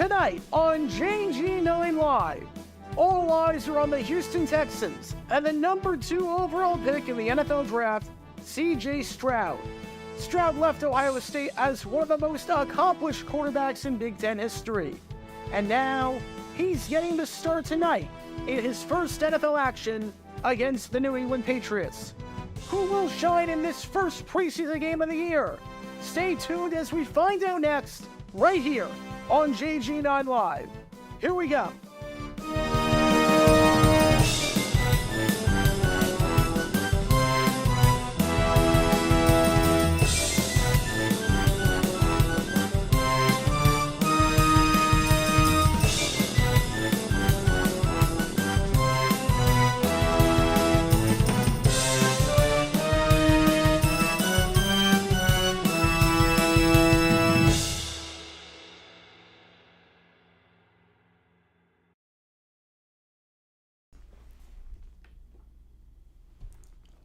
Tonight on JG9 Live, all eyes are on the Houston Texans and the number 2 overall pick in the NFL Draft, C.J. Stroud. Stroud left Ohio State as one of the most accomplished quarterbacks in Big Ten history. And now, he's getting the start tonight in his first NFL action against the New England Patriots. Who will shine in this first preseason game of the year? Stay tuned as we find out next, right here on JG9 Live. Here we go.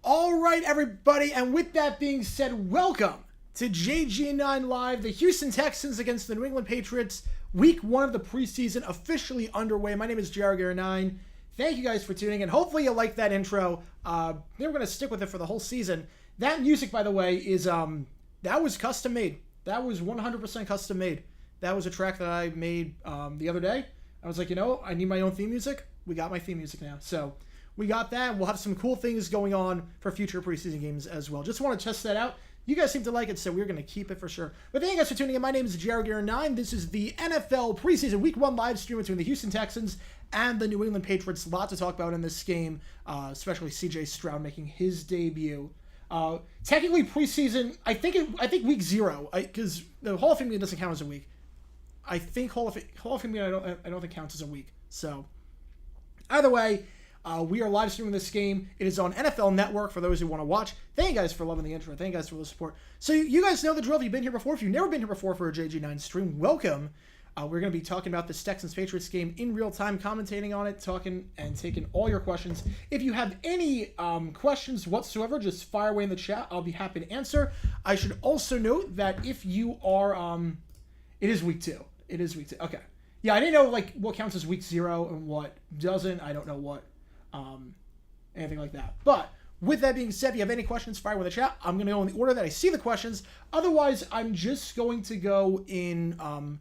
All right, everybody, and with that being said, welcome to JG9 Live. The Houston Texans against the New England Patriots. Week 1 of the preseason officially underway. My name is JR9. Thank you guys for tuning in. Hopefully you like that intro. They were going to stick with it for the whole season. That music, by the way, is that was custom made. That was 100% custom made. That was a track that I made the other day. I was like, I need my own theme music. We got my theme music now. So we got that, and we'll have some cool things going on for future preseason games as well. Just want to test that out. You guys seem to like it, so we're going to keep it for sure. But thank you guys for tuning in. My name is JR9. This is the NFL preseason Week 1 live stream between the Houston Texans and the New England Patriots. A lot to talk about in this game, especially C.J. Stroud making his debut. Technically preseason, I think week 0, because the Hall of Fame game doesn't count as a week. I think Hall of Fame game I don't think counts as a week. So either way, we are live streaming this game. It is on NFL Network for those who want to watch. Thank you guys for loving the intro. Thank you guys for the support. So you guys know the drill. If you've been here before, if you've never been here before for a JG9 stream, welcome. We're going to be talking about this Texans-Patriots game in real time, commentating on it, talking and taking all your questions. If you have any questions whatsoever, just fire away in the chat. I'll be happy to answer. I should also note that if you are, it is week 2. It is week 2. Okay. Yeah, I didn't know what counts as week 0 and what doesn't. I don't know what. Anything like that. But with that being said, if you have any questions, fire with the chat. I'm going to go in the order that I see the questions. Otherwise, I'm just going to go in, I'm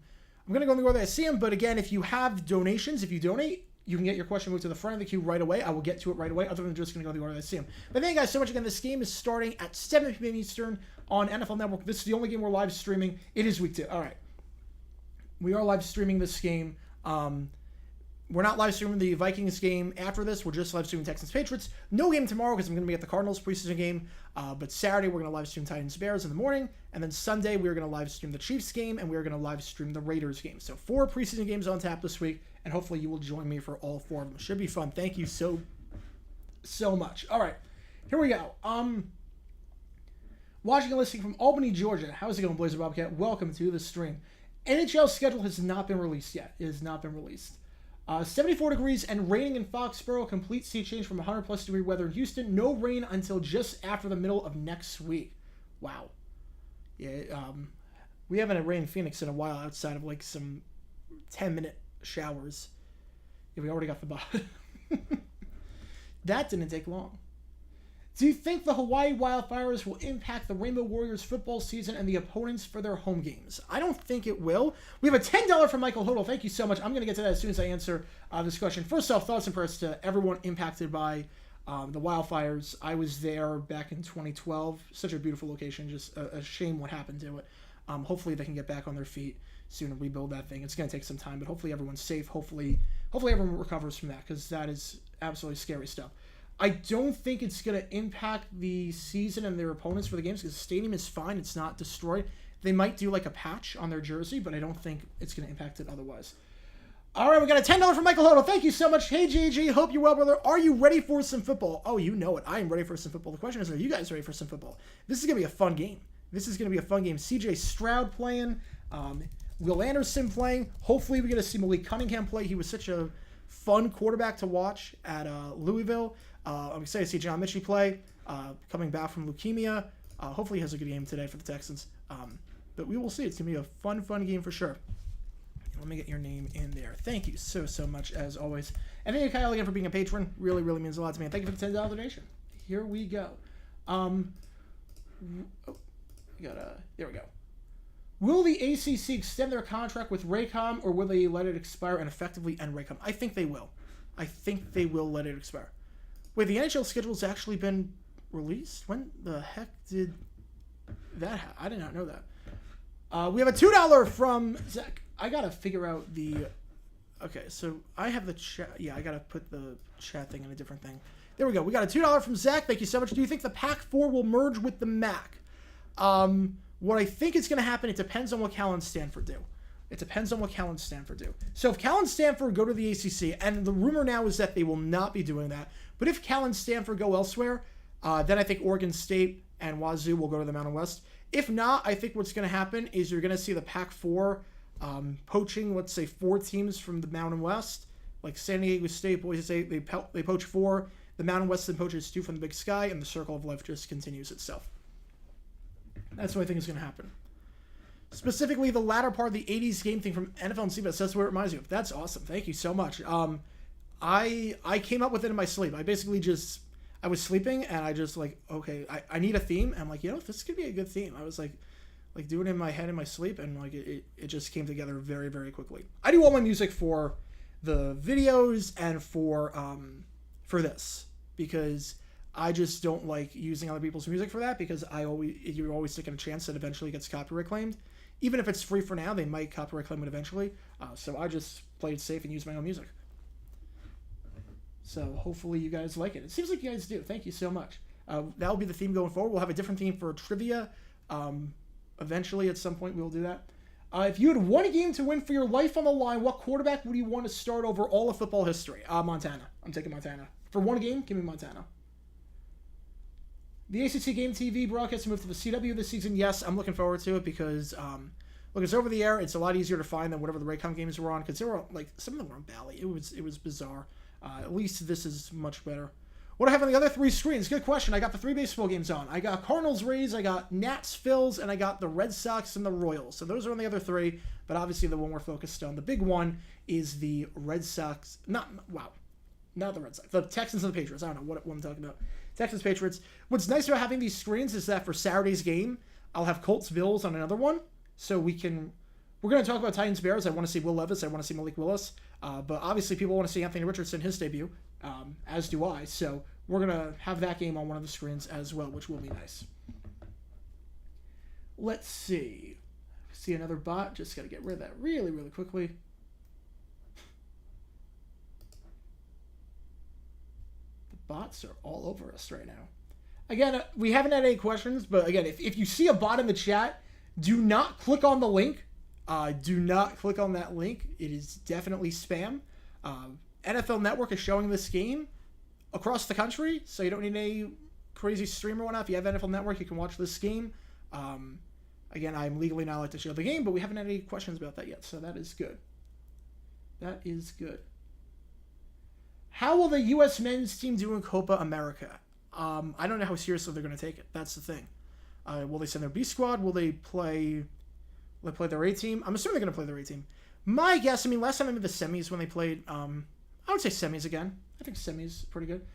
going to go in the order that I see them. But again, if you have donations, if you donate, you can get your question moved to the front of the queue right away. I will get to it right away, other than just going to go in the order that I see them. But thank you guys so much. Again, this game is starting at 7 p.m. Eastern on NFL Network. This is the only game we're live streaming. It is week 2. All right. We are live streaming this game. We're not live streaming the Vikings game after this. We're just live streaming Texans-Patriots. No game tomorrow because I'm going to be at the Cardinals preseason game. But Saturday, we're going to live stream Titans-Bears in the morning. And then Sunday, we're going to live stream the Chiefs game. And we're going to live stream the Raiders game. So 4 preseason games on tap this week. And hopefully you will join me for all 4 of them. Should be fun. Thank you so much. All right. Here we go. Watching and listening from Albany, Georgia. How's it going, Blazer Bobcat? Welcome to the stream. NHL schedule has not been released yet. It has not been released. 74 degrees and raining in Foxborough. Complete sea change from 100-plus degree weather in Houston. No rain until just after the middle of next week. Wow. Yeah, we haven't had rain in Phoenix in a while outside of some 10-minute showers. Yeah, we already got the bottom. That didn't take long. Do you think the Hawaii wildfires will impact the Rainbow Warriors football season and the opponents for their home games? I don't think it will. We have a $10 from Michael Hodel. Thank you so much. I'm going to get to that as soon as I answer this question. First off, thoughts and prayers to everyone impacted by the wildfires. I was there back in 2012. Such a beautiful location. Just a shame what happened to it. Hopefully they can get back on their feet soon and rebuild that thing. It's going to take some time, but hopefully everyone's safe. Hopefully everyone recovers from that, because that is absolutely scary stuff. I don't think it's going to impact the season and their opponents for the games, because the stadium is fine. It's not destroyed. They might do a patch on their jersey, but I don't think it's going to impact it otherwise. All right, we got a $10 from Michael Hodel. Thank you so much. Hey, GG. Hope you're well, brother. Are you ready for some football? Oh, you know it. I am ready for some football. The question is, are you guys ready for some football? This is going to be a fun game. CJ Stroud playing. Will Anderson playing. Hopefully we get to see Malik Cunningham play. He was such a fun quarterback to watch at Louisville. I'm excited to see John Mitchell play, coming back from leukemia. Hopefully he has a good game today for the Texans. But we will see. It's going to be a fun game for sure. let me get your name in there. Thank you so much, as always. And thank you, Kyle, again, for being a patron. Really means a lot to me. And thank you for the $10 donation. Here we go. There we go. Will the ACC extend their contract with Raycom, or will they let it expire and effectively end Raycom? I think they will. I think they will let it expire. Wait, the NHL schedule's actually been released? When the heck did that happen? I did not know that. We have a $2 from Zach. I gotta figure out the... Okay, so I have the chat... Yeah, I gotta put the chat thing in a different thing. There we go. We got a $2 from Zach. Thank you so much. Do you think the Pac-4 will merge with the MAC? What I think is going to happen, it depends on what Cal and Stanford do. It depends on what Cal and Stanford do. So if Cal and Stanford go to the ACC, and the rumor now is that they will not be doing that, but if Cal and Stanford go elsewhere, then I think Oregon State and Wazoo will go to the Mountain West. If not, I think what's going to happen is you're going to see the Pac-4 poaching, let's say, 4 teams from the Mountain West, like San Diego State, Boise State, they poach 4. The Mountain West then poaches 2 from the Big Sky, and the circle of life just continues itself. That's what I think is going to happen. Specifically, the latter part of the 80s game thing from NFL and CBS, that's what it reminds me of. That's awesome. Thank you so much. I came up with it in my sleep. I basically just, I was sleeping, and I just like, okay, I need a theme. And I'm like, this could be a good theme. I was like doing it in my head in my sleep, and like it just came together very quickly. I do all my music for the videos and for this, because I just don't like using other people's music for that, because you're always taking a chance that eventually gets copyright claimed. Even if it's free for now, they might copyright claim it eventually. So I just play it safe and use my own music. So hopefully you guys like it. It seems like you guys do. Thank you so much. That'll be the theme going forward. We'll have a different theme for trivia. Eventually, at some point, we'll do that. If you had one game to win for your life on the line, what quarterback would you want to start over all of football history? Montana. I'm taking Montana. For one game, give me Montana. The ACC Game TV broadcast moved to the CW this season. Yes, I'm looking forward to it because, look, it's over the air. It's a lot easier to find than whatever the Raycom games were on, because they were like, some of them were on Bally. It was bizarre. At least this is much better. What do I have on the other 3 screens? Good question. I got the 3 baseball games on. I got Cardinals, Rays, I got Nats, Phils, and I got the Red Sox and the Royals. So those are on the other 3, but obviously the one we're focused on, the big one, is the Red Sox. Not the Red Sox. The Texans and the Patriots. I don't know what I'm talking about. Texans, Patriots. What's nice about having these screens is that for Saturday's game, I'll have Colts, Bills on another one. So we're going to talk about Titans, Bears. I want to see Will Levis. I want to see Malik Willis. But obviously people want to see Anthony Richardson, his debut, as do I. So we're going to have that game on one of the screens as well, which will be nice. Let's see. See another bot. Just got to get rid of that really quickly. Bots are all over us right now. Again, we haven't had any questions, but again, if you see a bot in the chat, do not click on the link. Do not click on that link. It is definitely spam. NFL Network is showing this game across the country, so you don't need any crazy stream or whatnot. If you have NFL Network, you can watch this game. Again, I'm legally not allowed to show the game, but we haven't had any questions about that yet, so that is good. That is good. How will the U.S. men's team do in Copa America? I don't know how seriously they're going to take it. That's the thing. Will they send their B squad? Will they play their A team? I'm assuming they're going to play their A team. My guess, last time I made the semis when they played, I would say semis again. I think semis pretty good.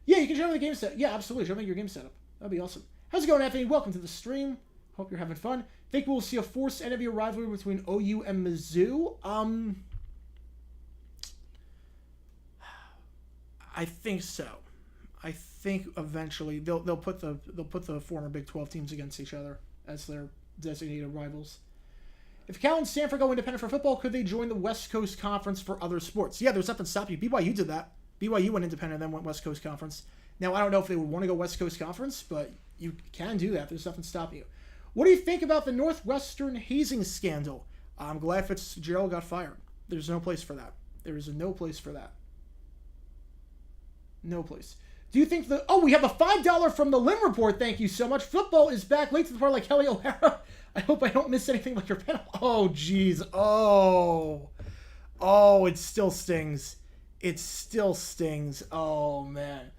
Yeah, you can show me the game set. Yeah, absolutely. Show me your game setup. That'd be awesome. How's it going, Anthony? Welcome to the stream. Hope you're having fun. Think we'll see a forced end-of-year rivalry between OU and Mizzou? I think so. I think eventually they'll put the former Big 12 teams against each other as their designated rivals. If Cal and Stanford go independent for football, could they join the West Coast Conference for other sports? Yeah, there's nothing stopping you. BYU did that. BYU went independent, then went West Coast Conference. Now, I don't know if they would want to go West Coast Conference, but you can do that. There's nothing stopping you. What do you think about the Northwestern hazing scandal? I'm glad Fitzgerald got fired. There's no place for that. There is no place for that. No place. Do you think we have a $5 from the Lim Report. Thank you so much. Football is back late to the party like Kelly O'Hara. I hope I don't miss anything like your panel. Oh, jeez. Oh, it still stings. It still stings. Oh, man.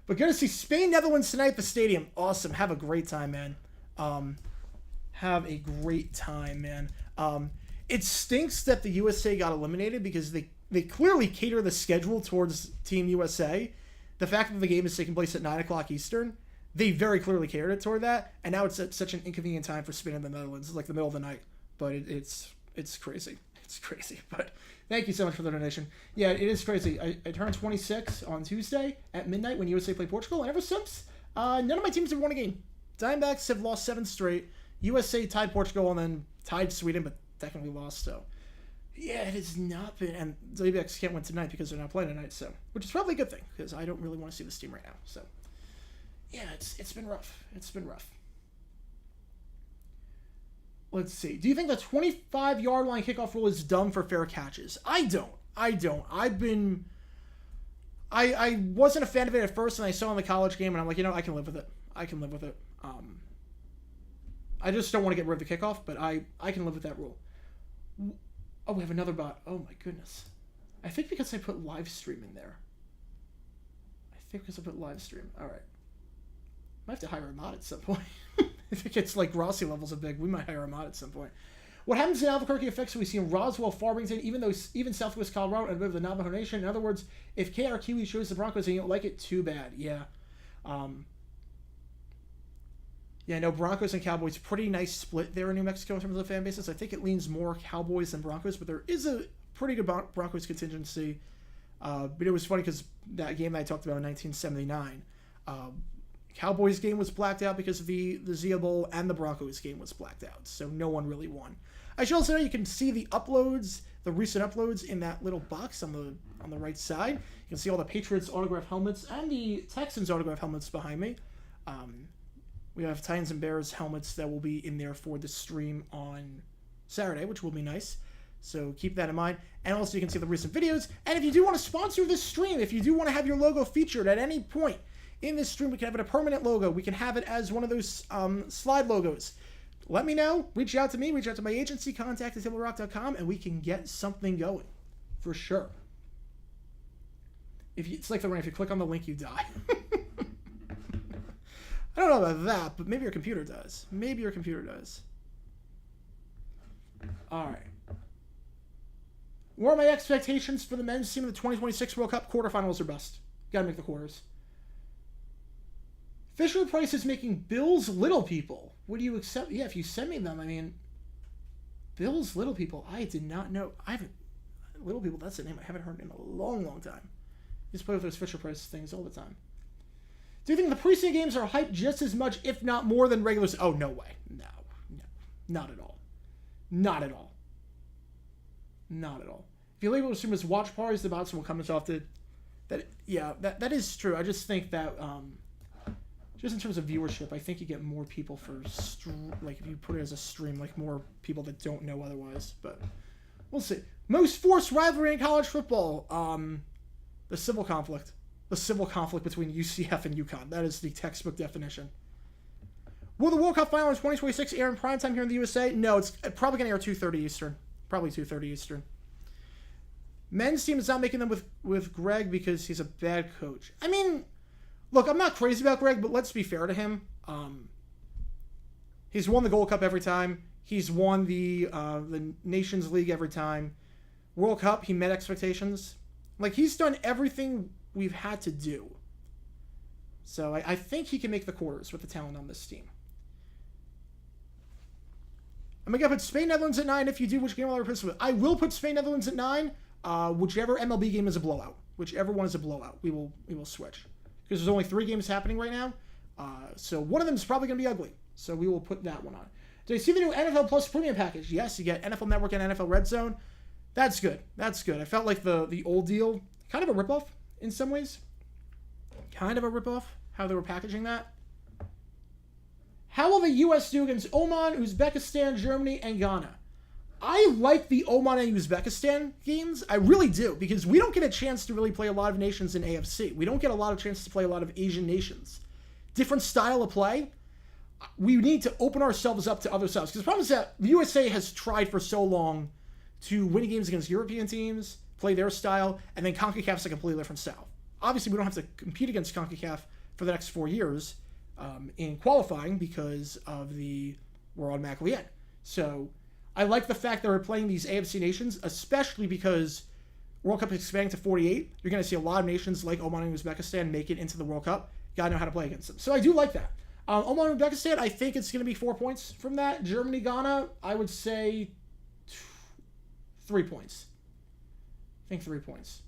But going to see Spain, Netherlands tonight at the stadium. Awesome. Have a great time, man. Have a great time, man. It stinks that the USA got eliminated because they clearly cater the schedule towards Team USA. The fact that the game is taking place at 9 o'clock Eastern, they very clearly catered it toward that, and now it's at such an inconvenient time for Spain and the Netherlands. It's like the middle of the night, but it's crazy. It's crazy, but thank you so much for the donation. Yeah, it is crazy. I turned 26 on Tuesday at midnight when USA played Portugal, and ever since, none of my teams have won a game. Diamondbacks have lost 7 straight. USA tied Portugal and then tied Sweden, but technically lost, so yeah, it has not been, and the Diamondbacks can't win tonight because they're not playing tonight, so, which is probably a good thing, because I don't really want to see this team right now, so yeah, it's been rough. It's been rough. Let's see. Do you think the 25-yard line kickoff rule is dumb for fair catches? I don't. I wasn't a fan of it at first, and I saw it in the college game, and I'm like, I can live with it. I just don't want to get rid of the kickoff, but I can live with that rule. Oh, we have another bot. Oh, my goodness. I think because I put live stream in there. All right. Might have to hire a mod at some point. If it gets like Rossi levels of big, we might hire a mod at some point. What happens in Albuquerque affects what we see in Roswell, Farmington, even Southwest Colorado and a bit of the Navajo Nation. In other words, if KRQE shows the Broncos and you don't like it, too bad. Yeah. No, Broncos and Cowboys, pretty nice split there in New Mexico in terms of the fan bases. I think it leans more Cowboys than Broncos, but there is a pretty good Broncos contingency. But it was funny because that game that I talked about in 1979, Cowboys game was blacked out because of the Zia Bowl, and the Broncos game was blacked out, so no one really won. I should also know you can see the uploads, the recent uploads in that little box on the right side. You can see all the Patriots autograph helmets and the Texans autograph helmets behind me. We have Titans and Bears helmets that will be in there for the stream on Saturday, which will be nice. So keep that in mind. And also you can see the recent videos. And if you do want to sponsor this stream, if you do want to have your logo featured at any point in this stream, we can have it a permanent logo. We can have it as one of those slide logos. Let me know. Reach out to me. Reach out to my agency. Contact at tablerock.com, and we can get something going for sure. It's like the rain. If you click on the link, you die. I don't know about that, but maybe your computer does. All right. What are my expectations for the men's team in the 2026 World Cup? Quarterfinals are best. Got to make the quarters. Fisher Price is making Bill's Little People. Would you accept? Yeah, if you send me them, I mean, Bill's Little People. I did not know. Little People, that's a name I haven't heard in a long, long time. Just play with those Fisher Price things all the time. Do you think the preseason games are hyped just as much, if not more, than regular? Oh, no way. No. Not at all. If you label them as watch parties, the bots will come as often. That is true. I just think that, just in terms of viewership, I think you get more people for like if you put it as a stream, like more people that don't know otherwise. But we'll see. Most forced rivalry in college football. The civil conflict. The civil conflict between UCF and UConn. That is the textbook definition. Will the World Cup final in 2026 air in primetime here in the USA? No, it's probably going to air 2:30 Eastern. Probably 2:30 Eastern. Men's team is not making them with Greg because he's a bad coach. I mean, look, I'm not crazy about Greg, but let's be fair to him. He's won the Gold Cup every time. He's won the Nations League every time. World Cup, he met expectations. Like, he's done everything we've had to do. So I think he can make the quarters with the talent on this team. I'm going to put Spain, Netherlands at 9. If you do, which game will I replace with? I will put Spain, Netherlands at 9. Whichever MLB game is a blowout. Whichever one is a blowout, we will switch. Because there's only 3 games happening right now. So one of them is probably going to be ugly. So we will put that one on. Do you see the new NFL Plus premium package? Yes, you get NFL Network and NFL Red Zone. That's good. I felt like the old deal, kind of a ripoff in some ways. Kind of a ripoff, how they were packaging that. How will the U.S. do against Oman, Uzbekistan, Germany, and Ghana? I like the Oman and Uzbekistan games. I really do, because we don't get a chance to really play a lot of nations in AFC. We don't get a lot of chances to play a lot of Asian nations. Different style of play. We need to open ourselves up to other styles. Because the problem is that the USA has tried for so long to win games against European teams, play their style, and then CONCACAF's a completely different style. Obviously, we don't have to compete against CONCACAF for the next 4 years in qualifying because of we're automatically in. So I like the fact that we're playing these AFC nations, especially because World Cup is expanding to 48. You're going to see a lot of nations like Oman and Uzbekistan make it into the World Cup. You got to know how to play against them. So I do like that. Oman and Uzbekistan, I think it's going to be 4 points from that. Germany, Ghana, I would say 3 points. I think 3 points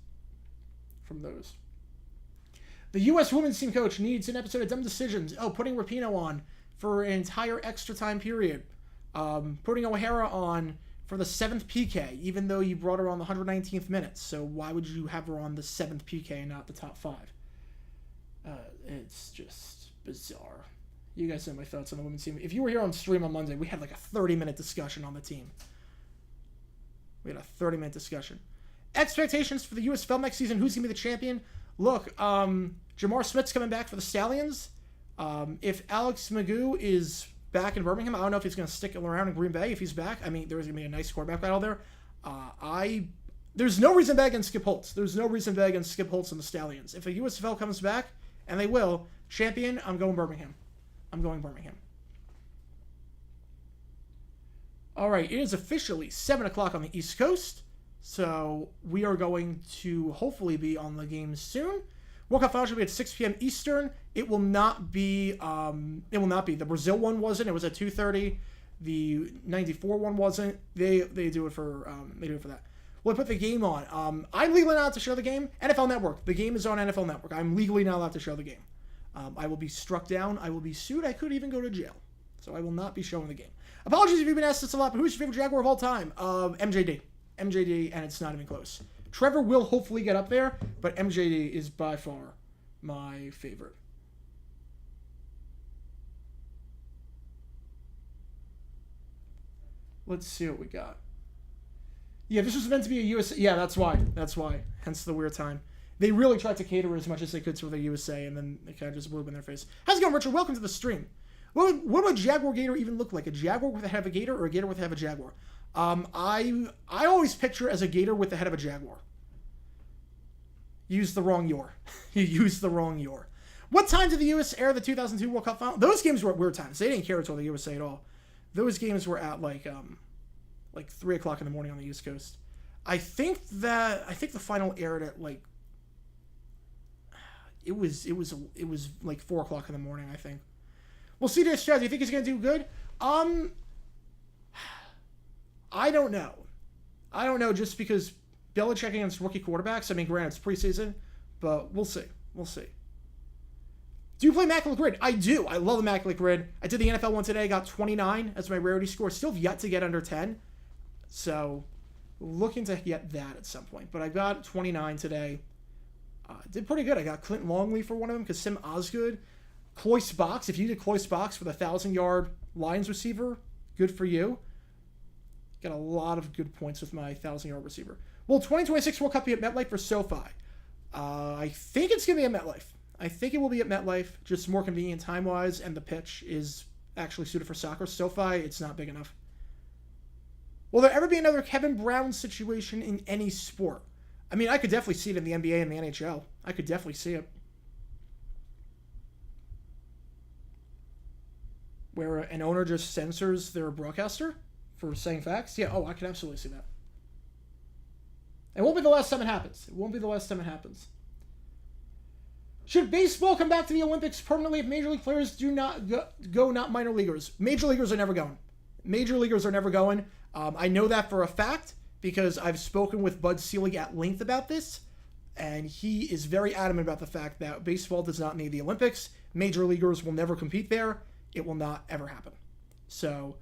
from those. The U.S. women's team coach needs an episode of Dumb Decisions. Oh, putting Rapinoe on for an entire extra time period. Putting O'Hara on for the 7th PK, even though you brought her on the 119th minute. So why would you have her on the 7th PK and not the top 5? It's just bizarre. You guys know my thoughts on the women's team. If you were here on stream on Monday, we had like a 30-minute discussion on the team. We had a 30-minute discussion. Expectations for the USFL next season. Who's going to be the champion? Look, Jamar Smith's coming back for the Stallions. If Alex Magoo is back in Birmingham, I don't know if he's going to stick around in Green Bay. If he's back, I mean, there's going to be a nice quarterback battle there. There's no reason to bet against Skip Holtz. There's no reason to bet against Skip Holtz and the Stallions. If a USFL comes back, and they will, champion, I'm going Birmingham. I'm going Birmingham. All right, it is officially 7 o'clock on the East Coast. So we are going to hopefully be on the game soon. World Cup Finals will be at 6 p.m. Eastern. It will not be. The Brazil one wasn't. It was at 2:30. The '94 one wasn't. They do it for that. We'll put the game on. I'm legally not allowed to show the game. NFL Network. The game is on NFL Network. I'm legally not allowed to show the game. I will be struck down. I will be sued. I could even go to jail. So I will not be showing the game. Apologies if you've been asked this a lot, but who's your favorite Jaguar of all time? MJD. MJD, and it's not even close. Trevor will hopefully get up there, but MJD is by far my favorite. Let's see what we got. Yeah, this was meant to be a USA. Yeah, that's why. That's why. Hence the weird time. They really tried to cater as much as they could to the USA, and then they kind of just blew up in their face. How's it going, Richard? Welcome to the stream. What would a Jaguar Gator even look like? A Jaguar with the head of a Gator or a Gator with the head of a Jaguar? I always picture as a Gator with the head of a Jaguar. Use the wrong your. You used the wrong your. What time did the U.S. air the 2002 World Cup final? Those games were at weird times. They didn't care until the USA at all. Those games were at like 3 o'clock in the morning on the East Coast. I think the final aired at like it was like 4 o'clock in the morning, I think. Well, CJ Stroud, do you think he's gonna do good? I don't know, just because Belichick against rookie quarterbacks. I mean, granted, it's preseason, but we'll see. We'll see. Do you play Immaculate Grid? I do. I love Immaculate Grid. I did the NFL one today. I got 29 as my rarity score. Still yet to get under 10. So, looking to get that at some point. But I got 29 today. Did pretty good. I got Clint Longley for one of them. Kasim Osgood. Cloyce Box. If you did Cloyce Box for the 1,000-yard Lions receiver, good for you. Got a lot of good points with my 1,000-yard receiver. Will 2026 World Cup be at MetLife or SoFi? I think it's going to be at MetLife. I think it will be at MetLife, just more convenient time-wise, and the pitch is actually suited for soccer. SoFi, it's not big enough. Will there ever be another Kevin Brown situation in any sport? I mean, I could definitely see it in the NBA and the NHL. I could definitely see it. Where an owner just censors their broadcaster for saying facts? Yeah, I can absolutely see that. It won't be the last time it happens. It won't be the last time it happens. Should baseball come back to the Olympics permanently if major league players do not go, not minor leaguers? Major leaguers are never going. Major leaguers are never going. I know that for a fact because I've spoken with Bud Selig at length about this, and he is very adamant about the fact that baseball does not need the Olympics. Major leaguers will never compete there. It will not ever happen. So,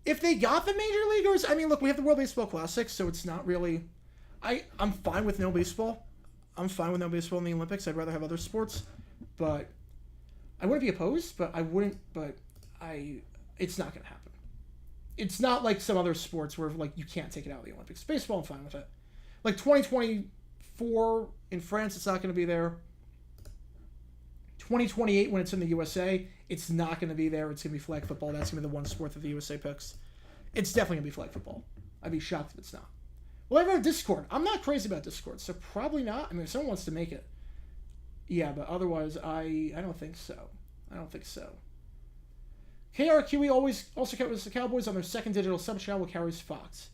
if they got the major leaguers, I mean, look, we have the World Baseball Classic, so it's not really... I'm fine with no baseball. I'm fine with no baseball in the Olympics. I'd rather have other sports. But I wouldn't be opposed, but I wouldn't... It's not going to happen. It's not like some other sports where, like, you can't take it out of the Olympics. Baseball, I'm fine with it. Like, 2024 in France, it's not going to be there. 2028 when it's in the USA, it's not going to be there. It's going to be flag football. That's going to be the one sport that the USA picks. It's definitely going to be flag football. I'd be shocked if it's not. Well, I have Discord. I'm not crazy about Discord, so probably not. I mean, if someone wants to make it. Yeah, but otherwise, I don't think so. I don't think so. KRQE also kept the Cowboys on their second digital sub channel with carries Fox.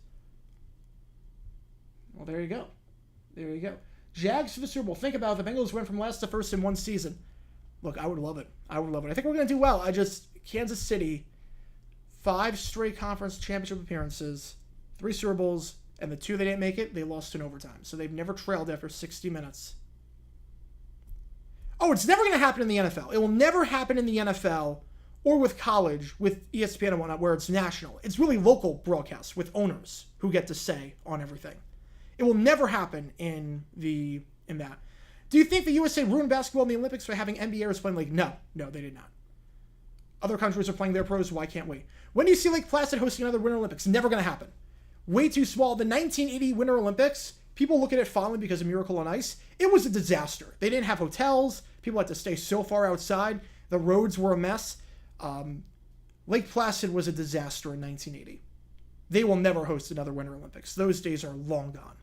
Well, there you go. There you go. Jags for the Super Bowl. Think about it. The Bengals went from last to first in one season. Look, I would love it. I would love it. I think we're going to do well. Kansas City, 5 straight conference championship appearances, 3 Super Bowls, and the 2 they didn't make it, they lost in overtime. So they've never trailed after 60 minutes. Oh, it's never going to happen in the NFL. It will never happen in the NFL or with college, with ESPN and whatnot, where it's national. It's really local broadcasts with owners who get to say on everything. It will never happen in that. Do you think the USA ruined basketball in the Olympics by having NBAers playing like? No, they did not. Other countries are playing their pros. Why can't we? When do you see Lake Placid hosting another Winter Olympics? Never going to happen. Way too small. The 1980 Winter Olympics, people look at it fondly because of Miracle on Ice. It was a disaster. They didn't have hotels. People had to stay so far outside. The roads were a mess. Lake Placid was a disaster in 1980. They will never host another Winter Olympics. Those days are long gone.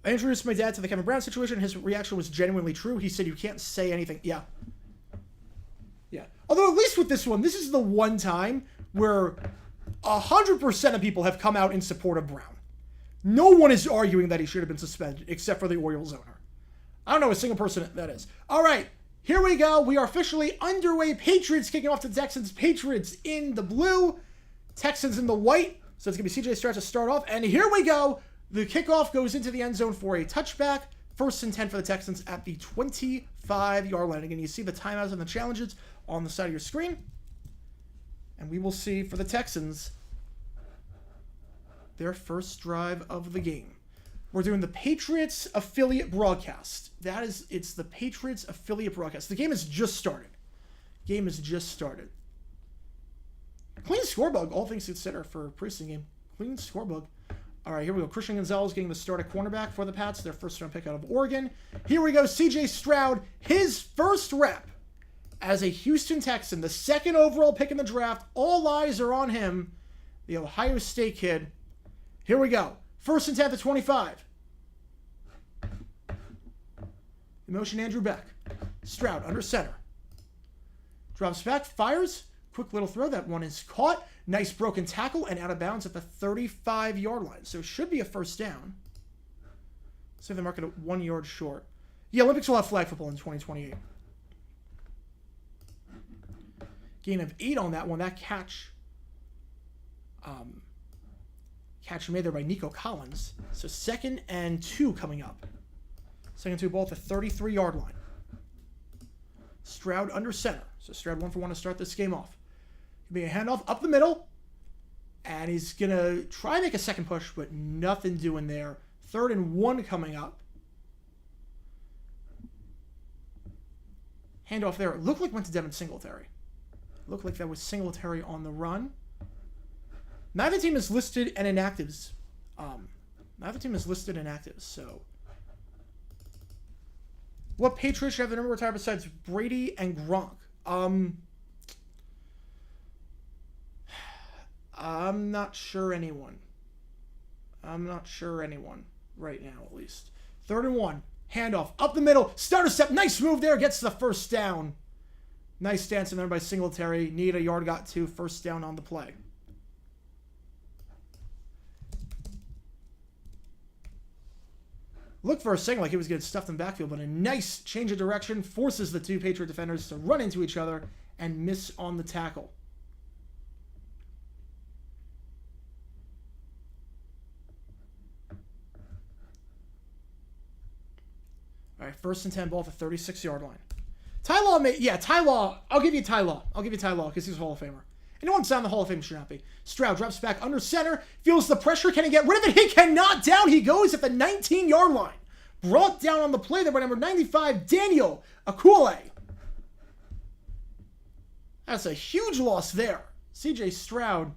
I introduced my dad to the Kevin Brown situation. His reaction was genuinely true. He said, you can't say anything. Yeah. Although at least with this one, this is the one time where 100% of people have come out in support of Brown. No one is arguing that he should have been suspended, except for the Orioles owner. I don't know a single person that is. All right, here we go. We are officially underway. Patriots kicking off to the Texans. Patriots in the blue, Texans in the white. So it's going to be CJ Stroud to start off. And here we go. The kickoff goes into the end zone for a touchback. 1st and 10 for the Texans at the 25-yard line. Again, you see the timeouts and the challenges on the side of your screen. And we will see for the Texans their first drive of the game. We're doing the Patriots affiliate broadcast. It's the Patriots affiliate broadcast. The game has just started. Clean scorebug, all things considered, for a preseason game. Clean scorebug. All right, here we go. Christian Gonzalez getting the start at cornerback for the Pats, their first-round pick out of Oregon. Here we go. CJ Stroud, his first rep as a Houston Texan, the 2nd overall pick in the draft. All eyes are on him, the Ohio State kid. Here we go. 1st and 10 to 25. The motion, Andrew Beck. Stroud under center. Drops back, fires. Quick little throw. That one is caught. Nice broken tackle and out of bounds at the 35-yard line. So it should be a first down. So they mark it at 1 yard short. Yeah, Olympics will have flag football in 2028. Gain of 8 on that one. That catch made there by Nico Collins. So 2nd and 2 coming up. 2nd and 2 ball at the 33-yard line. Stroud under center. So Stroud 1 for 1 to start this game off. Be a handoff up the middle. And he's going to try and make a second push, but nothing doing there. 3rd and 1 coming up. Handoff there. It looked like it went to Devin Singletary. Looked like that was Singletary on the run. Neither team is listed in inactives. So what Patriots should have the number retired besides Brady and Gronk? I'm not sure anyone right now, at least. 3rd and 1. Handoff up the middle. Starter step. Nice move there. Gets the first down. Nice stance in there by Singletary. Need a yard, got 2. First down on the play. Looked for a second like he was getting stuffed in the backfield, but a nice change of direction forces the 2 Patriot defenders to run into each other and miss on the tackle. All right, 1st and 10 ball at the 36-yard line. Ty Law, I'll give you Ty Law because he's a Hall of Famer. Anyone down the Hall of Fame should not be. Stroud drops back under center, feels the pressure. Can he get rid of it? He cannot. Down he goes at the 19-yard line. Brought down on the play there by number 95, Daniel Akule. That's a huge loss there. CJ Stroud,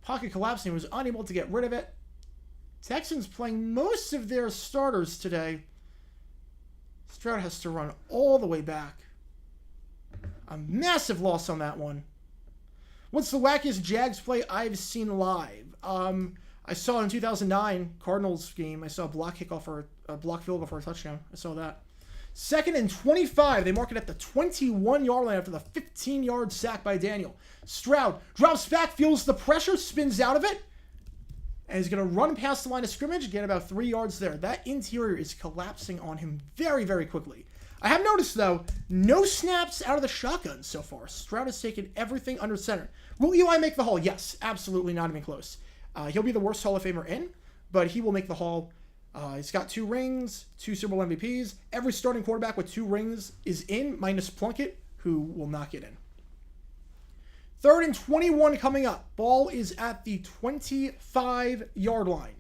pocket collapsing, was unable to get rid of it. Texans playing most of their starters today. Stroud has to run all the way back. A massive loss on that one. What's the wackiest Jags play I've seen live? I saw in 2009 Cardinals game. I saw a block kickoff or a block field goal for a touchdown. I saw that. 2nd and 25. They mark it at the 21-yard line after the 15-yard sack by Daniel. Stroud drops back, feels the pressure, spins out of it, and he's going to run past the line of scrimmage, get about 3 yards there. That interior is collapsing on him very, very quickly. I have noticed, though, no snaps out of the shotgun so far. Stroud has taken everything under center. Will Eli make the haul? Yes, absolutely, not even close. He'll be the worst Hall of Famer in, but he will make the haul. He's got 2 rings, 2 Super Bowl MVPs. Every starting quarterback with 2 rings is in, minus Plunkett, who will not get in. 3rd and 21 coming up. Ball is at the 25-yard line.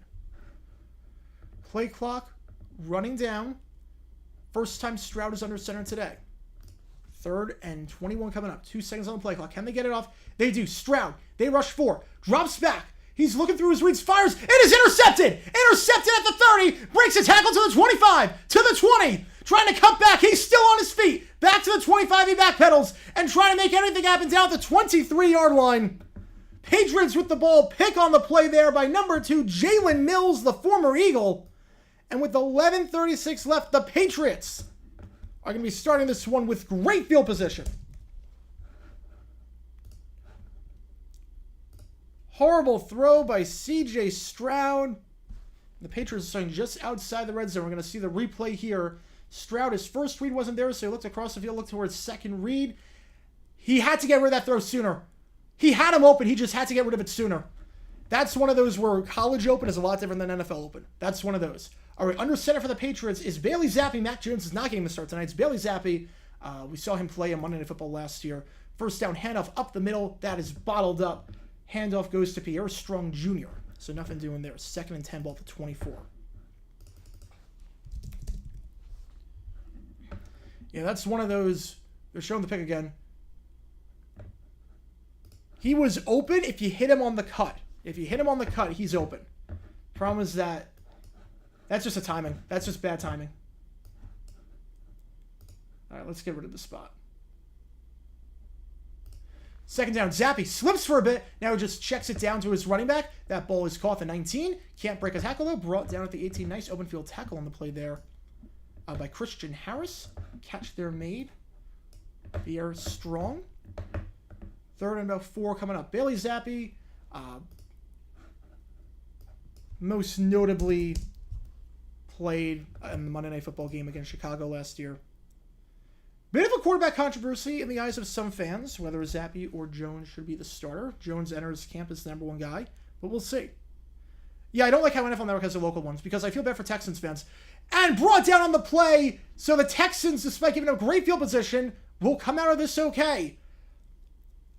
Play clock running down. First time Stroud is under center today. 3rd and 21 coming up. 2 seconds on the play clock. Can they get it off? They do. Stroud, they rush 4. Drops back. He's looking through his reads, fires. It is intercepted. Intercepted at the 30. Breaks a tackle to the 25. To the 20. Trying to cut back. He's still on his feet. Back to the 25. He backpedals and trying to make anything happen down at the 23-yard line. Patriots with the ball. Pick on the play there by number 2, Jalen Mills, the former Eagle. And with 11:36 left, the Patriots are going to be starting this one with great field position. Horrible throw by C.J. Stroud. The Patriots are starting just outside the red zone. We're going to see the replay here. Stroud, his first read wasn't there, so he looked across the field, looked towards second read. He had to get rid of that throw sooner. He had him open. He just had to get rid of it sooner. That's one of those where college open is a lot different than NFL open. That's one of those. All right, under center for the Patriots is Bailey Zappi. Mac Jones is not getting the start tonight. It's Bailey Zappi. We saw him play on Monday Night Football last year. First down handoff up the middle. That is bottled up. Handoff goes to Pierre Strong Jr. So nothing doing there. 2nd and 10, ball to 24. Yeah, that's one of those. They're showing the pick again. He was open if you hit him on the cut. If you hit him on the cut, he's open. Problem is that's just a timing. That's just bad timing. All right, let's get rid of the spot. 2nd down, Zappi slips for a bit. Now he just checks it down to his running back. That ball is caught at the 19. Can't break a tackle, though. Brought down at the 18. Nice open field tackle on the play there by Christian Harris. Catch there made. Pierre Strong. 3rd and about 4 coming up. Bailey Zappi, most notably played in the Monday Night Football game against Chicago last year. Bit of a quarterback controversy in the eyes of some fans, whether Zappi or Jones should be the starter. Jones enters camp as the number 1 guy, but we'll see. Yeah, I don't like how NFL Network has their local ones because I feel bad for Texans fans. And brought down on the play, so the Texans, despite giving up great field position, will come out of this okay.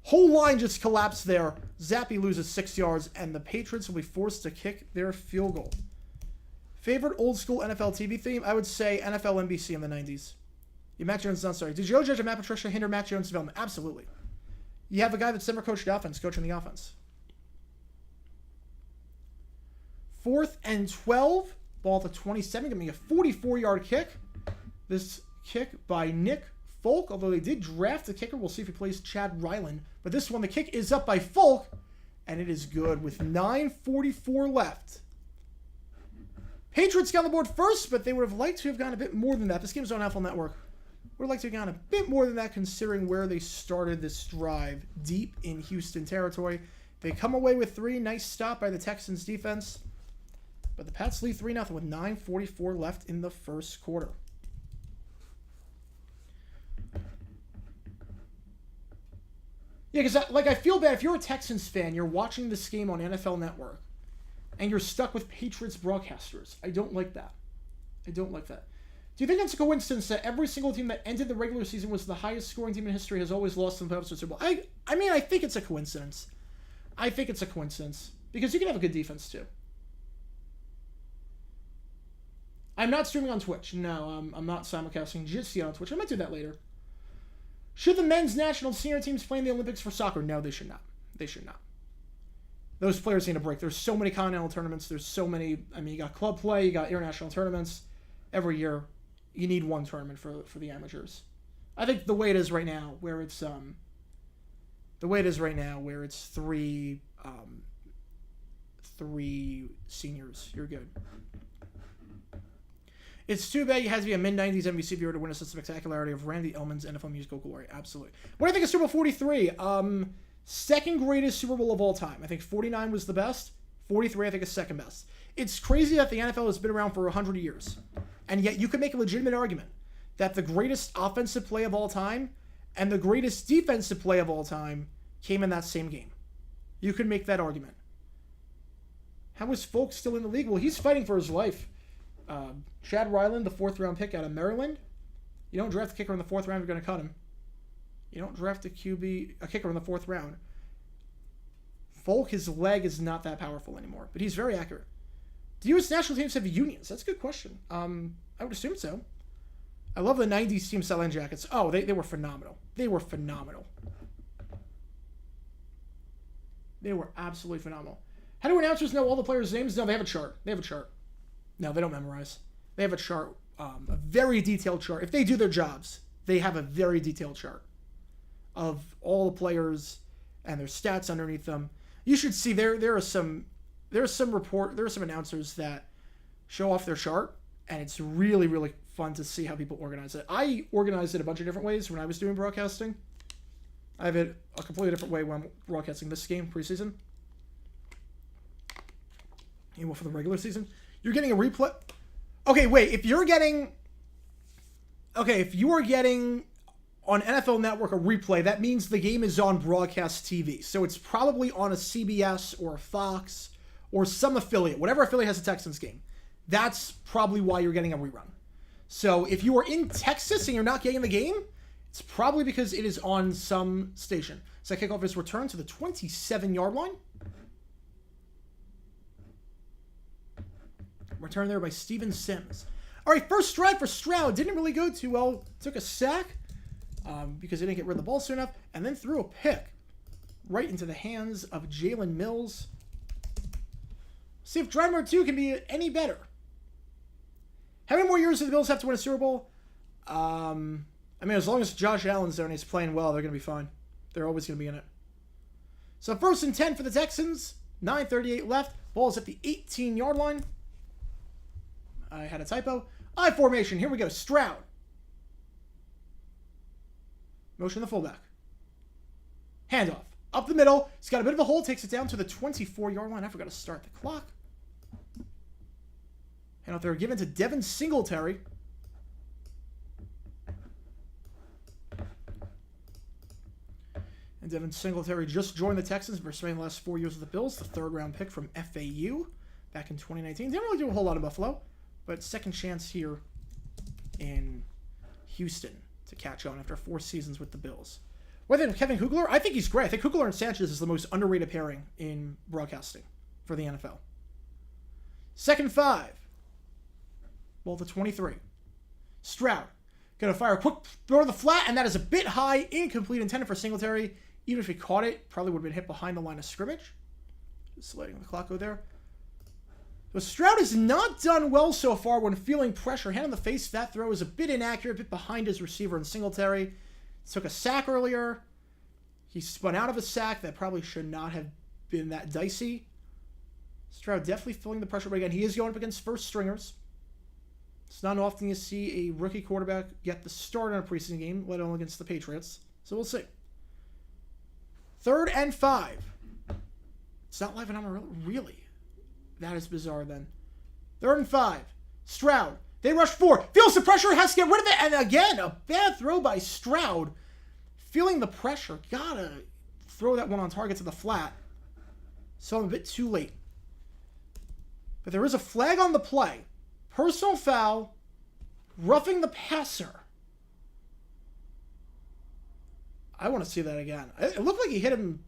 Whole line just collapsed there. Zappi loses 6 yards, and the Patriots will be forced to kick their field goal. Favorite old school NFL TV theme? I would say NFL NBC in the 90s. Yeah, Mac Jones is not sorry. Did Joe Judge and Matt Patricia hinder Mac Jones' development? Absolutely. You have a guy that's never coached the offense, coaching the offense. 4th and 12. Ball to 27. Giving me a 44-yard kick. This kick by Nick Folk, although they did draft the kicker. We'll see if he plays Chad Ryland. But this one, the kick is up by Folk, and it is good with 9:44 left. Patriots got on the board first, but they would have liked to have gone a bit more than that. This game's on NFL Network. Would have liked to have gone a bit more than that considering where they started this drive, deep in Houston territory. They come away with 3. Nice stop by the Texans defense. But the Pats lead 3-0 with 9:44 left in the first quarter. Yeah, because I feel bad. If you're a Texans fan, you're watching this game on NFL Network, and you're stuck with Patriots broadcasters. I don't like that. I don't like that. Do you think it's a coincidence that every single team that ended the regular season was the highest scoring team in history has always lost in the playoffs or Super Bowl? I mean, I think it's a coincidence. I think it's a coincidence. Because you can have a good defense, too. I'm not streaming on Twitch. No, I'm not simulcasting just yet on Twitch. I might do that later. Should the men's national senior teams play in the Olympics for soccer? No, they should not. They should not. Those players need a break. There's so many continental tournaments. There's so many. I mean, you got club play. You got international tournaments. Every year, you need one tournament for the amateurs. I think the way it is right now, where it's three seniors, you're good. It's too bad you had to be a mid-90s NBC viewer to witness the spectacularity of Randy Illman's NFL musical glory. Absolutely. What do you think of Super Bowl 43? Second greatest Super Bowl of all time. I think 49 was the best. 43, I think, is second best. It's crazy that the NFL has been around for 100 years. And yet you could make a legitimate argument that the greatest offensive play of all time and the greatest defensive play of all time came in that same game. You could make that argument. How is Folk still in the league? Well, he's fighting for his life. Chad Ryland, the 4th-round pick out of Maryland. You don't draft a kicker in the 4th round, you're going to cut him. You don't draft a kicker in the 4th round. Folk, his leg is not that powerful anymore, but he's very accurate. Do U.S. national teams have unions? That's a good question. I would assume so. I love the 90s Team Selling jackets. Oh, they were phenomenal. They were phenomenal. They were absolutely phenomenal. How do announcers know all the players' names? No, they have a chart. No, they don't memorize. They have a chart, a very detailed chart. If they do their jobs, they have a very detailed chart of all the players and their stats underneath them. You should see there are some announcers that show off their chart, and it's really, really fun to see how people organize it. I organized it a bunch of different ways when I was doing broadcasting. I have it a completely different way when I'm broadcasting this game preseason. And for the regular season, you're getting a replay. Okay, wait. If you are getting on NFL Network a replay, that means the game is on broadcast TV. So it's probably on a CBS or a Fox or some affiliate, whatever affiliate has a Texans game. That's probably why you're getting a rerun. So if you are in Texas and you're not getting the game, it's probably because it is on some station. So kickoff is returned to the 27-yard line. Return there by Steven Sims. All right, first drive for Stroud. Didn't really go too well. Took a sack because he didn't get rid of the ball soon enough. And then threw a pick right into the hands of Jalen Mills. See if drive number 2 can be any better. How many more years do the Bills have to win a Super Bowl? I mean, as long as Josh Allen's there and he's playing well, they're going to be fine. They're always going to be in it. So 1st and 10 for the Texans. 9:38 left. Ball's at the 18-yard line. I had a typo. I formation. Here we go. Stroud. Motion the fullback. Handoff. Up the middle. He's got a bit of a hole. Takes it down to the 24-yard line. I forgot to start the clock. Handoff there. Given to Devin Singletary. And Devin Singletary just joined the Texans for spending the last 4 years with the Bills. The 3rd-round pick from FAU back in 2019. Didn't really do a whole lot of Buffalo. But second chance here in Houston to catch on after 4 seasons with the Bills. What do you think of Kevin Kugler? I think he's great. I think Kugler and Sanchez is the most underrated pairing in broadcasting for the NFL. 2nd and 5. Ball to 23. Stroud. Going to fire a quick throw to the flat, and that is a bit high. Incomplete, intended for Singletary. Even if he caught it, probably would have been hit behind the line of scrimmage. Just letting the clock go there. But Stroud has not done well so far when feeling pressure. Hand on the face, that throw is a bit inaccurate, a bit behind his receiver in Singletary. Took a sack earlier. He spun out of a sack that probably should not have been that dicey. Stroud definitely feeling the pressure, but again, he is going up against first stringers. It's not often you see a rookie quarterback get the start on a preseason game, let alone against the Patriots. So we'll see. 3rd and 5. It's not live and I'm really. That is bizarre then. 3rd and 5. Stroud. They rush 4. Feels the pressure. Has to get rid of it. And again, a bad throw by Stroud. Feeling the pressure. Gotta throw that one on target to the flat. So I'm a bit too late. But there is a flag on the play. Personal foul. Roughing the passer. I want to see that again. It looked like he hit him.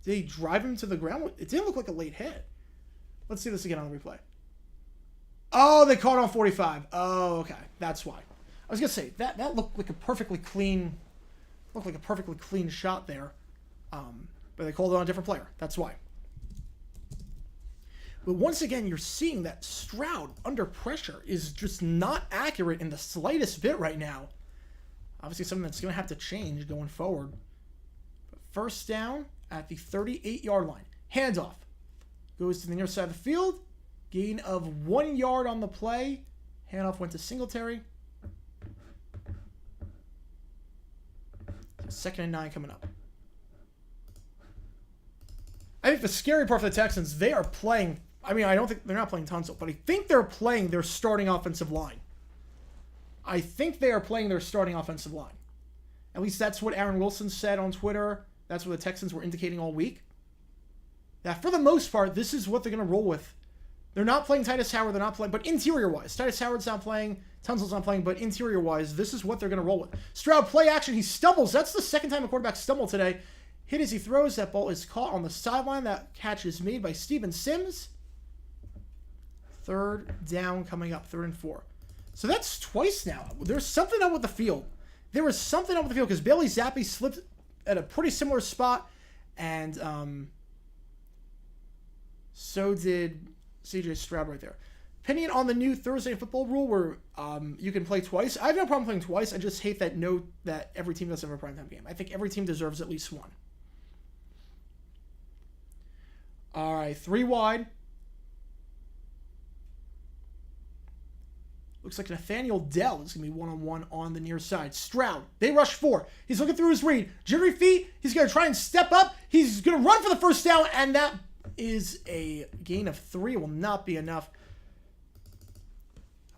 Did he drive him to the ground? It didn't look like a late hit. Let's see this again on the replay. Oh, they caught on 45. Oh, okay. That's why. I was going to say, that looked like a perfectly clean shot there. But they called it on a different player. That's why. But once again, you're seeing that Stroud, under pressure, is just not accurate in the slightest bit right now. Obviously something that's going to have to change going forward. But 1st down at the 38-yard line. Handoff. Goes to the near side of the field. Gain of 1 yard on the play. Handoff went to Singletary. 2nd and 9 coming up. I think the scary part for the Texans, they are playing... I mean, I don't think... They're not playing Tunsil, but I think they're playing their starting offensive line. I think they are playing their starting offensive line. At least that's what Aaron Wilson said on Twitter. That's what the Texans were indicating all week. That for the most part, this is what they're going to roll with. They're not playing Titus Howard. They're not playing... But interior-wise, Titus Howard's not playing. Tunsil's not playing. But interior-wise, this is what they're going to roll with. Stroud, play action. He stumbles. That's the second time a quarterback stumbled today. Hit as he throws. That ball is caught on the sideline. That catch is made by Steven Sims. 3rd down coming up. 3rd and 4. So that's twice now. There's something up with the field. There was something up with the field because Bailey Zappi slipped at a pretty similar spot. And so did CJ Stroud right there. Opinion on the new Thursday Night Football rule where you can play twice. I have no problem playing twice. I just hate that every team doesn't have a primetime game. I think every team deserves at least one. All right, 3 wide. Looks like Nathaniel Dell is going to be one-on-one on the near side. Stroud, they rush 4. He's looking through his read. Jittery feet. He's going to try and step up. He's going to run for the first down, and that is a gain of 3. Will not be enough.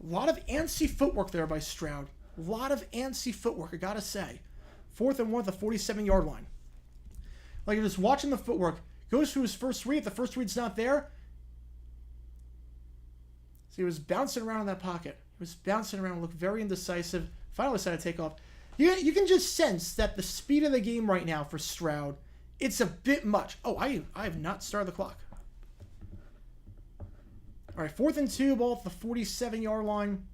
A lot of antsy footwork there by Stroud. A lot of antsy footwork, I got to say. 4th and 1 at the 47-yard line. Like, you're just watching the footwork. Goes to his first read. The first read's not there. So he was bouncing around in that pocket. He was bouncing around, looked very indecisive. Finally decided to take off. You can just sense that the speed of the game right now for Stroud, it's a bit much. Oh, I have not started the clock. All right, 4th and 2, ball at the 47-yard line.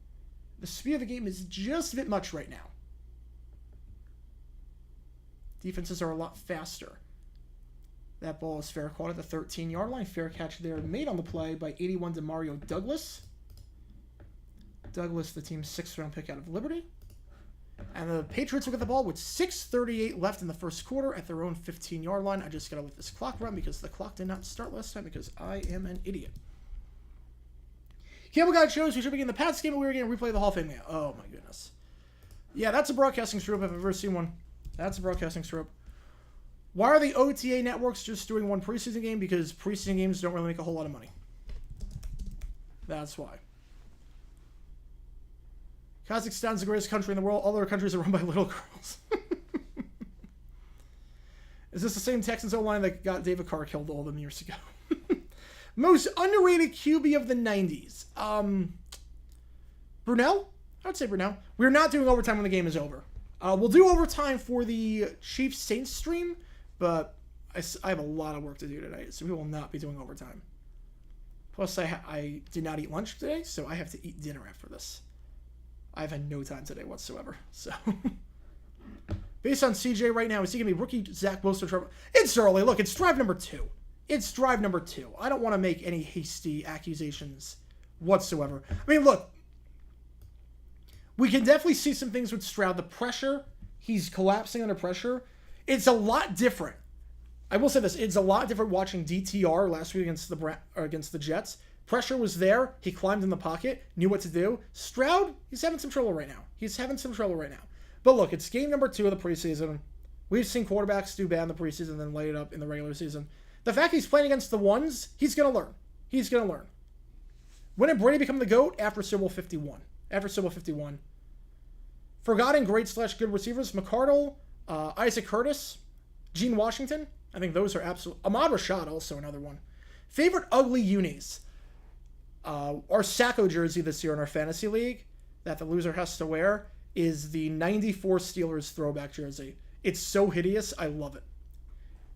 The speed of the game is just a bit much right now. Defenses are a lot faster. That ball is fair caught at the 13-yard line. Fair catch there made on the play by 81 Demario Douglas. Douglas, the team's 6th-round pick out of Liberty. And the Patriots will get the ball with 6:38 left in the first quarter at their own 15-yard line. I just got to let this clock run because the clock did not start last time because I am an idiot. Cable Guide shows we should begin the Pats game, but we were going to replay the Hall of Fame game. Oh, my goodness. Yeah, that's a broadcasting screw-up if I've ever seen one. That's a broadcasting screw-up. Why are the OTA networks just doing one preseason game? Because preseason games don't really make a whole lot of money. That's why. Kazakhstan's the greatest country in the world. All other countries are run by little girls. Is this the same Texans O-line that got David Carr killed all them years ago? Most underrated QB of the 90s. Brunell? I would say Brunell. We're not doing overtime when the game is over. We'll do overtime for the Chiefs Saints stream, but I have a lot of work to do tonight, so we will not be doing overtime. Plus, I did not eat lunch today, so I have to eat dinner after this. I've had no time today whatsoever, so... Based on CJ right now, is he going to be rookie Zach Wilson? It's early. Look, it's drive number 2. It's drive number 2. I don't want to make any hasty accusations whatsoever. I mean, look, we can definitely see some things with Stroud. The pressure, he's collapsing under pressure. It's a lot different. I will say this. It's a lot different watching DTR last week against the Jets. Pressure was there. He climbed in the pocket, knew what to do. Stroud, he's having some trouble right now. But look, it's game number 2 of the preseason. We've seen quarterbacks do bad in the preseason and then lay it up in the regular season. The fact he's playing against the ones, he's going to learn. When did Brady become the GOAT? After Super Bowl 51. Forgotten great / good receivers, McCardle, Isaac Curtis, Gene Washington. I think those are absolute. Ahmad Rashad, also another one. Favorite ugly unis. Our Sacco jersey this year in our fantasy league that the loser has to wear is the 94 Steelers throwback jersey. It's so hideous. I love it.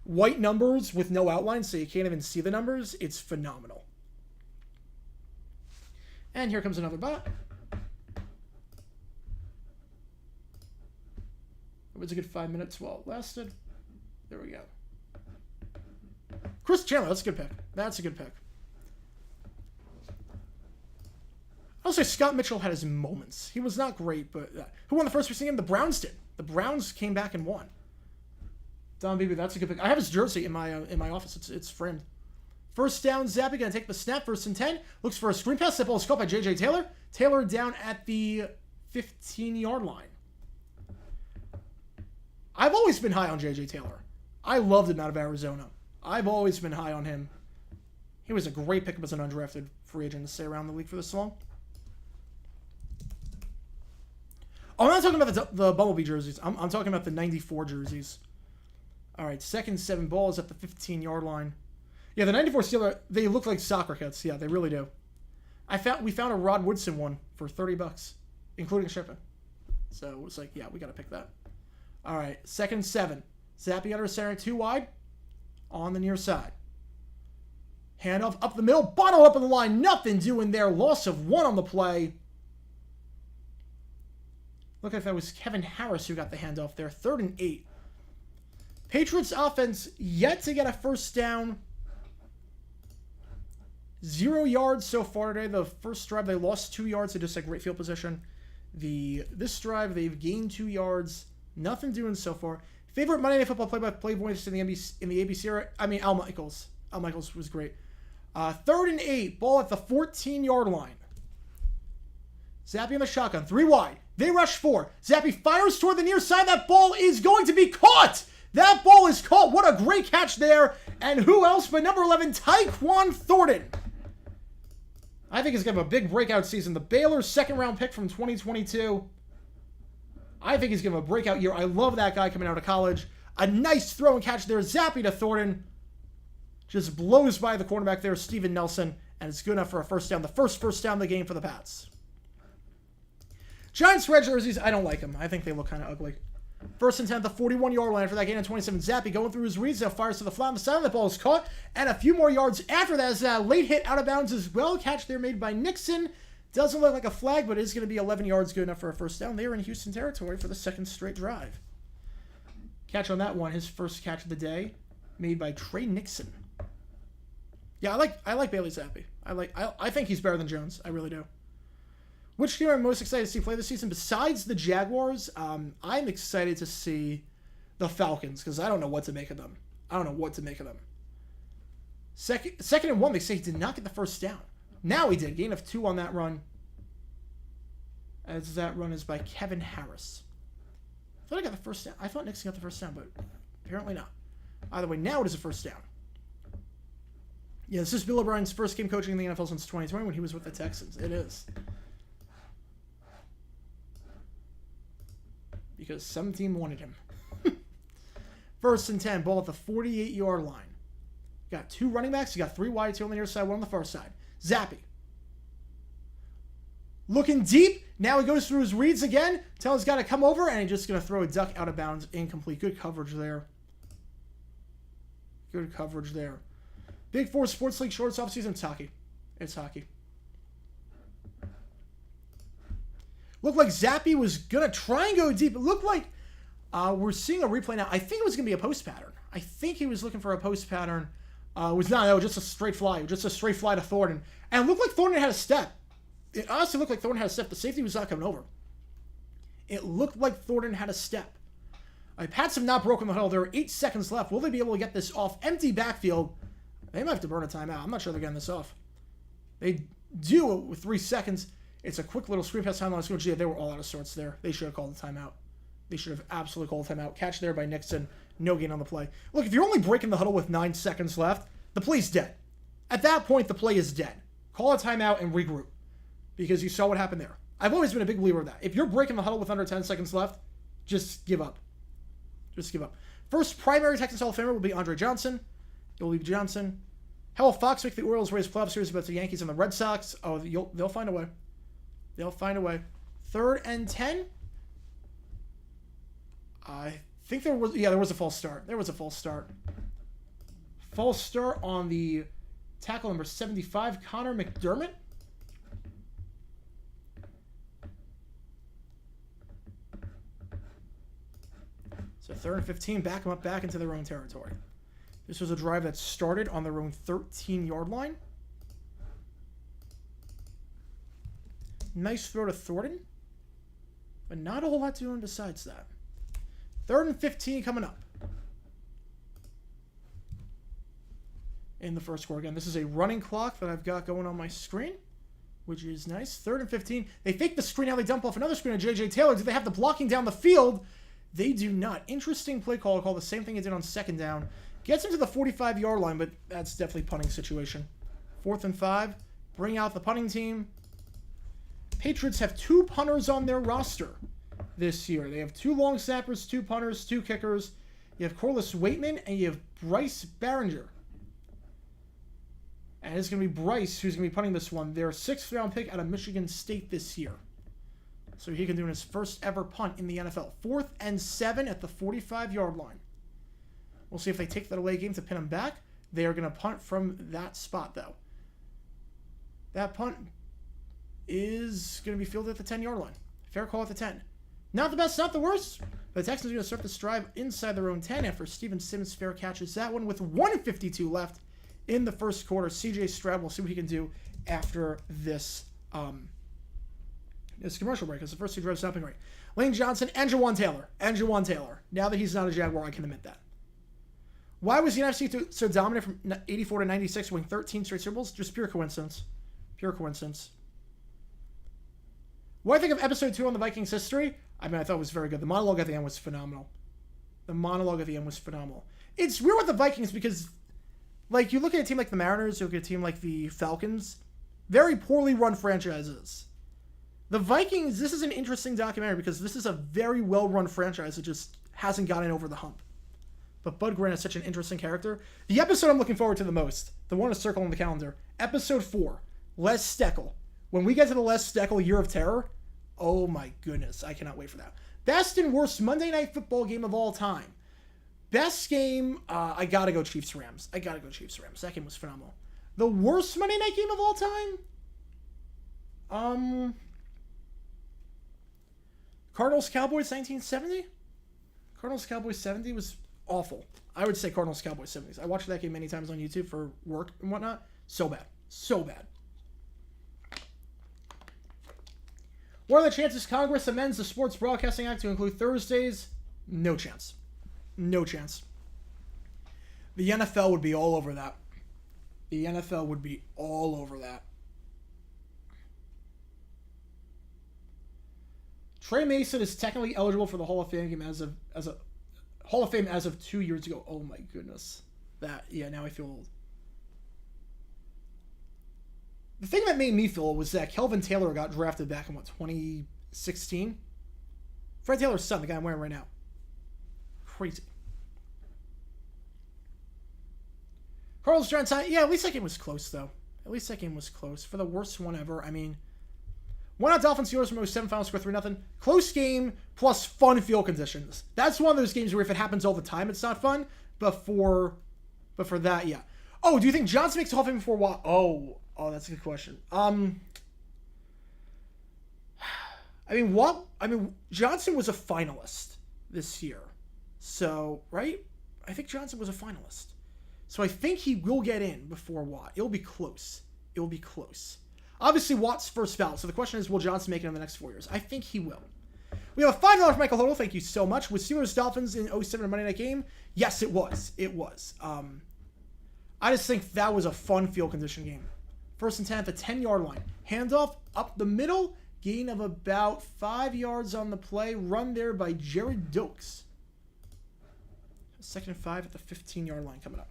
White numbers with no outline, so you can't even see the numbers. It's phenomenal. And here comes another bot. It was a good 5 minutes while it lasted. There we go. Chris Chandler, that's a good pick. I'll say Scott Mitchell had his moments. He was not great, but who won the first preseason game? The Browns did. The Browns came back and won. Don Beebe, that's a good pick. I have his jersey in my office. It's framed. First down, Zappy going to take the snap. 1st and 10. Looks for a screen pass. That ball is caught by J.J. Taylor. Taylor down at the 15-yard line. I've always been high on J.J. Taylor. I loved him out of Arizona. I've always been high on him. He was a great pickup as an undrafted free agent to stay around the league for this long. Oh, I'm not talking about the Bumblebee jerseys. I'm talking about the 94 jerseys. All right, 2nd and 7. Ball is at the 15-yard line. Yeah, the 94 Steelers, they look like soccer kits. Yeah, they really do. We found a Rod Woodson one for $30, including shipping. So it was like, yeah, we got to pick that. All right, 2nd and 7. Zappy under center, 2 wide. On the near side. Handoff up the middle. Bottle up in the line. Nothing doing there. Loss of 1 on the play. Look like that was Kevin Harris who got the handoff there. 3rd and 8. Patriots offense yet to get a first down. 0 yards so far today. The first drive, they lost 2 yards. They just had great field position. This drive, they've gained 2 yards. Nothing doing so far. Favorite Monday Night Football play-by-play voice in the ABC era? I mean, Al Michaels. Al Michaels was great. 3rd and 8. Ball at the 14-yard line. Zappy on the shotgun. 3 wide. They rush 4. Zappy fires toward the near side. That ball is going to be caught. That ball is caught. What a great catch there. And who else but number 11, Tyquan Thornton. I think he's going to have a big breakout season. The Baylor 2nd-round pick from 2022. I think he's going to have a breakout year. I love that guy coming out of college. A nice throw and catch there. Zappy to Thornton. Just blows by the cornerback there, Steven Nelson. And it's good enough for a first down. The first down of the game for the Pats. Giants red jerseys, I don't like them. I think they look kind of ugly. 1st and 10 at the 41-yard line for that gain of 27. Zappy going through his reads. Now fires to the flat on the side. The ball is caught. And a few more yards after that is a late hit out of bounds as well. Catch there made by Nixon. Doesn't look like a flag, but it is going to be 11 yards, good enough for a first down. They are in Houston territory for the 2nd straight drive. Catch on that one, his first catch of the day, made by Trey Nixon. Yeah, I like Bailey Zappy. I think he's better than Jones. I really do. Which team I'm most excited to see play this season besides the Jaguars? I'm excited to see the Falcons because I don't know what to make of them. Second and 1, they say he did not get the first down. Now he did. Gain of 2 on that run. As that run is by Kevin Harris. I thought I got the first down. I thought Nixon got the first down, but apparently not. Either way, now it is a first down. Yeah, this is Bill O'Brien's first game coaching in the NFL since 2020 when he was with the Texans. It is. Because some team wanted him. 1st and 10, ball at the 48-yard line. Got 2 running backs. You got 3 wide, 2 on the near side, 1 on the far side. Zappy. Looking deep. Now he goes through his reads again. Tell he's got to come over, and he's just going to throw a duck out of bounds. Incomplete. Good coverage there. Big 4 Sports League shorts off season. It's hockey. Looked like Zappy was going to try and go deep. It looked like we're seeing a replay now. I think it was going to be a post pattern. I think he was looking for a post pattern. It was just a straight fly. Just a straight fly to Thornton. And it looked like Thornton had a step. It honestly looked like Thornton had a step. The safety was not coming over. It looked like Thornton had a step. Pats have not broken the huddle. There are 8 seconds left. Will they be able to get this off? Empty backfield. They might have to burn a timeout. I'm not sure they're getting this off. They do it with 3 seconds. It's a quick little screen pass timeline. Gee, they were all out of sorts there. They should have called the timeout. They should have absolutely called a timeout. Catch there by Nixon. No gain on the play. Look, if you're only breaking the huddle with 9 seconds left, the play's dead. At that point, the play is dead. Call a timeout and regroup. Because you saw what happened there. I've always been a big believer of that. If you're breaking the huddle with under 10 seconds left, just give up. First primary Texans Hall of Famer will be Andre Johnson. It will be Johnson. How will Fox make the Orioles raise playoff series about the Yankees and the Red Sox? Oh, they'll find a way. 3rd and 10. I think there was a false start. False start on the tackle number 75, Connor McDermott. So 3rd and 15, back them up back into their own territory. This was a drive that started on their own 13-yard line. Nice throw to Thornton, but not a whole lot doing besides that. 3rd and 15 coming up. in the first quarter. Again, this is a running clock that I've got going on my screen, which is nice. 3rd and 15. They fake the screen. Now they dump off another screen on J.J. Taylor. Do they have the blocking down the field? They do not. Interesting play call. Call the same thing he did on 2nd down. Gets him to the 45-yard line, but that's definitely punting situation. 4th and 5. Bring out the punting team. Patriots have 2 punters on their roster this year. They have 2 long snappers, 2 punters, 2 kickers. You have Corliss Waitman and you have Bryce Barringer. And it's going to be Bryce who's going to be punting this one. Their 6th-round pick out of Michigan State this year. So he can do his first ever punt in the NFL. 4th and 7 at the 45-yard line. We'll see if they take that away game to pin him back. They are going to punt from that spot, though. That punt is going to be fielded at the 10-yard line. Fair call at the 10. Not the best, not the worst. The Texans are going to start this drive inside their own 10 after Steven Simmons fair catches that one with 1:52 left in the first quarter. C.J. Stroud, we'll see what he can do after this commercial break, because the first 2 drives not been great. Lane Johnson and Jawan Taylor. Now that he's not a Jaguar, I can admit that. Why was the NFC so dominant from 84 to 96, winning 13 straight Super Bowls? Just pure coincidence. Pure coincidence. What I think of episode 2 on the Vikings history? I mean, I thought it was very good. The monologue at the end was phenomenal. It's weird with the Vikings because, like, you look at a team like the Mariners, you look at a team like the Falcons, very poorly run franchises. The Vikings, this is an interesting documentary because this is a very well-run franchise that just hasn't gotten over the hump. But Bud Grant is such an interesting character. The episode I'm looking forward to the most, the one to circle on the calendar, episode 4, Les Steckel. When we get to the Les Steckel Year of Terror, oh my goodness, I cannot wait for that. Best and worst Monday Night Football game of all time. Best game, I gotta go Chiefs-Rams. That game was phenomenal. The worst Monday Night game of all time? Cardinals-Cowboys 1970? Cardinals-Cowboys 70 was awful. I would say Cardinals-Cowboys 70s. I watched that game many times on YouTube for work and whatnot. So bad. What are the chances Congress amends the Sports Broadcasting Act to include Thursdays? No chance. The NFL would be all over that. Trey Mason is technically eligible for the Hall of Fame game as of 2 years ago. Oh my goodness. Now I feel old. The thing that made me feel old was that Kelvin Taylor got drafted back in 2016? Fred Taylor's son, the guy I'm wearing right now. Crazy. Carlos Johnson, at least that game was close, though. For the worst one ever, I mean, why not Dolphins Steelers from 07 final score 3-0? Close game plus fun field conditions. That's one of those games where if it happens all the time, it's not fun. But for that, yeah. Oh, do you think Johnson makes the Hall of Fame before Watt? Oh, that's a good question. Johnson was a finalist this year. So, right? I think Johnson was a finalist. So I think he will get in before Watt. It'll be close. Obviously, Watt's first ballot. So the question is, will Johnson make it in the next 4 years? I think he will. We have a $5 from Michael Hodel. Thank you so much. Was Steelers-Dolphins in 07 Monday Night Game? Yes, it was. I just think that was a fun field condition game. 1st and 10 at the 10-yard line. Handoff up the middle. Gain of about 5 yards on the play. Run there by Jared Dokes. 2nd and 5 at the 15-yard line coming up.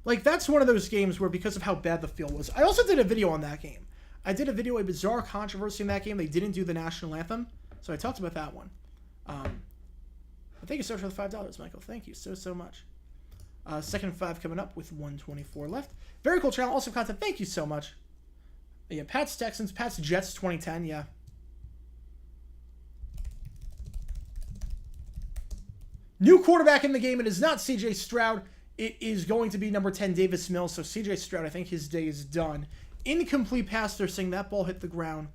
Like, that's one of those games where because of how bad the field was. I also did a video on that game. A bizarre controversy in that game. They didn't do the national anthem. So I talked about that one. Thank you so much for the $5, Michael. Thank you so much. 2nd and 5 coming up with 1:24 left. Very cool channel. Awesome content. Thank you so much. Yeah, Pats Texans, Pats Jets 2010. Yeah. New quarterback in the game. It is not C.J. Stroud. It is going to be number 10, Davis Mills. So C.J. Stroud, I think his day is done. Incomplete pass. They're saying that ball hit the ground.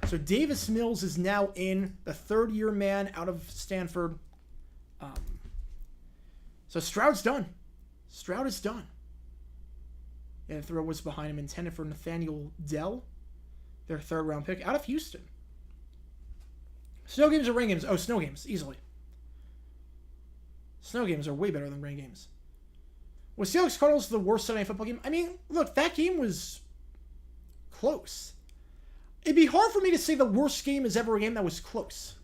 So Davis Mills is now in, the third-year man out of Stanford. So Stroud's done. Stroud is done. Yeah, the throw was behind him, intended for Nathaniel Dell, their 3rd-round pick, out of Houston. Snow games or rain games? Oh, snow games, easily. Snow games are way better than rain games. Was Seahawks Cardinals the worst Sunday Night Football game? I mean, look, that game was close. It'd be hard for me to say the worst game is ever a game that was close.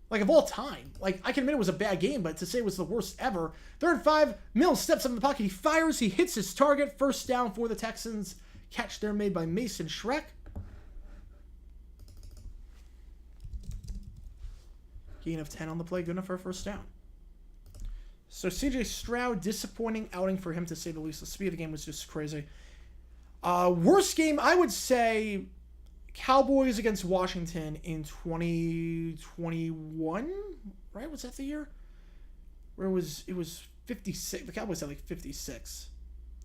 Like, of all time. Like, I can admit it was a bad game, but to say it was the worst ever. 3rd and 5, Mills steps up in the pocket. He fires. He hits his target. First down for the Texans. Catch there made by Mason Schreck. Gain of 10 on the play. Good enough for a first down. So, CJ Stroud, disappointing outing for him, to say the least. The speed of the game was just crazy. Worst game, I would say... Cowboys against Washington in 2021, right? Was that the year? Where it was 56. The Cowboys had like 56.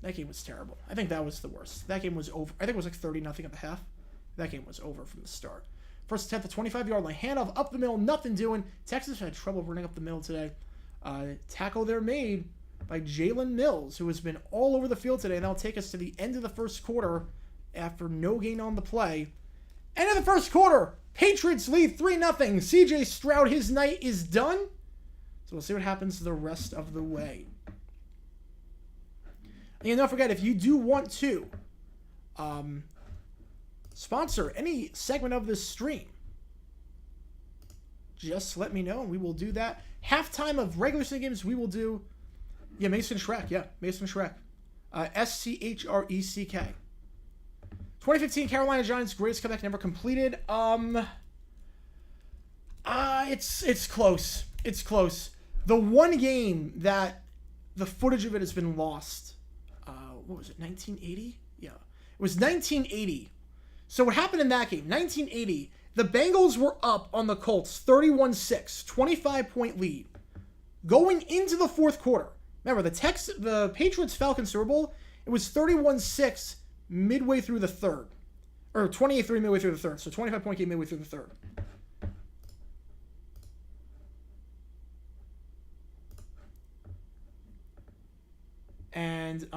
That game was terrible. I think that was the worst. That game was over. I think it was like 30-0 at the half. That game was over from the start. First attempt, the 25-yard line. Handoff up the middle, nothing doing. Texas had trouble running up the middle today. Tackle there made by Jalen Mills, who has been all over the field today. And that'll take us to the end of the first quarter after no gain on the play. End of the first quarter. Patriots lead 3-0. CJ Stroud, his night is done. So we'll see what happens the rest of the way. And don't forget, if you do want to sponsor any segment of this stream, just let me know and we will do that. Halftime of regular season games, we will do, Mason Schreck. Yeah, Mason Schreck. Schreck. 2015 Carolina Giants, greatest comeback never completed. It's close. It's close. The one game that the footage of it has been lost. What was it? 1980? Yeah, it was 1980. So what happened in that game? 1980. The Bengals were up on the Colts, 31-6, 25-point lead, going into the fourth quarter. Remember, the Patriots-Falcons Super Bowl. It was 31-6. Midway through the third. Or 28-3 midway through the third. So 25-point game midway through the third. And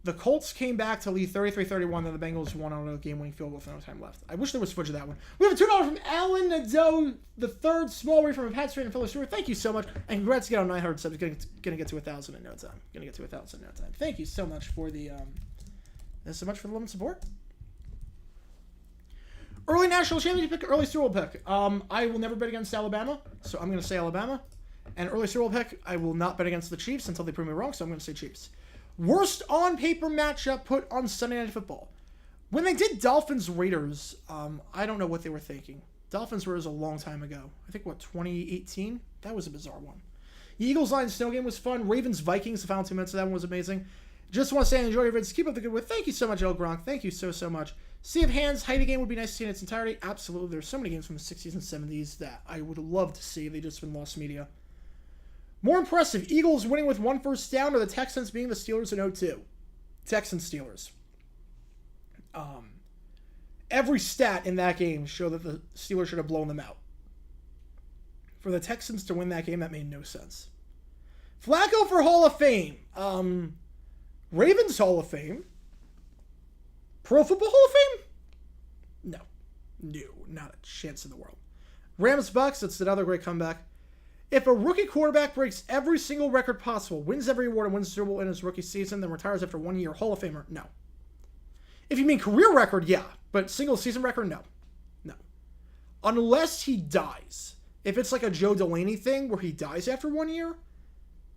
the Colts came back to lead 33-31. Then the Bengals won on a game-winning field goal with no time left. I wish there was footage of that one. We have a $2 from Alan Nadeau, the third small way from a Pat Street and Philly Stewart. Thank you so much. And congrats to get on 900 subs. Going to get to 1,000 in no time. Thank you so much for the love and support. Early national championship pick, early Super Bowl pick. I will never bet against Alabama, so I'm going to say Alabama. And early Super Bowl pick, I will not bet against the Chiefs until they prove me wrong, so I'm going to say Chiefs. Worst on-paper matchup put on Sunday Night Football. When they did Dolphins-Raiders, I don't know what they were thinking. Dolphins-Raiders a long time ago. I think, 2018? That was a bizarre one. Eagles-Lions snow game was fun. Ravens-Vikings, the final 2 minutes of that one was amazing. Just want to say I enjoy your videos. Keep up the good work. Thank you so much, El Gronk. Thank you so much. Sea of Hands, Heidi game would be nice to see in its entirety. Absolutely. There's so many games from the 60s and 70s that I would love to see. They've just been lost media. More impressive, Eagles winning with 1 first down or the Texans being the Steelers in 0-2? Texans-Steelers. Every stat in that game showed that the Steelers should have blown them out. For the Texans to win that game, that made no sense. Flacco for Hall of Fame. Ravens Hall of Fame. Pro Football Hall of Fame? No, not a chance in the world. Rams-Bucks, that's another great comeback. If a rookie quarterback breaks every single record possible, wins every award, and wins the Super Bowl in his rookie season, then retires after 1 year, Hall of Famer, no. If you mean career record, yeah. But single season record, no. Unless he dies. If it's like a Joe Delaney thing where he dies after 1 year,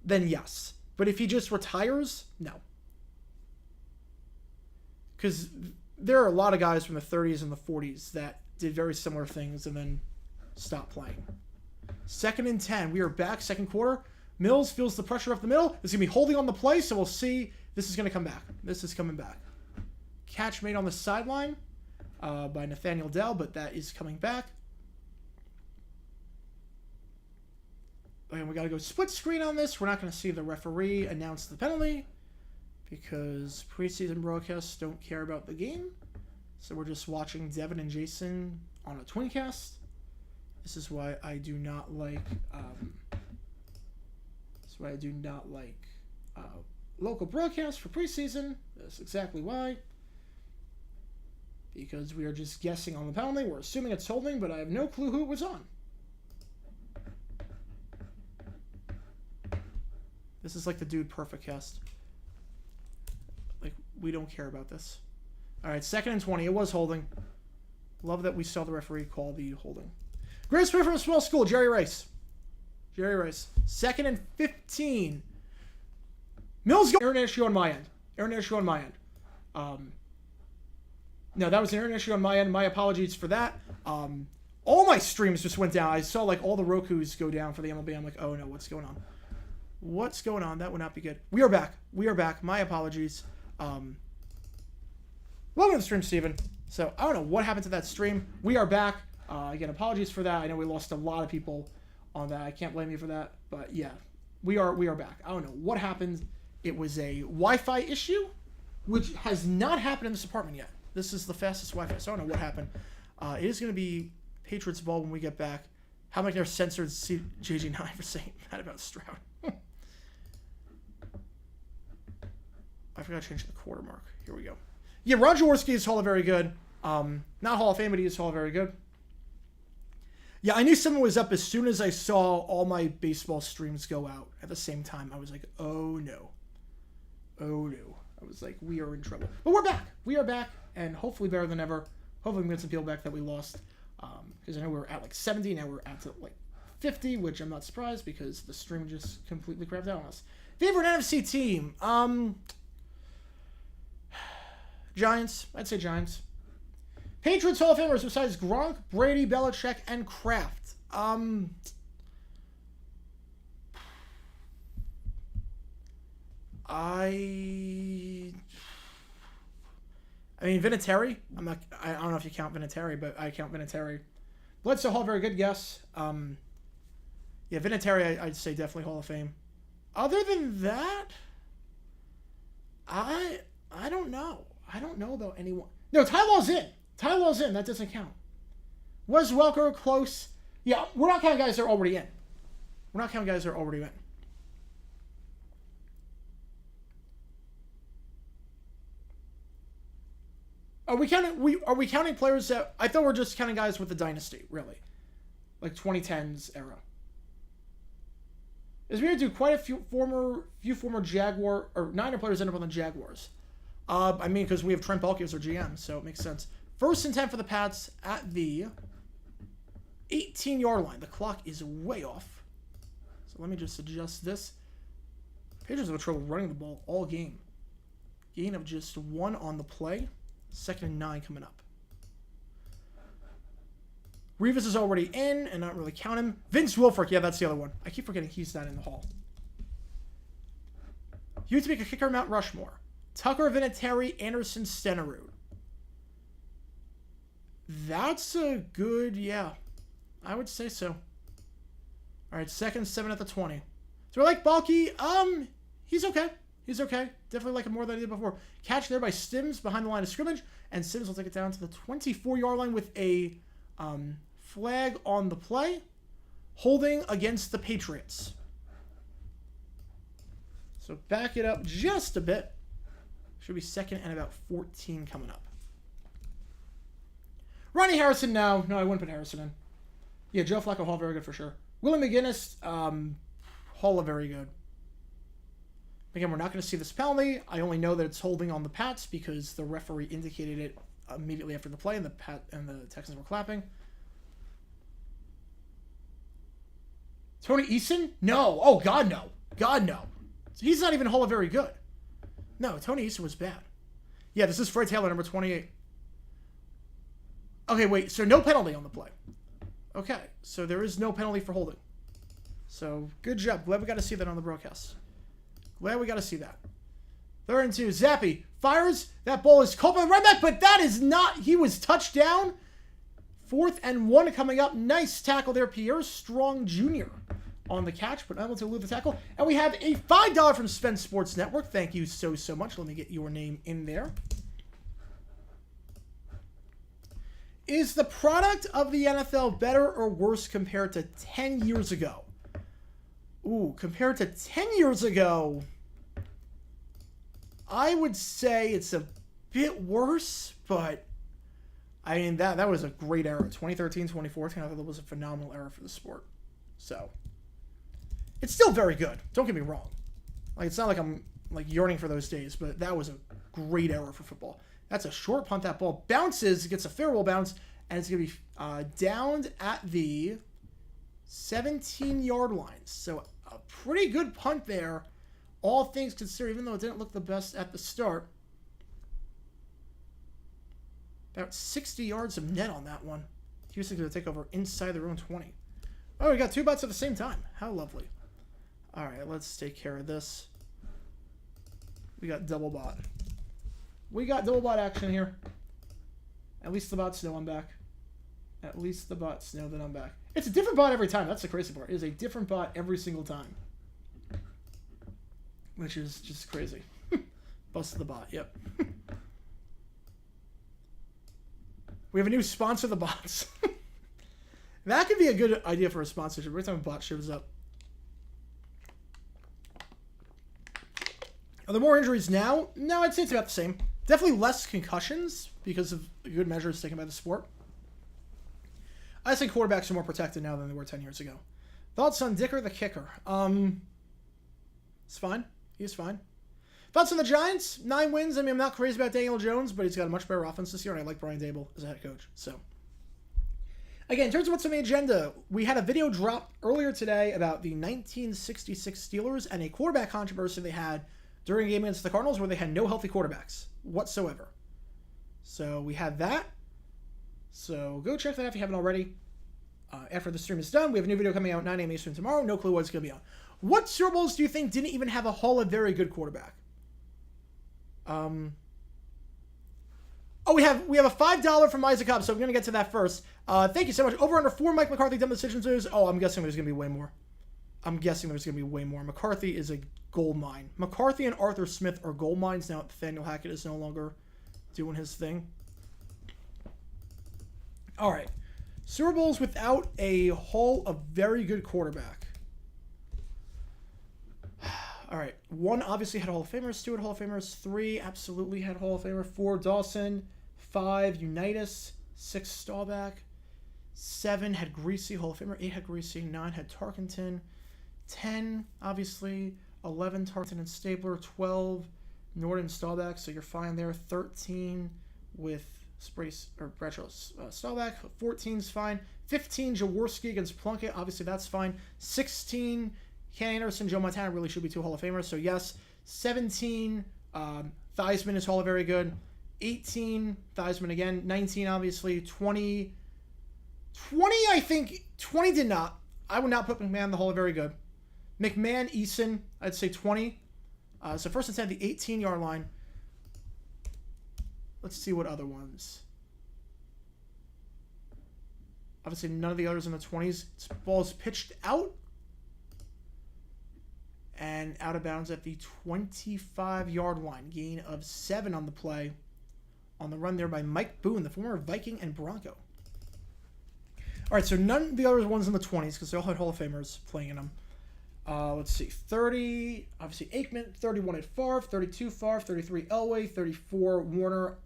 then yes. But if he just retires, no. Because there are a lot of guys from the 30s and the 40s that did very similar things and then stopped playing. 2nd and 10. We are back, second quarter. Mills feels the pressure up the middle. It's going to be holding on the play, so we'll see. This is going to come back. This is coming back. Catch made on the sideline by Nathaniel Dell, but that is coming back. And we got to go split screen on this. We're not going to see the referee announce the penalty because preseason broadcasts don't care about the game. So we're just watching Devin and Jason on a twincast. This is why I do not like. Local broadcasts for preseason. That's exactly why. Because we are just guessing on the penalty. We're assuming it's holding, but I have no clue who it was on. This is like the Dude Perfect cast. Like, we don't care about this. All right, 2nd and 20. It was holding. Love that we saw the referee call the holding. Greatest player from a small school, Jerry Rice. Jerry Rice. 2nd and 15. Mills. Error issue on my end. Error issue on my end. No, that was an error issue on my end. My apologies for that. All my streams just went down. I saw like all the Rokus go down for the MLB. I'm like, oh no, what's going on? What's going on? That would not be good. We are back. We are back. My apologies. Welcome to the stream, Steven. So, I don't know what happened to that stream. We are back. Again, apologies for that. I know we lost a lot of people on that. I can't blame you for that. But yeah, we are back. I don't know what happened. It was a Wi-Fi issue, which has not happened in this apartment yet. This is the fastest Wi-Fi, so I don't know what happened. It is going to be Patriots ball when we get back. How many are censored JG9 for saying that about Stroud? I forgot to change the quarter mark. Here we go. Yeah, Ron Jaworski is Hall of Very Good. Not Hall of Fame, but he is Hall of Very Good. Yeah, I knew someone was up as soon as I saw all my baseball streams go out at the same time. I was like, oh no. Oh no. I was like, we are in trouble. But we're back. We are back, and hopefully better than ever. Hopefully we can get some people back that we lost. Because I know we were at like 70, now we're at like 50, which I'm not surprised because the stream just completely crapped out on us. Favorite NFC team? Giants. I'd say Giants. Patriots Hall of Famers besides Gronk, Brady, Belichick, and Kraft. I mean, Vinatieri. I don't know if you count Vinatieri, but I count Vinatieri. Bledsoe Hall, very good guess. Yeah, Vinatieri, I'd say definitely Hall of Fame. Other than that, I don't know. I don't know about anyone. No, Ty Law's in. Ty Law's in. That doesn't count. Was Welker close? Yeah, we're not counting guys that are already in. We're not counting guys that are already in. Are we counting players that I thought we're just counting guys with the dynasty, really? Like 2010s era. Is we're gonna do quite a few former Jaguar or Niner players end up on the Jaguars. I mean, because we have Trent Baalke as our GM, so it makes sense. 1st and 10 for the Pats at the 18-yard line. The clock is way off. So let me just adjust this. Patriots have trouble running the ball all game. Gain of just 1 on the play. 2nd and 9 coming up. Revis is already in, and not really count him. Vince Wilfork, yeah, that's the other one. I keep forgetting he's not in the hall. You have to make a kicker Mount Rushmore. Tucker, Vinatieri, Anderson, Stenerud. That's a good, yeah. I would say so. All right, 2nd, 7 at the 20. So I like Baalke. He's okay. He's okay. Definitely like him more than I did before. Catch there by Stims behind the line of scrimmage, and Stims will take it down to the 24-yard line with a flag on the play. Holding against the Patriots. So back it up just a bit. Should be 2nd and about 14 coming up. Ronnie Harrison, no. No, I wouldn't put Harrison in. Yeah, Joe Flacco, Hall, very good for sure. Willie McGinnis, Hall, very good. Again, we're not going to see this penalty. I only know that it's holding on the Pats because the referee indicated it immediately after the play, and the Texans were clapping. Tony Eason? No. Oh, God, no. God, no. He's not even Hall of Very Good. No, Tony Eason was bad. Yeah, this is Fred Taylor, number 28. Okay, wait. So no penalty on the play. Okay, so there is no penalty for holding. So good job. Glad we got to see that on the broadcast. Glad we got to see that. 3rd and 2. Zappi fires. That ball is caught by the right back, but that is not. He was touchdown. 4th and 1 coming up. Nice tackle there, Pierre Strong Jr. on the catch, but unable to elude the tackle. And we have a $5 from Spence Sports Network. Thank you so much. Let me get your name in there. Is the product of the NFL better or worse compared to 10 years ago? Ooh, compared to 10 years ago, I would say it's a bit worse, but I mean, that was a great era. 2013, 2014, I thought that was a phenomenal era for the sport. So, it's still very good. Don't get me wrong. Like, it's not like I'm like yearning for those days, but that was a great era for football. That's a short punt. That ball bounces, gets a farewell bounce, and it's going to be downed at the 17-yard line. So a pretty good punt there, all things considered, even though it didn't look the best at the start. About 60 yards of net on that one. Houston's going to take over inside their own 20. Oh, we got 2 bots at the same time. How lovely. All right, let's take care of this. We got double bot. We got double bot action here. At least the bots know I'm back. At least the bots know that I'm back. It's a different bot every time. That's the crazy part. It is a different bot every single time. Which is just crazy. Busted the bot, yep. We have a new sponsor of the bots. That could be a good idea for a sponsorship. Every time a bot shows up. Are there more injuries now? No, I'd say it's about the same. Definitely less concussions because of good measures taken by the sport. I think quarterbacks are more protected now than they were 10 years ago. Thoughts on Dicker the kicker? It's fine. He's fine. Thoughts on the Giants? 9 wins. I mean, I'm not crazy about Daniel Jones, but he's got a much better offense this year, and I like Brian Dable as a head coach. So, again, in terms of what's on the agenda, we had a video drop earlier today about the 1966 Steelers and a quarterback controversy they had during a game against the Cardinals where they had no healthy quarterbacks whatsoever. So we had that. So go check that out if you haven't already. After the stream is done, we have a new video coming out 9 a.m. Eastern tomorrow. No clue what it's going to be on. What Super Bowls do you think didn't even have a Hall of Very Good quarterback? Oh, we have a $5 from Isaac Cobb, so I'm going to get to that first. Thank you so much. Over under 4 Mike McCarthy dumb decisions is. Oh, I'm guessing there's going to be way more. McCarthy is a gold mine. McCarthy and Arthur Smith are gold mines now. Nathaniel Hackett is no longer doing his thing. All right. Super Bowls without a Hall of Very Good quarterback. All right. 1 obviously had Hall of Famers. 2 had Hall of Famers. 3 absolutely had Hall of Famer. 4 Dawson. 5 Unitas. 6 Staubach. 7 had Greasy, Hall of Famer. 8 had Greasy. 9 had Tarkenton. 10 obviously. 11 Tarkenton and Stabler. 12 Norton Staubach. So you're fine there. 13 with Bradshaw Staubach. 14's fine. 15 Jaworski against Plunkett. Obviously that's fine. 16 Ken Anderson, Joe Montana really should be 2 Hall of Famers. So yes. 17 Theismann is Hall of Very Good. 18 Theismann again. 19 obviously. 20 I think. 20 did not. I would not put McMahon in the Hall of Very Good. McMahon, Eason, I'd say 20. So first and 10 the 18-yard line. Let's see what other ones. Obviously, none of the others in the 20s. Ball's pitched out. And out of bounds at the 25-yard line. Gain of 7 on the play. On the run there by Mike Boone, the former Viking and Bronco. All right, so none of the other ones in the 20s because they all had Hall of Famers playing in them. Let's see. 30, obviously Aikman. 31 at Favre. 32 Favre. 33 Elway. 34 Warner.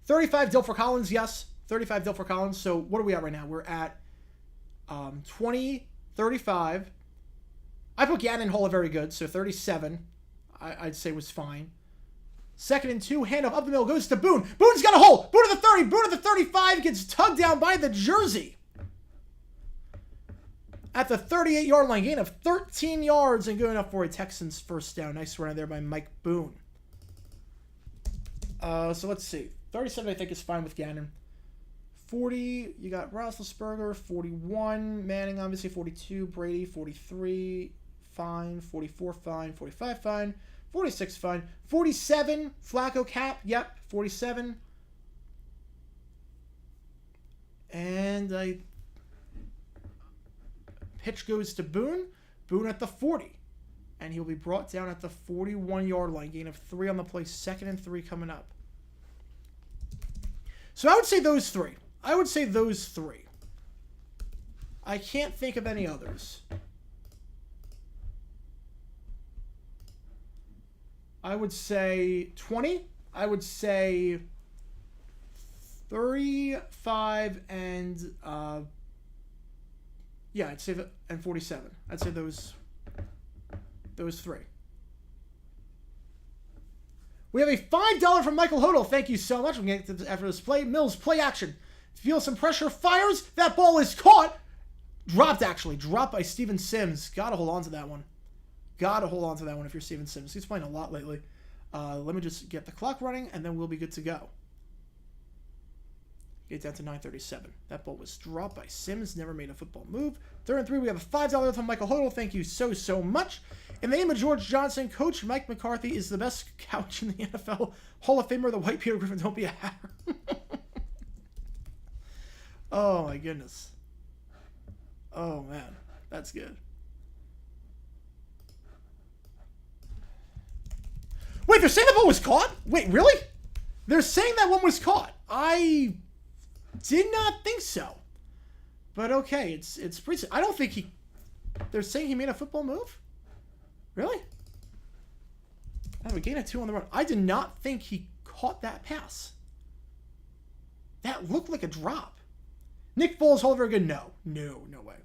35 Dilfer Collins. Yes, 35 Dilfer Collins. So what are we at right now? We're at 20, 35. I put Gannon Hall of Very Good, so 37 I'd say was fine. 2nd and 2, handoff up the middle, goes to Boone. Boone's got a hole. Boone at the 30. Boone at the 35 gets tugged down by the jersey. At the 38-yard line, gain of 13 yards and good enough for a Texans first down. Nice run there by Mike Boone. So let's see. 37 I think is fine with Gannon. 40, you got Roethlisberger. 41, Manning obviously. 42, Brady. 43, fine. 44, fine. 45, fine. 46, fine. 47, Flacco cap. Yep, 47. And pitch goes to Boone. Boone at the 40. And he'll be brought down at the 41-yard line. Gain of 3 on the play. 2nd and 3 coming up. So I would say those 3. I can't think of any others. I would say 20. I would say 35 and yeah, I'd say that, and 47. I'd say those 3. We have a $5 from Michael Hodel. Thank you so much. We're going to get to after this play. Mills, play action. Feel some pressure. Fires. That ball is caught. Dropped, actually. Dropped by Steven Sims. Got to hold on to that one. Got to hold on to that one if you're Steven Sims. He's playing a lot lately. Let me just get the clock running, and then we'll be good to go. Get down to 9:37. That ball was dropped by Sims. Never made a football move. 3rd and 3. We have a $5 from Michael Hodel. Thank you so, so much. In the name of George Johnson, Coach Mike McCarthy is the best coach in the NFL. Hall of Famer, the White Peter Griffin. Don't be a hatter. Oh, my goodness. Oh, man. That's good. Wait, they're saying that ball was caught? Wait, really? They're saying that one was caught. I did not think so. But okay, it's pretty... I don't think he... They're saying he made a football move? Really? Oh, we gained a 2 on the run. I did not think he caught that pass. That looked like a drop. Nick Foles, Hall of Very Good? No. No way.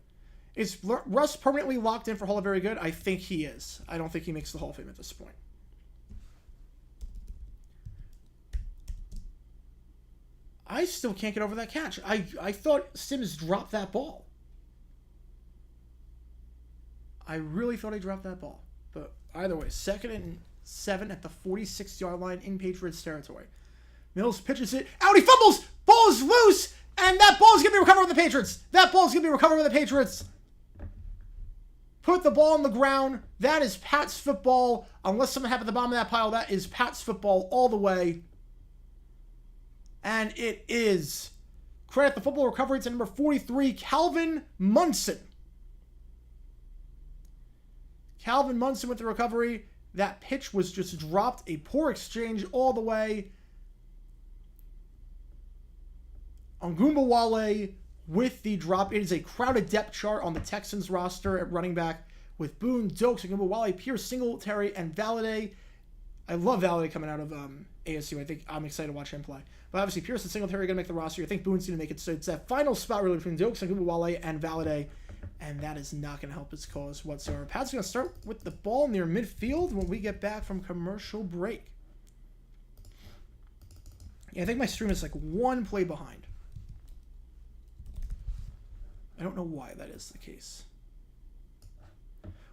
Is Russ permanently locked in for Hall of Very Good? I think he is. I don't think he makes the Hall of Fame at this point. I still can't get over that catch. I thought Sims dropped that ball. I really thought he dropped that ball. But either way, 2nd and 7 at the 46-yard line in Patriots territory. Mills pitches it. Out, he fumbles! Ball is loose! And that ball is going to be recovered by the Patriots. That ball is going to be recovered by the Patriots. Put the ball on the ground. That is Pats football. Unless something happened at the bottom of that pile, that is Pats football all the way. And it is. Credit the football recovery to number 43, Calvin Munson. Calvin Munson with the recovery. That pitch was just dropped. A poor exchange all the way. Ngumbawale with the drop. It is a crowded depth chart on the Texans roster at running back with Boone, Dokes, Ngumbawale, Pierce, Singletary, and Valladay. I love Valladay coming out of ASU. I think I'm excited to watch him play. But obviously, Pierce and Singletary are going to make the roster. I think Boone's going to make it. So it's that final spot really between Dokes, Ngumbawale, and Valladay. And that is not going to help his cause whatsoever. Pat's going to start with the ball near midfield when we get back from commercial break. Yeah, I think my stream is like one play behind. I don't know why that is the case.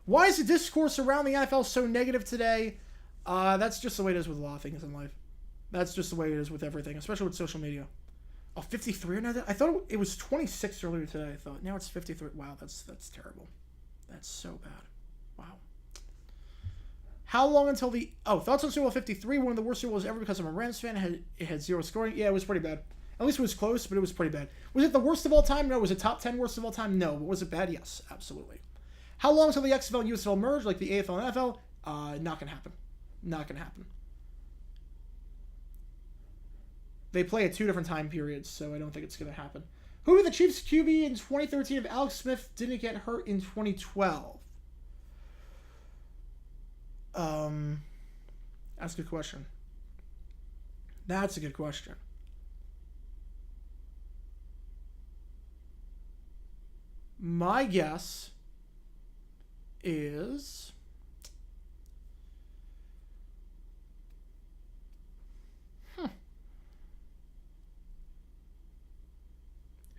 Why is the discourse around the NFL so negative today? That's just the way it is with a lot of things in life. That's just the way it is with everything, especially with social media. Oh, 53 now? I thought it was 26 earlier today, I thought. Now it's 53. Wow, that's terrible. That's so bad. Wow. How long until the... Oh, thoughts on Super Bowl 53, one of the worst Super Bowls ever because I'm a Rams fan. It had 0 scoring. Yeah, it was pretty bad. At least it was close, but it was pretty bad. Was it the worst of all time? No. Was it top 10 worst of all time? No. But was it bad? Yes, absolutely. How long until the XFL and USFL merge, like the AFL and NFL? Not going to happen. Not going to happen. They play at 2 different time periods, so I don't think it's going to happen. Who were the Chiefs QB in 2013 if Alex Smith didn't get hurt in 2012? That's a good question. That's a good question. My guess is...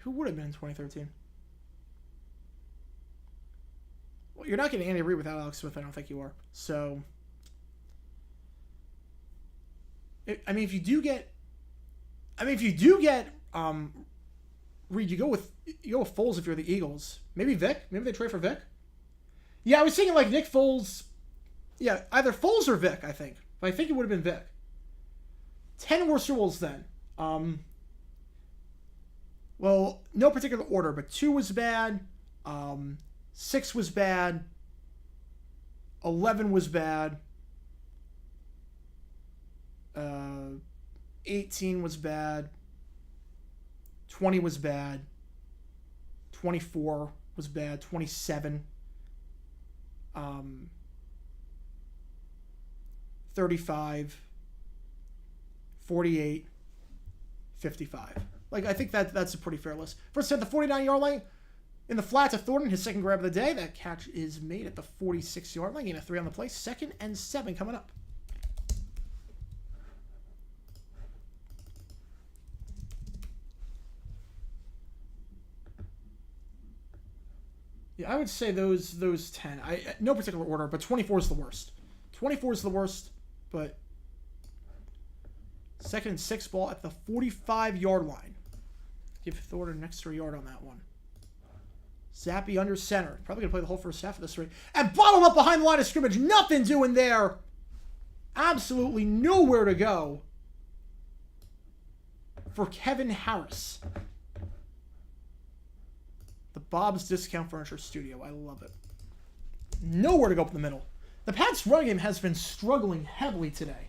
Who would have been in 2013? Well, you're not getting Andy Reid without Alex Smith. I don't think you are. So, if you do get Reid, you go with Foles if you're the Eagles. Maybe Vic. Maybe they trade for Vic. Yeah, I was thinking like Nick Foles. Yeah, either Foles or Vic. I think, but I think it would have been Vic. 10 worst Super Bowls then. Well, no particular order, but 2 was bad, 6 was bad, 11 was bad, 18 was bad, 20 was bad, 24 was bad, 27, 35, 48, 55. Like, I think that's a pretty fair list. First at the 49-yard line in the flat to Thornton, his second grab of the day. That catch is made at the 46-yard line. Gain a 3 on the play. 2nd and 7 coming up. Yeah, I would say those 10. No particular order, but 24 is the worst. 24 is the worst, but 2nd and 6 ball at the 45-yard line. Give the order an extra yard on that one. Zappy under center. Probably going to play the whole first half of this rate. And bottled up behind the line of scrimmage. Nothing doing there. Absolutely nowhere to go for Kevin Harris. The Bob's Discount Furniture Studio. I love it. Nowhere to go up in the middle. The Pats' run game has been struggling heavily today.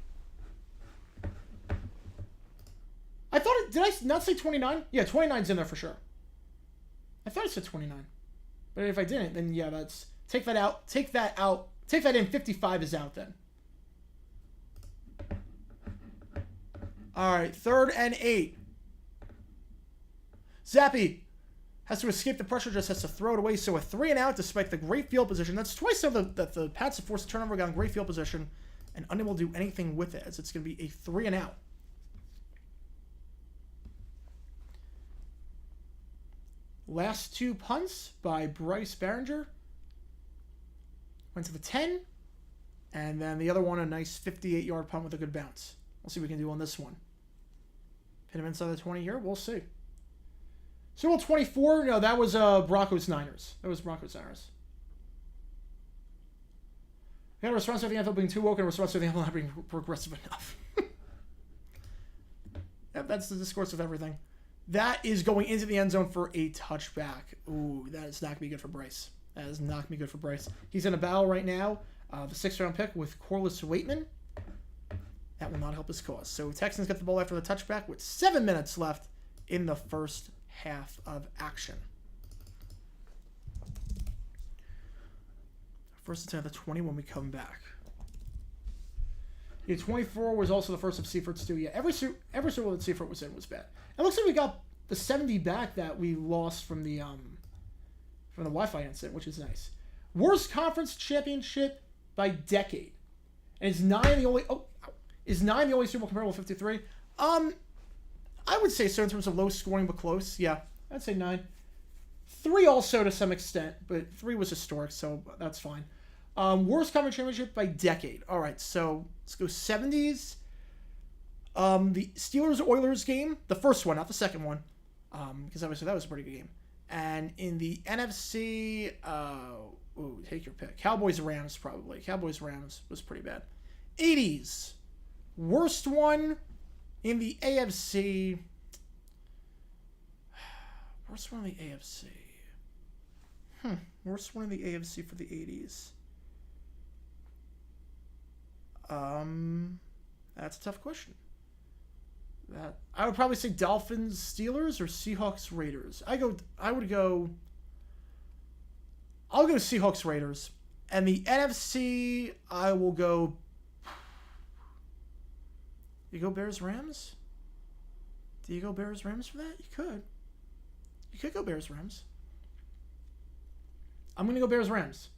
I thought did I not say 29? Yeah, 29's in there for sure. I thought I said 29. But if I didn't, then yeah, that's... Take that out. Take that out. Take that in. 55 is out then. Alright, 3rd and 8. Zappy has to escape the pressure, just has to throw it away. So a 3 and out despite the great field position. That's twice now that the Pats have forced a turnover, got in great field position, and unable to do anything with it, as it's going to be a 3 and out. Last 2 punts by Bryce Behringer. Went to the 10. And then the other one, a nice 58-yard punt with a good bounce. We'll see what we can do on this one. Pin him inside the 20 here. We'll see. Super Bowl 24. No, that was Broncos-Niners. That was Broncos-Niners. We got a response to the NFL being too woke and a response to the NFL not being progressive enough. Yep, that's the discourse of everything. That is going into the end zone for a touchback. Ooh, that is not going to be good for Bryce. That is not going to be good for Bryce. He's in a battle right now. The 6th-round pick with Corliss Waitman. That will not help his cause. So Texans get the ball after the touchback with 7 minutes left in the first half of action. First attempt at the 20 when we come back. Yeah, 24 was also the first of Seifert's too. Yeah, every Super Bowl that Seifert was in was bad. It looks like we got the 70 back that we lost from the Wi-Fi incident, which is nice. Worst conference championship by decade. And is 9 the only Super Bowl comparable to 53? I would say so in terms of low scoring but close. Yeah, I'd say 9. 3 also to some extent, but 3 was historic, so that's fine. Worst conference championship by decade. All right, so let's go 70s. The Steelers-Oilers game, the first one, not the second one, because obviously that was a pretty good game. And in the NFC, take your pick. Cowboys-Rams, probably. Cowboys-Rams was pretty bad. 80s. Worst one in the AFC. Worst one in the AFC. Worst one in the AFC for the 80s. That's a tough question. I would probably say Dolphins, Steelers, or Seahawks, Raiders. I'll go Seahawks, Raiders. And the NFC, I will go. You go Bears, Rams? Do you go Bears, Rams for that? You could. You could go Bears, Rams. I'm going to go Bears, Rams.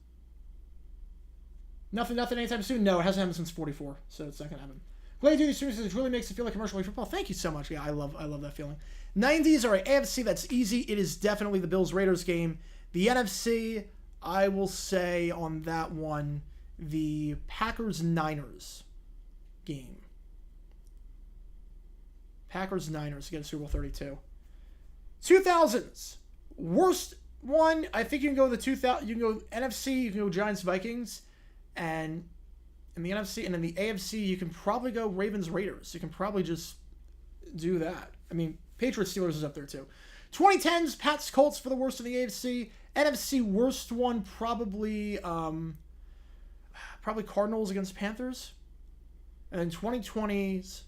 Nothing anytime soon? No, it hasn't happened since 44, so it's not going to happen. Glad you do these streams because it really makes it feel like commercial football. Thank you so much. Yeah, I love that feeling. 90s, all right, AFC, that's easy. It is definitely the Bills-Raiders game. The NFC, I will say on that one, the Packers-Niners game. Packers-Niners against Super Bowl 32. 2000s, worst one, I think you can go the 2000. You can go NFC, you can go Giants-Vikings, and in the NFC and in the AFC, you can probably go Ravens-Raiders. You can probably just do that. I mean, Patriots-Steelers is up there too. 2010s, Pats-Colts for the worst in the AFC. NFC worst one, probably Cardinals against Panthers. And then 2020s,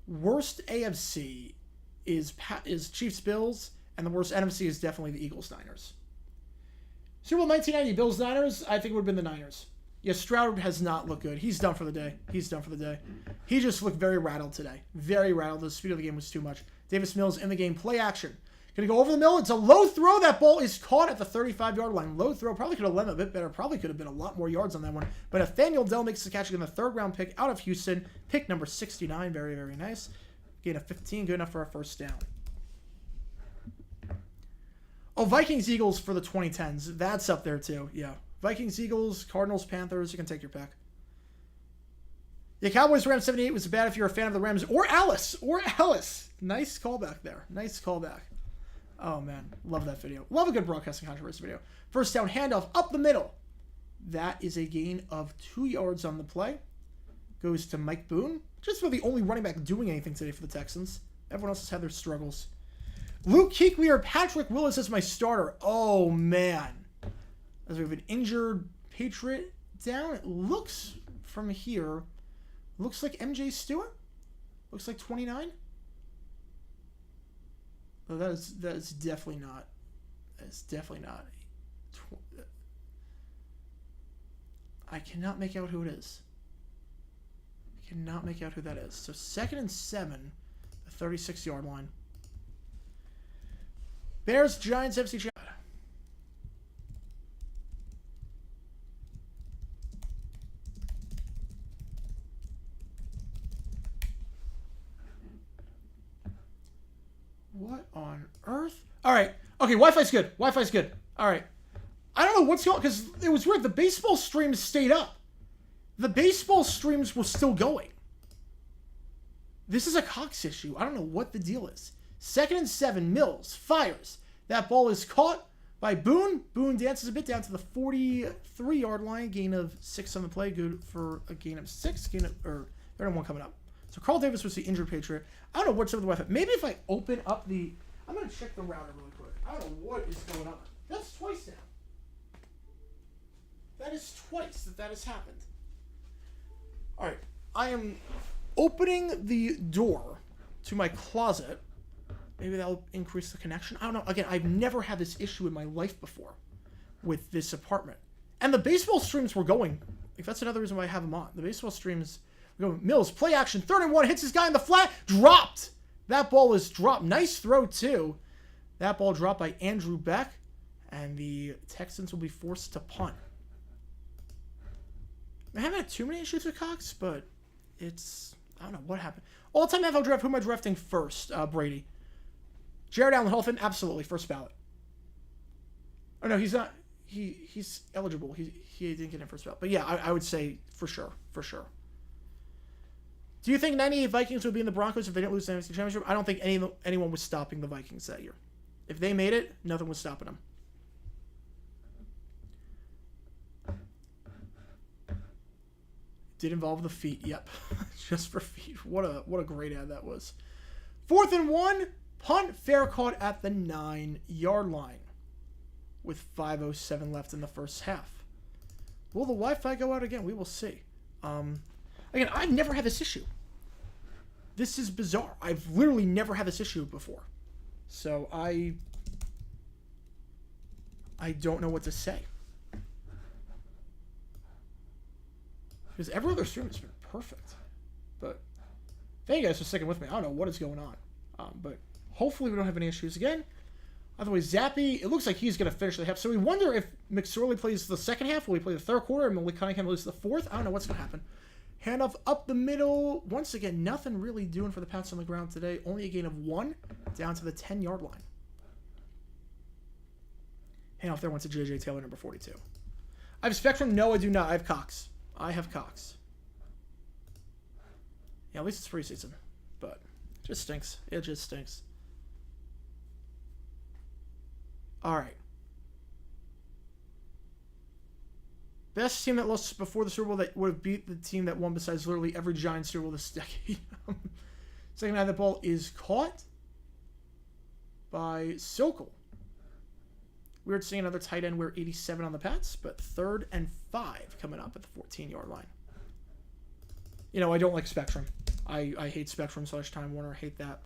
worst AFC is Chiefs-Bills, and the worst NFC is definitely the Eagles-Niners. Super Bowl 1990, Bills-Niners, I think it would have been the Niners. Yeah, Stroud has not looked good. He's done for the day. He just looked very rattled today. Very rattled. The speed of the game was too much. Davis Mills in the game. Play action. Going to go over the middle. It's a low throw. That ball is caught at the 35-yard line. Low throw. Probably could have led a bit better. Probably could have been a lot more yards on that one. But Nathaniel Dell makes the catch again. The 3rd-round pick out of Houston. Pick number 69. Very, very nice. Gain of 15. Good enough for a first down. Oh, Vikings-Eagles for the 2010s. That's up there, too. Yeah. Vikings-Eagles, Cardinals-Panthers. You can take your pick. Yeah, Cowboys-Rams 78 was bad if you're a fan of the Rams. Or Alice. Nice callback there. Nice callback. Oh, man. Love that video. Love a good broadcasting controversy video. First down handoff up the middle. That is a gain of 2 yards on the play. Goes to Mike Boone. Just for the only running back doing anything today for the Texans. Everyone else has had their struggles. Luke Kuechly or Patrick Willis as my starter. Oh, man. As we have an injured Patriot down. It looks from here. Looks like MJ Stewart. Looks like 29. Oh, that is definitely not. That's definitely not. I cannot make out who it is. I cannot make out who that is. So 2nd and 7, the 36-yard line. Bears, Giants, FC Champions. What on earth? All right. Okay, Wi-Fi's good. Wi-Fi's good. All right. I don't know what's going on, because it was weird. The baseball streams stayed up. The baseball streams were still going. This is a Cox issue. I don't know what the deal is. 2nd and 7, Mills fires. That ball is caught by Boone. Boone dances a bit down to the 43-yard line. Gain of 6 on the play. Good for a gain of 6. Gain of, or 31 coming up. So Carl Davis was the injured Patriot. I don't know what's up with the Wi-Fi. Maybe if I open up the... I'm going to check the router really quick. I don't know what is going on. That's twice now. That is twice that has happened. All right. I am opening the door to my closet. Maybe that'll increase the connection. I don't know. Again, I've never had this issue in my life before with this apartment. And the baseball streams were going. Like, that's another reason why I have them on. The baseball streams were going. Mills, play action, 3rd and 1, hits his guy in the flat, dropped. That ball is dropped. Nice throw, too. That ball dropped by Andrew Beck, and the Texans will be forced to punt. I haven't had too many issues with Cox, but it's... I don't know what happened. All-time NFL draft, who am I drafting first? Brady. Jared Allen Hall of Fame, absolutely, first ballot. Oh, no, he's not... He's eligible. He didn't get in first ballot. But yeah, I would say for sure. For sure. Do you think 98 Vikings would be in the Broncos if they didn't lose the NFC Championship? I don't think anyone was stopping the Vikings that year. If they made it, nothing was stopping them. Did involve the feet. Yep. Just for feet. What a great ad that was. 4th and 1. Punt. Fair caught at the 9-yard line. With 5:07 left in the first half. Will the Wi-Fi go out again? We will see. Again, I've never had this issue. This is bizarre. I've literally never had this issue before. So I don't know what to say. Because every other stream has been perfect. But thank you guys for sticking with me. I don't know what is going on. But hopefully we don't have any issues again. Otherwise, Zappy, it looks like he's going to finish the half. So we wonder if McSorley plays the second half. Will he play the third quarter? And Malik Cunningham plays the fourth? I don't know what's going to happen. Handoff up the middle. Once again, nothing really doing for the Pats on the ground today. Only a gain of 1 down to the 10-yard line. Handoff there went to J.J. Taylor, number 42. I have Spectrum? No, I do not. I have Cox. I have Cox. Yeah, at least it's preseason. But it just stinks. It just stinks. All right. Best team that lost before the Super Bowl that would have beat the team that won besides literally every Giants Super Bowl this decade. Second half, the ball is caught by Sokol. Weird seeing another tight end wear 87 on the Pats, but 3rd and 5 coming up at the 14-yard line. You know, I don't like Spectrum. I hate Spectrum / Time Warner. I hate that.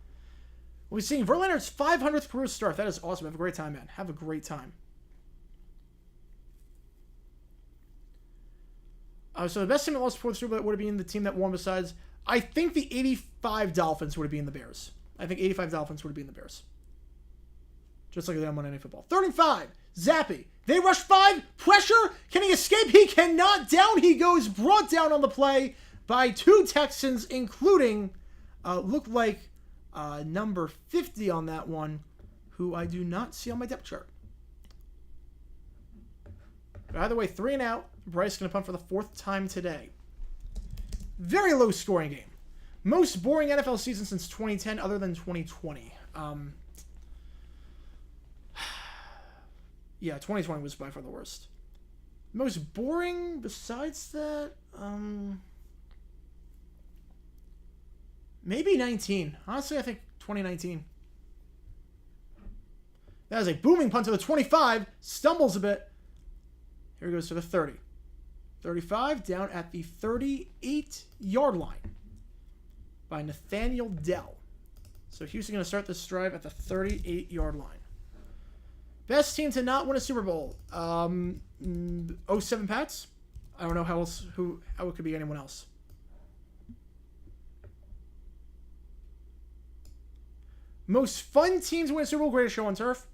We're seeing Verlander's 500th career start. That is awesome. Have a great time, man. Have a great time. So the best team that lost before the Super Bowl would have been the team that won besides... I think the 85 Dolphins would have been the Bears. I think 85 Dolphins would have been the Bears. Just like they on Monday Night Football. 3rd and 5. Zappy. They rush 5. Pressure. Can he escape? He cannot. Down he goes. Brought down on the play by 2 Texans, including... looked like... number 50 on that one, who I do not see on my depth chart. But either way, 3 and out. Bryce going to punt for the 4th time today. Very low scoring game. Most boring NFL season since 2010 other than 2020. Yeah, 2020 was by far the worst. Most boring besides that, maybe 19. Honestly, I think 2019. That is a booming punt to the 25. Stumbles a bit. Here he goes to the 30. 35 down at the 38-yard line by Nathaniel Dell. So Houston going to start this drive at the 38-yard line. Best team to not win a Super Bowl. 07 Pats. I don't know how it could be anyone else. Most fun team to win a Super Bowl, greatest show on turf.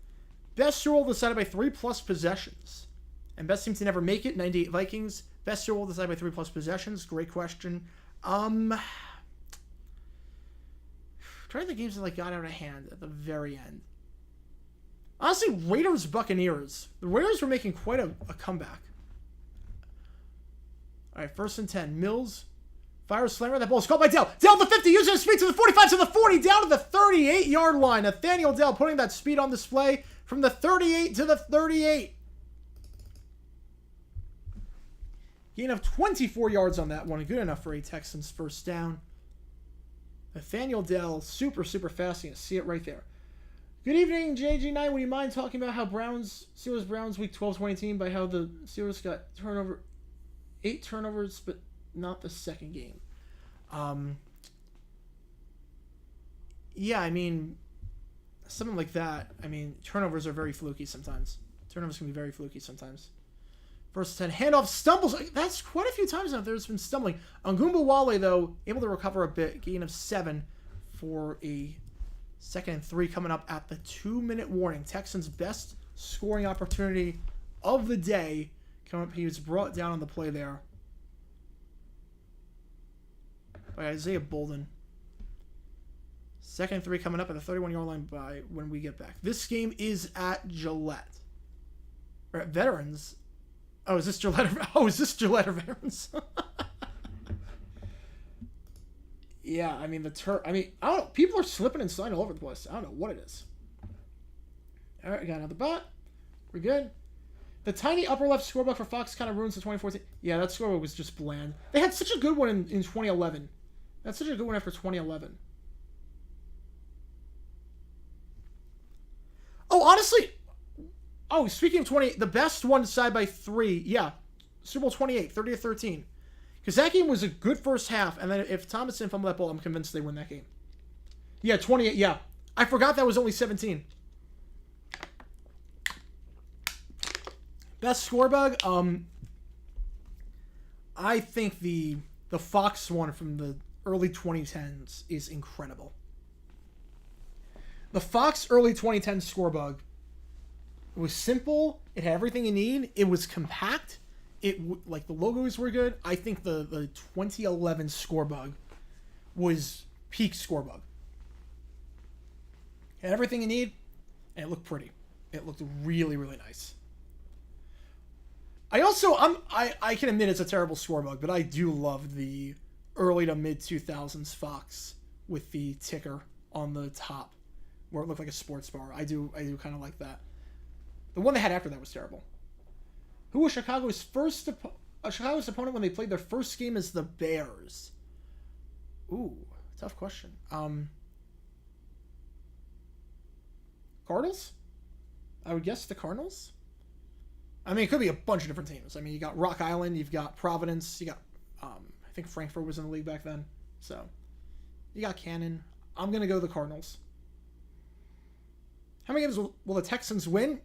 Best Super Bowl decided by 3+ possessions. And best team to never make it, 98 Vikings. Best Super Bowl decided by 3+ possessions. Great question. Trying to think games that like got out of hand at the very end. Honestly, Raiders Buccaneers. The Raiders were making quite a comeback. All right, 1st and 10. Mills fires slammer. That ball is caught by Dell. Dell to the 50, using his speed to the 45 to the 40, down to the 38-yard line. Nathaniel Dell putting that speed on display from the 38 to the 38. Gain of 24 yards on that one. Good enough for a Texans 1st down. Nathaniel Dell, super fast. You can see it right there. Good evening, JG9. Would you mind talking about how Steelers-Browns Week 12-20 team by how the Steelers got 8 turnovers, but not the second game? Yeah, I mean, something like that. I mean, turnovers are very fluky sometimes. Turnovers can be very fluky sometimes. 1st and 10. Handoff stumbles. That's quite a few times now there's been stumbling. Wale, though, able to recover a bit. Gain of 7 for a 2nd and 3 coming up at the 2-minute warning. Texans' best scoring opportunity of the day. Coming up, he was brought down on the play there by Isaiah Bolden. 2nd and 3 coming up at the 31-yard line by when we get back. This game is at Gillette. Or at Veterans. Oh, is this Gillette? Is this Gillette or Veterans? Yeah, I mean, I don't know. People are slipping and sliding all over the place. I don't know what it is. All right, we got another bot. We're good. The tiny upper left scorebook for Fox kind of ruins the 2014. Yeah, that scorebook was just bland. They had such a good one in 2011. That's such a good one after 2011. Oh, honestly. Oh, speaking of 20, the best one decided by 3. Yeah, Super Bowl 28, 30-13. Because that game was a good first half, and then if Thomas didn't fumble that ball, I'm convinced they win that game. Yeah, 28, yeah. I forgot that was only 17. Best scorebug, I think the Fox one from the early 2010s is incredible. The Fox early 2010 scorebug, it was simple, it had everything you need, it was compact. Like the logos were good. I think the 2011 scorebug was peak scorebug. Had everything you need, and it looked pretty. It looked really, really nice. I can admit it's a terrible scorebug, but I do love the early to mid 2000s Fox with the ticker on the top, where it looked like a sports bar. I do kind of like that. The one they had after that was terrible. Who was Chicago's opponent when they played their first game as the Bears? Ooh, tough question. Cardinals? I would guess the Cardinals. I mean, it could be a bunch of different teams. I mean, you got Rock Island, you've got Providence, you got, I think Frankfurt was in the league back then. So, you got Cannon. I'm going to go the Cardinals. How many games will the Texans win?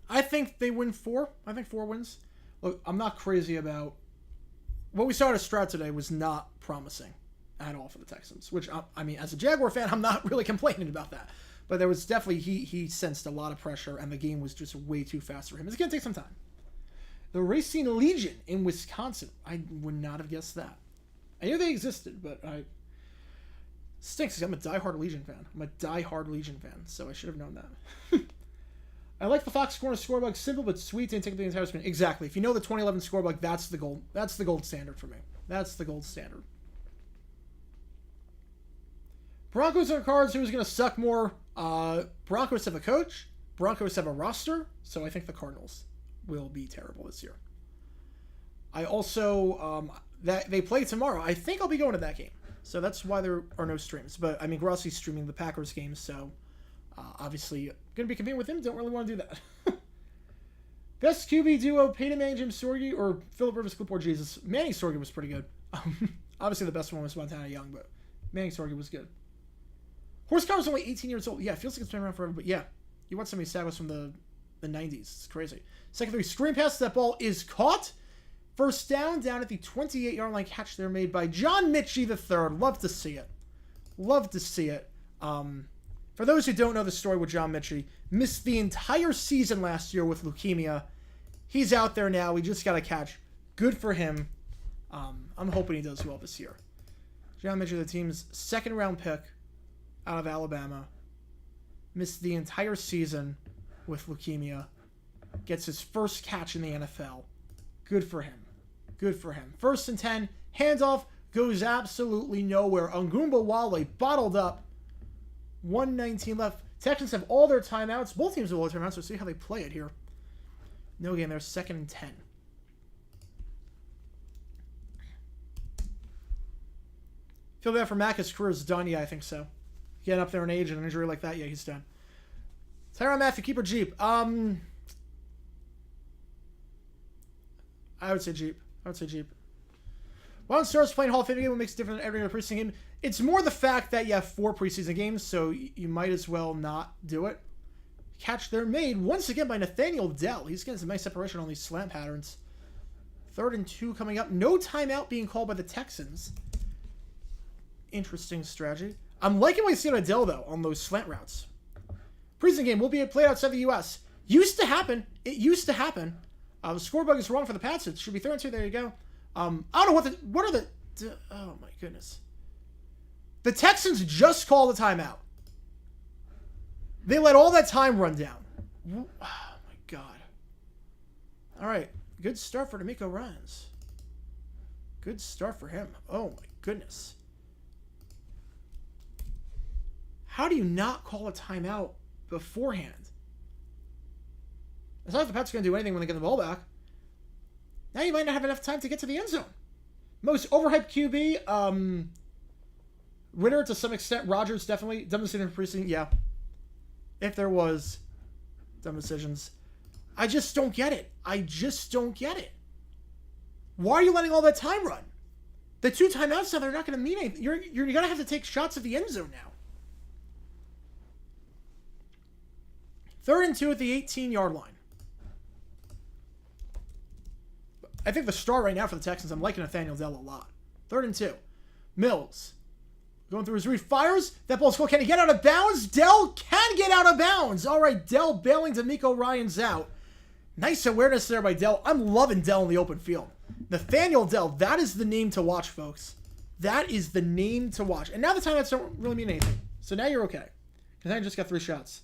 I think they win 4. I think 4 wins. Look, I'm not crazy about... What we saw at Stroud today was not promising at all for the Texans, which, I mean, as a Jaguar fan, I'm not really complaining about that. But there was definitely... He sensed a lot of pressure, and the game was just way too fast for him. It's going to take some time. The Racing Legion in Wisconsin. I would not have guessed that. I knew they existed, but stinks because I'm a diehard Legion fan. So I should have known that. I like the Fox Corner scorebug, simple but sweet, and take up the entire screen. Exactly. If you know the 2011 scorebug, that's the gold. That's the gold standard for me. That's the gold standard. Broncos are cards. Who's going to suck more? Broncos have a coach. Broncos have a roster. So I think the Cardinals will be terrible this year. I also that they play tomorrow. I think I'll be going to that game. So that's why there are no streams. But I mean, Grossi's streaming the Packers game, so obviously going to be competing with him. Don't really want to do that. Best QB duo: Peyton Manning, Jim Sorgi, or Philip Rivers, Clipboard Jesus. Manning Sorgi was pretty good. Obviously, the best one was Montana Young, but Manning Sorgi was good. Horsecow was only 18 years old. Yeah, it feels like it's been around forever, but yeah. You want somebody Sagos from the 90s. It's crazy. Second three, screen pass. That ball is caught. First down at the 28-yard line. Catch there made by John Mitchie III. Love to see it. Love to see it. For those who don't know the story with John Mitchie, missed the entire season last year with leukemia. He's out there now. He just got a catch. Good for him. I'm hoping he does well this year. John Mitchie, the team's second-round pick out of Alabama. Missed the entire season with leukemia. Gets his first catch in the NFL. Good for him. Good for him. 1st and 10. Handoff goes absolutely nowhere. Ungumba Wale bottled up. 1:19 left. Texans have all their timeouts. Both teams have all their timeouts, so see how they play it here. No game there. 2nd and 10. Feel bad for Mack. His career is done. Yeah, I think so. Getting up there in age and an injury like that, yeah, he's done. Tyrann Matthew, keeper Jeep. I would say Jeep. Why don't Stars playing Hall of Fame game? What makes it different than every other preseason game? It's more the fact that you have 4 preseason games, so you might as well not do it. Catch there made once again by Nathaniel Dell. He's getting some nice separation on these slant patterns. 3rd and 2 coming up. No timeout being called by the Texans. Interesting strategy. I'm liking what I see on Dell, though, on those slant routes. Preseason game will be played outside the U.S. Used to happen. It used to happen. The scorebug is wrong for the Pats. It should be 3rd and 2. There you go. I don't know what are the... Oh, my goodness. The Texans just called a timeout. They let all that time run down. Oh, my God. All right. Good start for D'Amico Ryans. Good start for him. Oh, my goodness. How do you not call a timeout beforehand? It's not like the Pats are going to do anything when they get the ball back. Now you might not have enough time to get to the end zone. Most overhyped QB, Ritter to some extent. Rodgers definitely. Dumb decision for preseason, yeah. If there was dumb decisions. I just don't get it. Why are you letting all that time run? The 2 timeouts now, they're not going to mean anything. You're going to have to take shots at the end zone now. 3rd and 2 at the 18-yard line. I think the star right now for the Texans, I'm liking Nathaniel Dell a lot. 3rd and 2. Mills. Going through his read. Fires. That ball's full. Can he get out of bounds? Dell can get out of bounds. All right, Dell bailing D'Amico Ryans out. Nice awareness there by Dell. I'm loving Dell in the open field. Nathaniel Dell, that is the name to watch, folks. That is the name to watch. And now the timeouts don't really mean anything. So now you're okay. Because now you just got 3 shots.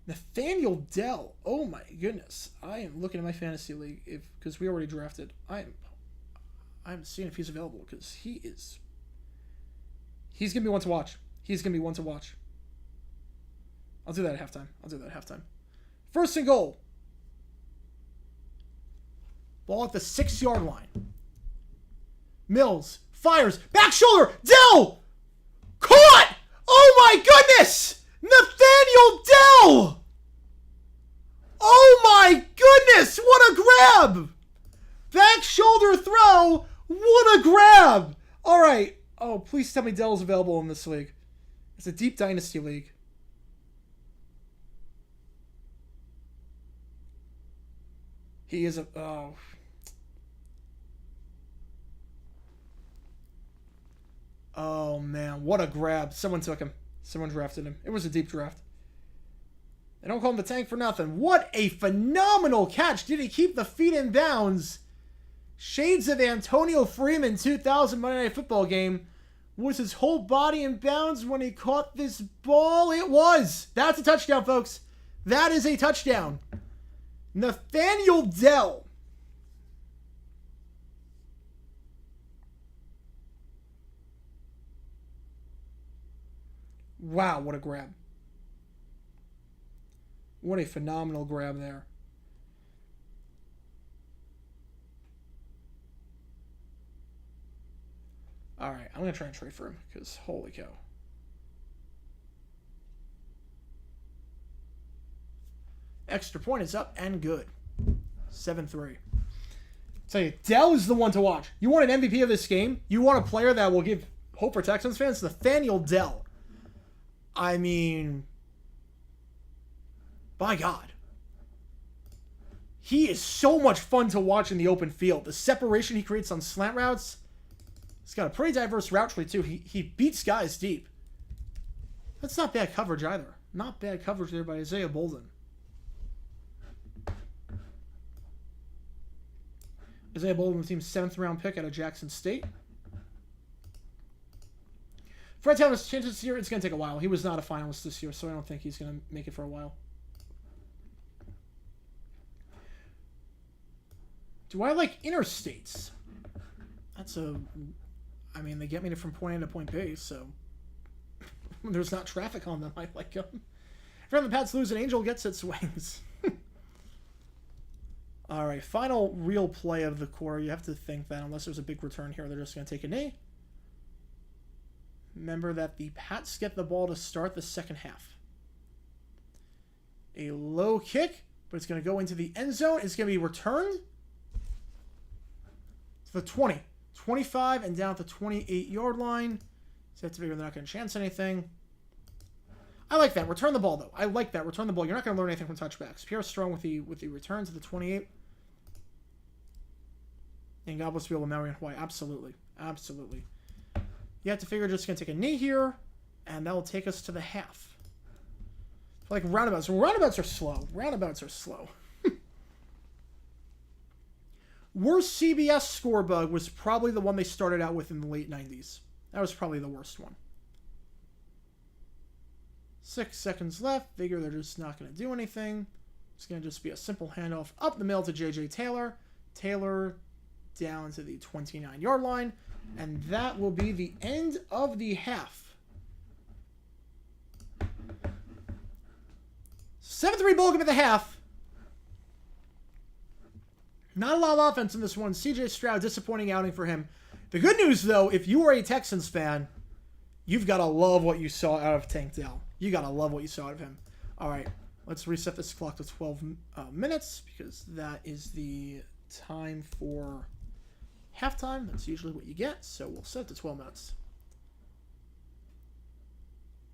Nathaniel Dell. Oh my goodness. I am looking at my fantasy league because we already drafted. I'm seeing if he's available because he's gonna be one to watch. I'll do that at halftime. 1st and goal. Ball at the 6-yard line. Mills fires. Back shoulder. Dell! Caught! Oh my goodness! Nathaniel Dell! Oh my goodness! What a grab! Back shoulder throw. What a grab! All right. Oh, please tell me Dell's available in this league. It's a deep dynasty league. He is a... Oh. Oh, man. What a grab. Someone took him. Someone drafted him. It was a deep draft. They don't call him the tank for nothing. What a phenomenal catch. Did he keep the feet in bounds? Shades of Antonio Freeman 2000 Monday Night Football game Was his whole body in bounds when he caught this ball? It was. That's a touchdown, folks. That is a touchdown. Nathaniel Dell. Wow, what a grab. What a phenomenal grab there. All right, I'm going to try and trade for him because holy cow. Extra point is up and good. 7-3. Tell you, Dell is the one to watch. You want an MVP of this game? You want a player that will give hope for Texans fans? Nathaniel Dell. I mean, by God. He is so much fun to watch in the open field. The separation he creates on slant routes. He's got a pretty diverse route tree, too. He beats guys deep. That's not bad coverage either. Not bad coverage there by Isaiah Bolden. Isaiah Bolden, the team's 7th round pick out of Jackson State. Fred Taylor's chances this year, it's going to take a while. He was not a finalist this year, so I don't think he's going to make it for a while. Do I like interstates? I mean, they get me from point A to point B, so when there's not traffic on them, I like them. If the Pats lose, an Angel gets its wings. All right, final real play of the quarter. You have to think that unless there's a big return here, they're just going to take a knee. Remember that the Pats get the ball to start the second half. A low kick, but it's going to go into the end zone. It's going to be returned to the 20, 25, and down at the 28-yard line. So that's figure they're not going to chance anything. I like that. Return the ball, though. I like that. Return the ball. You're not going to learn anything from touchbacks. Pierre Strong with the return to the 28. And God bless people of Maui and Hawaii. Absolutely. Absolutely. You have to figure just going to take a knee here, and that will take us to the half. Like roundabouts. Roundabouts are slow. Roundabouts are slow. Worst CBS score bug was probably the one they started out with in the late 90s. That was probably the worst one. 6 seconds left. Figure they're just not going to do anything. It's going to just be a simple handoff up the middle to J.J. Taylor. Taylor down to the 29-yard line. And that will be the end of the half. 7-3 ball game at the half. Not a lot of offense in this one. C.J. Stroud, disappointing outing for him. The good news, though, if you are a Texans fan, you've got to love what you saw out of Tank Dell. You got to love what you saw out of him. All right, let's reset this clock to 12 minutes because that is the time for halftime. That's usually what you get, so we'll set it to 12 minutes.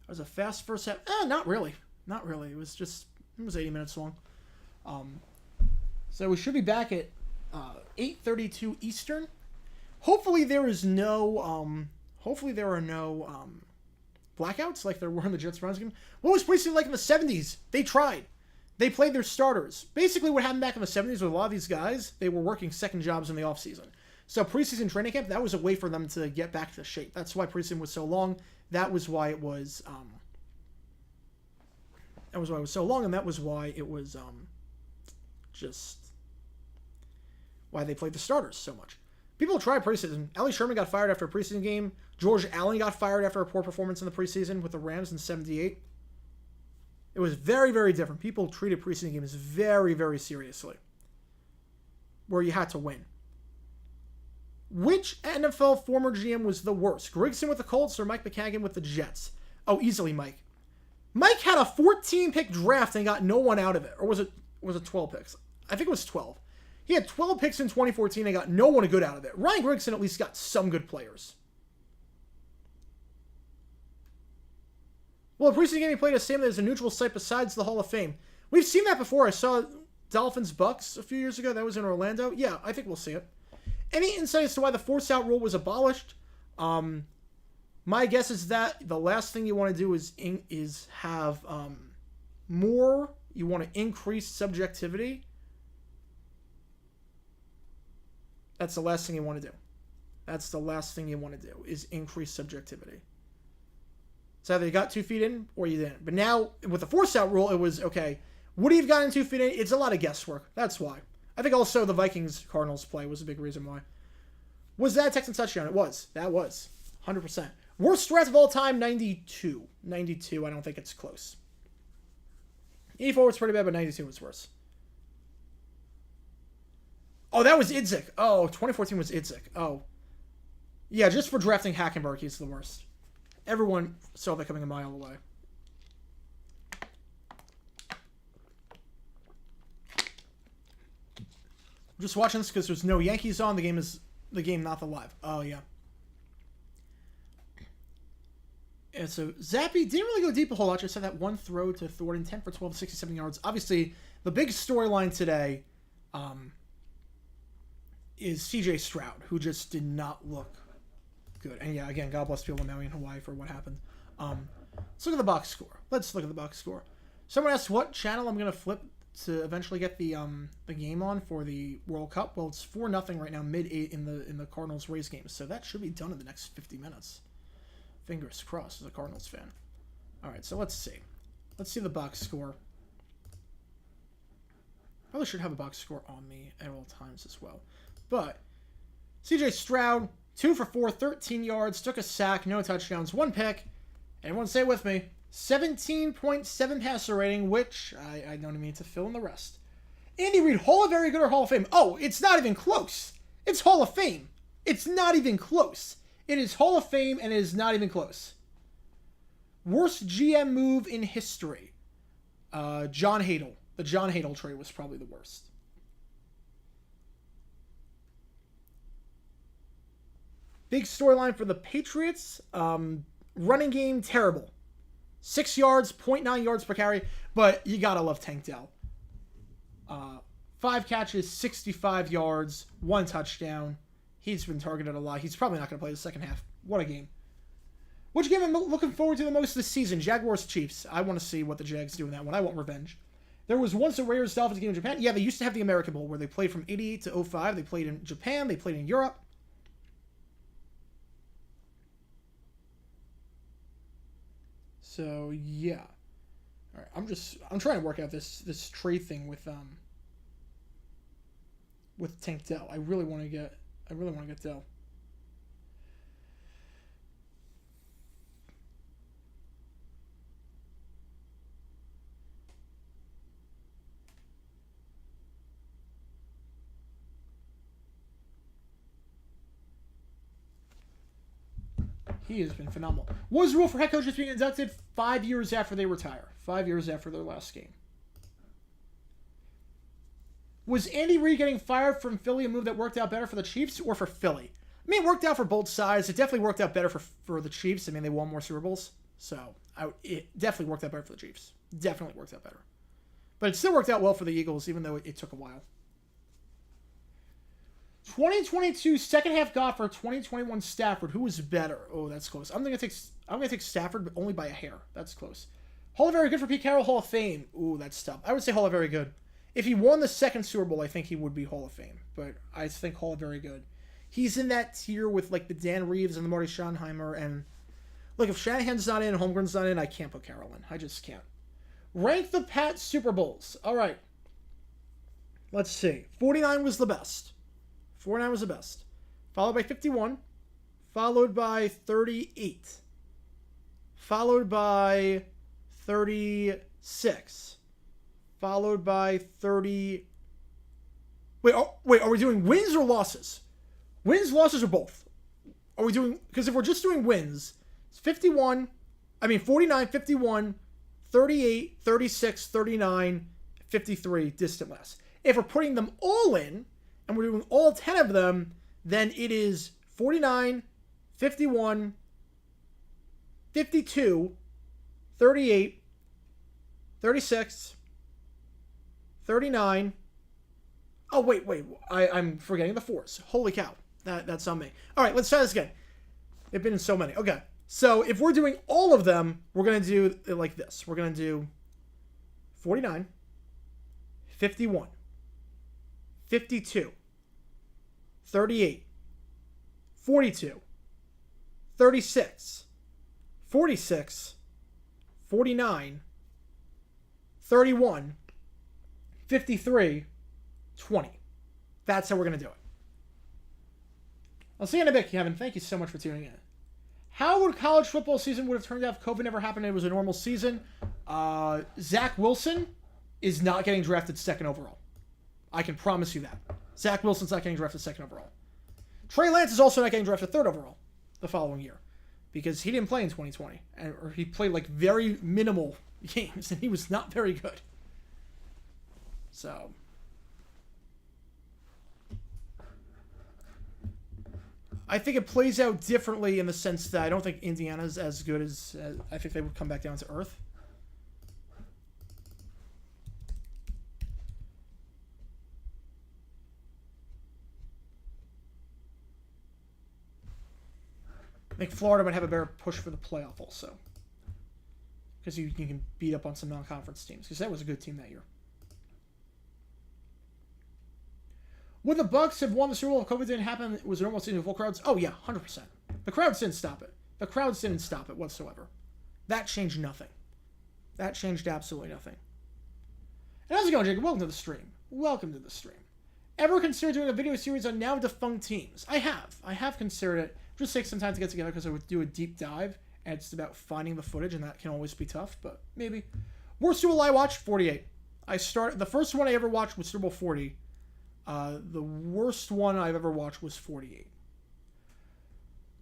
That was a fast first half. Not really. Not really. It was 80 minutes long. So we should be back at 8:32 Eastern. Hopefully there are no blackouts like there were in the Jets-Browns game. What was preseason like in the 70s? They tried. They played their starters. Basically what happened back in the 70s with a lot of these guys, they were working second jobs in the offseason. So preseason training camp, that was a way for them to get back to shape. That's why preseason was so long. That was why it was so long, and that was why it was just why they played the starters so much. People try preseason. Ellie Sherman got fired after a preseason game. George Allen got fired after a poor performance in the preseason with the Rams in 78. It was very, very different. People treated preseason games very, very seriously, where you had to win. Which NFL former GM was the worst? Grigson with the Colts or Mike McCagan with the Jets? Oh, easily Mike. Mike had a 14-pick draft and got no one out of it. Or was it 12 picks? I think it was 12. He had 12 picks in 2014 and got no one good out of it. Ryan Grigson at least got some good players. Well, a preseason game he played a same as a neutral site besides the Hall of Fame. We've seen that before. I saw Dolphins-Bucks a few years ago. That was in Orlando. Yeah, I think we'll see it. Any insight as to why the force-out rule was abolished? My guess is that the last thing you want to do is have more. You want to increase subjectivity. That's the last thing you want to do. That's the last thing you want to do, is increase subjectivity. So either you got 2 feet in or you didn't. But now, with the force-out rule, it was, okay, would he have gotten 2 feet in? It's a lot of guesswork. That's why. I think also the Vikings-Cardinals play was a big reason why. Was that a Texans touchdown? It was. That was. 100%. Worst threat of all time, 92. 92, I don't think it's close. 84 was pretty bad, but 92 was worse. Oh, that was Idzik. Oh, 2014 was Idzik. Oh. Yeah, just for drafting Hackenberg, he's the worst. Everyone saw that coming a mile away. I'm just watching this because there's no Yankees on. The game, not the live. Oh, yeah. And so Zappy didn't really go deep a whole lot. Just had that one throw to Thornton, 10 for 12, 67 yards. Obviously, the big storyline today is CJ Stroud, who just did not look good. And yeah, again, God bless people in Maui and Hawaii for what happened. Let's look at the box score. Let's look at the box score. Someone asked what channel I'm going to flip to eventually get the game on for the World Cup. Well, it's 4-0 right now, mid-8 in the Cardinals-Rays game. So that should be done in the next 50 minutes. Fingers crossed as a Cardinals fan. All right, so let's see. Let's see the box score. Probably should have a box score on me at all times as well. But CJ Stroud, 2 for 4, 13 yards, took a sack, no touchdowns, 1 pick. Everyone say it with me. 17.7 passer rating, which I don't mean to fill in the rest. Andy Reid, Hall of Very Good or Hall of Fame? Oh, it's not even close. It's Hall of Fame. It's not even close. It is Hall of Fame, and it is not even close. Worst GM move in history. John Hadel. The John Hadel trade was probably the worst. Big storyline for the Patriots. Running game, terrible. 6 yards, 0.9 yards per carry, but you gotta love Tank Dell. 5 catches, 65 yards, 1 touchdown. He's been targeted a lot. He's probably not going to play the second half. What a game. Which game am I looking forward to the most this season? Jaguars Chiefs. I want to see what the Jags do in that one. I want revenge. There was once a Raiders Dolphins game in Japan. Yeah, they used to have the American Bowl where they played from 88 to 05. They played in Japan. They played in Europe. So, yeah. All right, I'm trying to work out this trade thing with Tank Dell. I really want to get Dell. He has been phenomenal. What is the rule for head coaches being inducted 5 years after they retire? 5 years after their last game. Was Andy Reid getting fired from Philly a move that worked out better for the Chiefs or for Philly? I mean, it worked out for both sides. It definitely worked out better for the Chiefs. I mean, they won more Super Bowls. So, it definitely worked out better for the Chiefs. Definitely worked out better. But it still worked out well for the Eagles, even though it took a while. 2022 second half Gofford, 2021 Stafford. Who was better? Oh, that's close. I'm gonna take Stafford, but only by a hair. That's close. Hall of Very Good for Pete Carroll, Hall of Fame. Ooh, that's tough. I would say Hall of Very Good. If he won the second Super Bowl, I think he would be Hall of Fame. But I think Hall of Very Good. He's in that tier with like the Dan Reeves and the Marty Schottenheimer. And look, if Shanahan's not in and Holmgren's not in, I can't put Carroll in. I just can't. Rank the Pat Super Bowls. All right. Let's see. 49 was the best. 49 was the best. Followed by 51. Followed by 38. Followed by 36. Followed by 30. Wait, are we doing wins or losses? Wins, losses, or both? Are we doing, because if we're just doing wins, it's 49, 51, 38, 36, 39, 53, distant last. If we're putting them all in, and we're doing all 10 of them, then it is 49, 51, 52, 38, 36, 39. Oh, wait. I'm forgetting the fours. Holy cow. That's on me. All right, let's try this again. They've been in so many. Okay. So if we're doing all of them, we're going to do it like this. We're going to do 49, 51, 52, 38, 42, 36, 46, 49, 31, 53, 20. That's how we're going to do it. I'll see you in a bit, Kevin. Thank you so much for tuning in. How would college football season would have turned out if COVID never happened and it was a normal season? Zach Wilson is not getting drafted second overall. I can promise you that. Zach Wilson's not getting drafted second overall. Trey Lance is also not getting drafted third overall the following year because he didn't play in 2020. Or he played like very minimal games and he was not very good. So... I think it plays out differently in the sense that I don't think Indiana's as good as I think they would come back down to earth. I think Florida might have a better push for the playoff also. Because you can beat up on some non-conference teams. Because that was a good team that year. Would the Bucks have won the Super Bowl if COVID didn't happen? It was a normal season with full crowds? Oh, yeah, 100%. The crowds didn't stop it. The crowds didn't stop it whatsoever. That changed nothing. That changed absolutely nothing. And how's it going, Jacob? Welcome to the stream. Welcome to the stream. Ever considered doing a video series on now defunct teams? I have. I have considered it. Just takes some time to get together because I would do a deep dive. And it's about finding the footage, and that can always be tough, but maybe. Worst Super Bowl I watched? 48. The first one I ever watched was Super Bowl 40. The worst one I've ever watched was 48.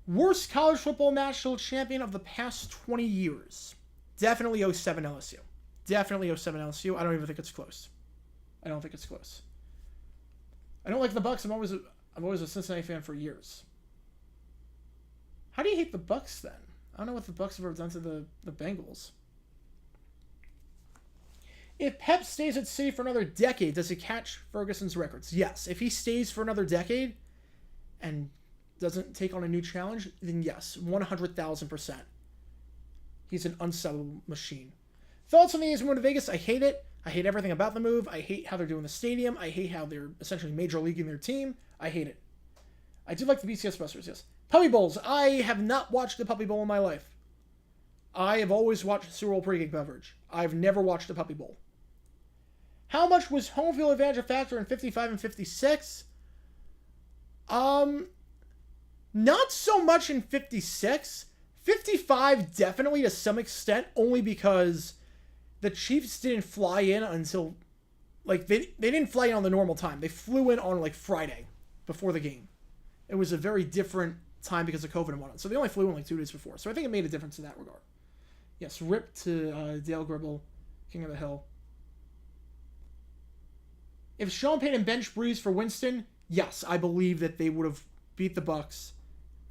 Worst college football national champion of the past 20 years. Definitely 07 LSU. Definitely 07 LSU. I don't even think it's close. I don't think it's close. I don't like the Bucks. I'm always a Cincinnati fan for years. How do you hate the Bucks then? I don't know what the Bucks have ever done to the Bengals. If Pep stays at City for another decade, does he catch Ferguson's records? Yes. If he stays for another decade and doesn't take on a new challenge, then yes, 100,000%. He's an unstoppable machine. Thoughts on the A's move to Vegas? I hate it. I hate everything about the move. I hate how they're doing the stadium. I hate how they're essentially major leaguing their team. I hate it. I do like the BCS Busters, yes. Puppy Bowls. I have not watched the Puppy Bowl in my life. I have always watched Super Bowl pregame coverage. I've never watched the Puppy Bowl. How much was home field advantage a factor in 55 and 56? Not so much in 56. 55 definitely to some extent, only because the Chiefs didn't fly in until, like, they didn't fly in on the normal time. They flew in on, like, Friday before the game. It was a very different time because of COVID and whatnot. So they only flew in, like, 2 days before. So I think it made a difference in that regard. Yes, rip to Dale Gribble, King of the Hill. If Sean Payton benched Breeze for Winston, yes, I believe that they would have beat the Bucks.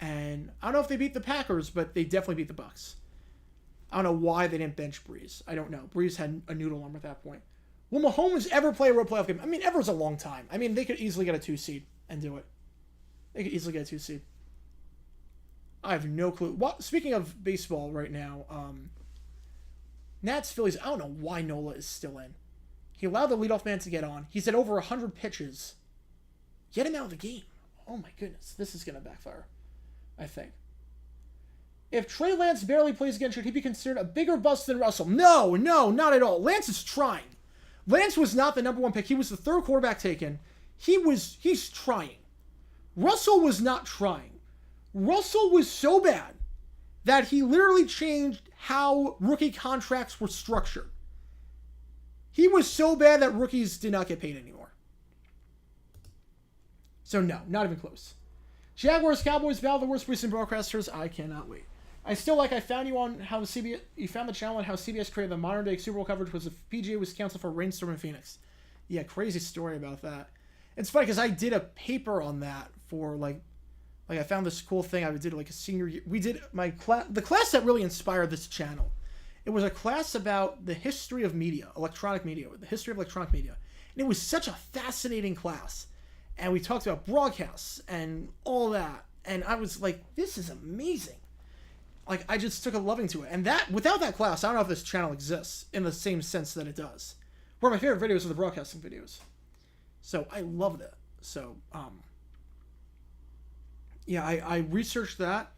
And I don't know if they beat the Packers, but they definitely beat the Bucks. I don't know why they didn't bench Breeze. I don't know. Breeze had a noodle arm at that point. Will Mahomes ever play a road playoff game? I mean, ever's a long time. I mean, they could easily get a 2 seed and do it. They could easily get a 2 seed. I have no clue. Speaking of baseball right now, Nats Phillies, I don't know why Nola is still in. He allowed the leadoff man to get on. He's at over 100 pitches. Get him out of the game. Oh my goodness. This is going to backfire, I think. If Trey Lance barely plays again, should he be considered a bigger bust than Russell? No, not at all. Lance is trying. Lance was not the number 1 pick. He was the 3rd quarterback taken. He's trying. Russell was not trying. Russell was so bad that he literally changed how rookie contracts were structured. He was so bad that rookies did not get paid anymore. So no, not even close. Jaguars, Cowboys, battle the worst recent broadcasters. I cannot wait. I found you on how you found the channel on how CBS created the modern day Super Bowl coverage was if PGA was canceled for a rainstorm in Phoenix. Yeah, crazy story about that. It's funny because I did a paper on that for like I found this cool thing. I did like a senior year. We did the class that really inspired this channel. It was a class about the history of media, electronic media, the history of electronic media. And it was such a fascinating class. And we talked about broadcasts and all that. And I was like, this is amazing. Like, I just took a loving to it. And that, without that class, I don't know if this channel exists in the same sense that it does. One of my favorite videos are the broadcasting videos. So I loved it. So, Yeah, I researched that,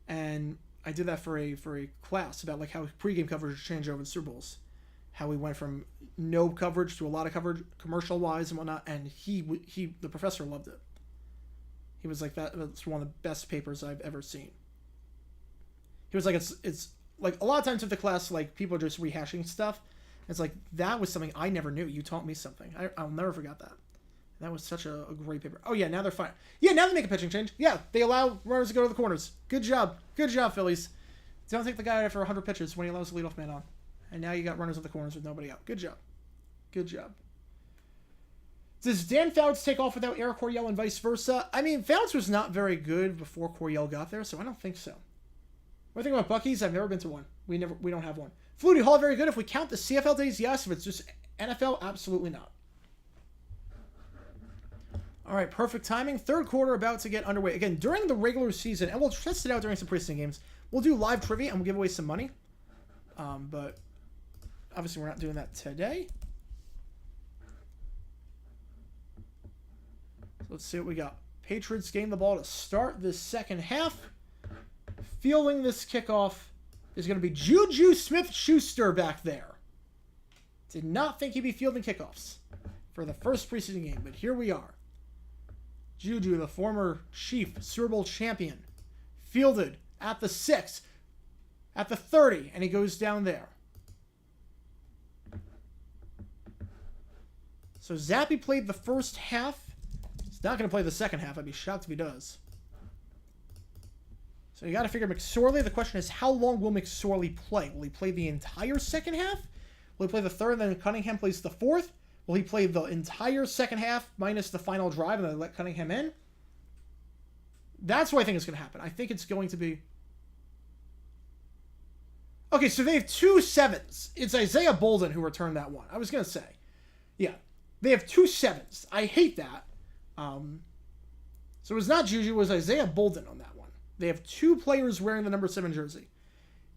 and I did that for a class about like how pregame coverage changed over the Super Bowls, how we went from no coverage to a lot of coverage, commercial wise and whatnot. And the professor loved it. He was like, that's one of the best papers I've ever seen. He was like, it's like a lot of times with the class, like people are just rehashing stuff. It's like, that was something I never knew. You taught me something. I'll never forget that. That was such a great paper. Oh, yeah, now they're fine. Yeah, now they make a pitching change. Yeah, they allow runners to go to the corners. Good job. Good job, Phillies. Don't take the guy out for 100 pitches when he allows the leadoff man on. And now you got runners at the corners with nobody out. Good job. Good job. Does Dan Fouts take off without Eric Coryell and vice versa? I mean, Fouts was not very good before Coryell got there, so I don't think so. What do you think about Buc-ee's? I've never been to one. We don't have one. Flutie Hall, very good. If we count the CFL days, yes. If it's just NFL, absolutely not. All right, perfect timing. Third quarter about to get underway. Again, during the regular season, and we'll test it out during some preseason games, we'll do live trivia and we'll give away some money. But obviously we're not doing that today. So let's see what we got. Patriots gain the ball to start this second half. Fielding this kickoff is going to be Juju Smith-Schuster back there. Did not think he'd be fielding kickoffs for the first preseason game, but here we are. Juju, the former Chief Super Bowl champion, fielded at the 6, at the 30, and he goes down there. So Zappe played the first half. He's not going to play the second half. I'd be shocked if he does. So you got to figure McSorley. The question is, how long will McSorley play? Will he play the entire second half? Will he play the third, and then Cunningham plays the fourth? Will he play the entire second half minus the final drive and then let Cunningham in? That's what I think is going to happen. I think it's going to be... Okay, so they have 2 7s. It's Isaiah Bolden who returned that one. I was going to say. Yeah. They have 2 7s. I hate that. So it was not Juju, it was Isaiah Bolden on that one. They have 2 players wearing the number 7 jersey.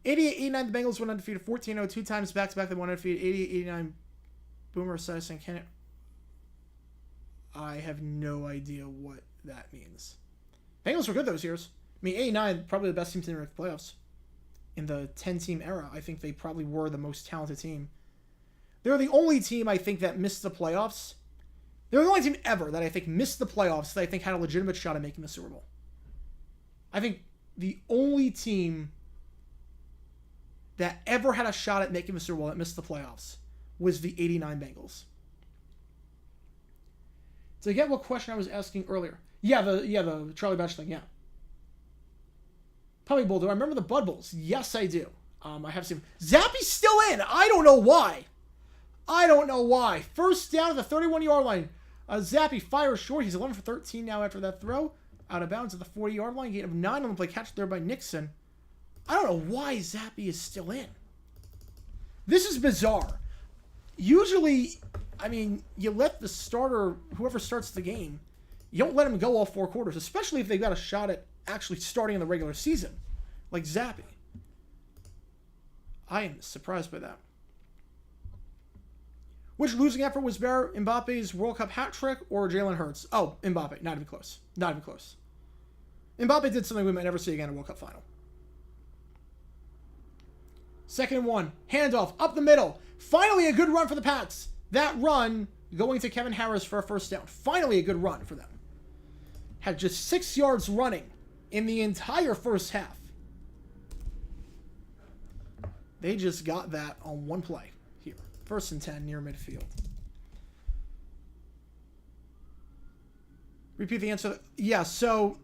88-89, the Bengals went undefeated. 14-0, 2 times back-to-back, they won undefeated. 88-89, Boomer Esiason, I have no idea what that means. Bengals were good those years. I mean, 89, probably the best team to make the playoffs. In the 10-team era, I think they probably were the most talented team. They're the only team, I think, that missed the playoffs. They're the only team ever that I think missed the playoffs that I think had a legitimate shot at making the Super Bowl. I think the only team that ever had a shot at making the Super Bowl that missed the playoffs was the 89 Bengals. To get what question I was asking earlier. Yeah, the Charlie Batch thing, yeah. Probably Boulder. I remember the Bud Bowls. Yes, I do. I have seen... Zappe's still in! I don't know why. First down at the 31-yard line. Zappe fires short. He's 11 for 13 now after that throw. Out of bounds at the 40-yard line. Gain of 9 on the play. Catch there by Nixon. I don't know why Zappe is still in. This is bizarre. Usually, I mean, you let the starter, whoever starts the game, you don't let him go all 4 quarters, especially if they've got a shot at actually starting in the regular season, like Zappe. I am surprised by that. Which losing effort was better, Mbappe's World Cup hat trick or Jalen Hurts? Oh, Mbappe. Not even close. Not even close. Mbappe did something we might never see again in a World Cup final. 2nd and 1. Handoff up the middle. Finally a good run for the Pats. That run going to Kevin Harris for a first down. Finally a good run for them. Had just 6 yards running in the entire first half. They just got that on one play here. 1st and 10 near midfield. Repeat the answer. Yeah, so...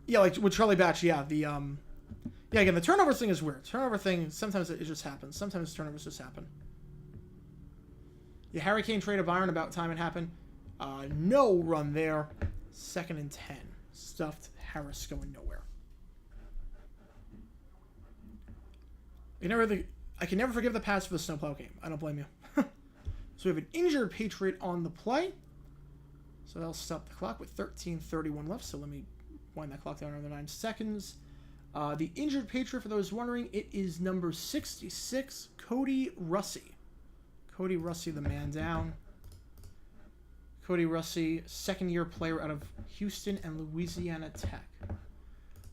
Yeah, like with Charlie Batch, yeah, the... Yeah, again, the turnover thing is weird. Turnover thing, sometimes it just happens. Sometimes turnovers just happen. Yeah, Harry Kane traded Byron, about time it happened. No run there. 2nd and 10. Stuffed Harris going nowhere. I can never forgive the pass for the snowplow game. I don't blame you. So we have an injured Patriot on the play. So that'll stop the clock with 13:31 left. So let me wind that clock down another 9 seconds. The injured Patriot, for those wondering, it is number 66, Cody Russi. Cody Russi, the man down. Cody Russi, 2nd-year player out of Houston and Louisiana Tech.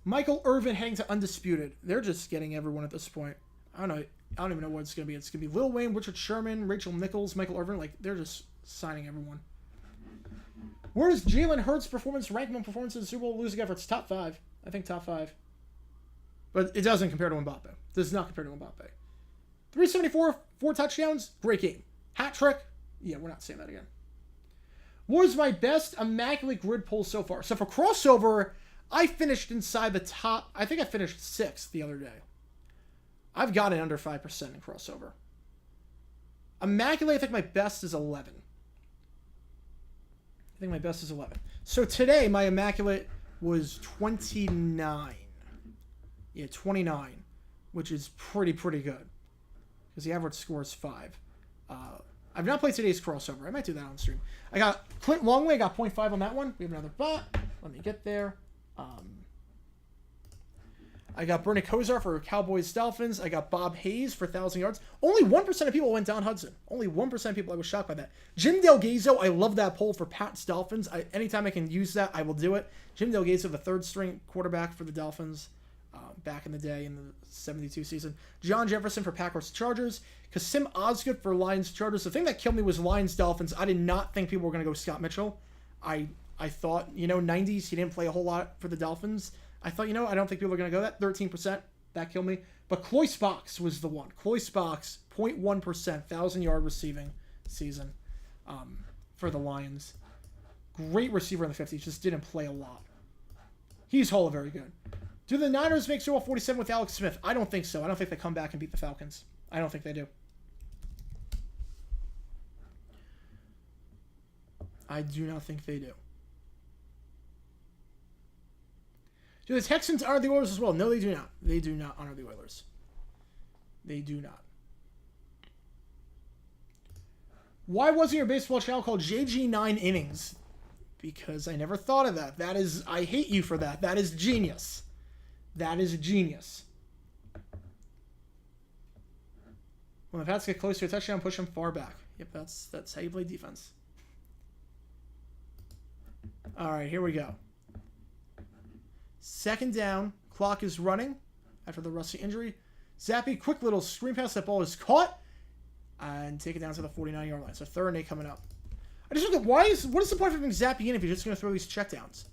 Michael Irvin heading to undisputed. They're just getting everyone at this point. I don't even know what it's going to be. It's going to be Lil Wayne, Richard Sherman, Rachel Nichols, Michael Irvin. Like, they're just signing everyone. Where does Jalen Hurts' performance rank among performances in Super Bowl losing efforts? Top 5. I think top 5. But it doesn't compare to Mbappe. It does not compare to Mbappe. 374, 4 touchdowns. Great game. Hat trick. Yeah, we're not saying that again. What was my best immaculate grid pull so far? So for crossover, I finished inside the top. I think I finished 6th the other day. I've got it under 5% in crossover. Immaculate, I think my best is 11. I think my best is 11. So today, my immaculate was 29. Yeah, 29, which is pretty good. Because the average score is 5. I've not played today's crossover. I might do that on stream. I got Clint Longley. I got 0.5 on that one. We have another bot. Let me get there. I got Bernie Kosar for Cowboys Dolphins. I got Bob Hayes for 1,000 yards. Only 1% of people went Don Hudson. Only 1% of people. I was shocked by that. Jim Delgado, I love that poll for Pat's Dolphins. Anytime I can use that, I will do it. Jim Delgado, the 3rd string quarterback for the Dolphins back in the day in the 72 season. John Jefferson for Packers Chargers. Kasim Osgood for Lions Chargers. The thing that killed me was Lions Dolphins. I did not think people were going to go Scott Mitchell. I thought, 90s, he didn't play a whole lot for the Dolphins. I thought, I don't think people are going to go that. 13%, that killed me. But Cloyce Box was the one. Cloyce Box, 0.1%, 1,000-yard receiving season for the Lions. Great receiver in the 50s, just didn't play a lot. He's Hall of very good. Do the Niners make Super Bowl 47 with Alex Smith? I don't think so. I don't think they come back and beat the Falcons. I don't think they do. I do not think they do. Do the Texans honor the Oilers as well? No, they do not. They do not honor the Oilers. They do not. Why wasn't your baseball channel called JG9 Innings? Because I never thought of that. I hate you for that. That is genius. That is genius. When the Pats get close to a touchdown, push them far back. Yep, that's how you play defense. All right, here we go. 2nd down. Clock is running after the Rusty injury. Zappy, quick little screen pass. That ball is caught. And take it down to the 49-yard line. So 3rd and 8 coming up. I just look at what is the point of having Zappy in if you're just going to throw these checkdowns?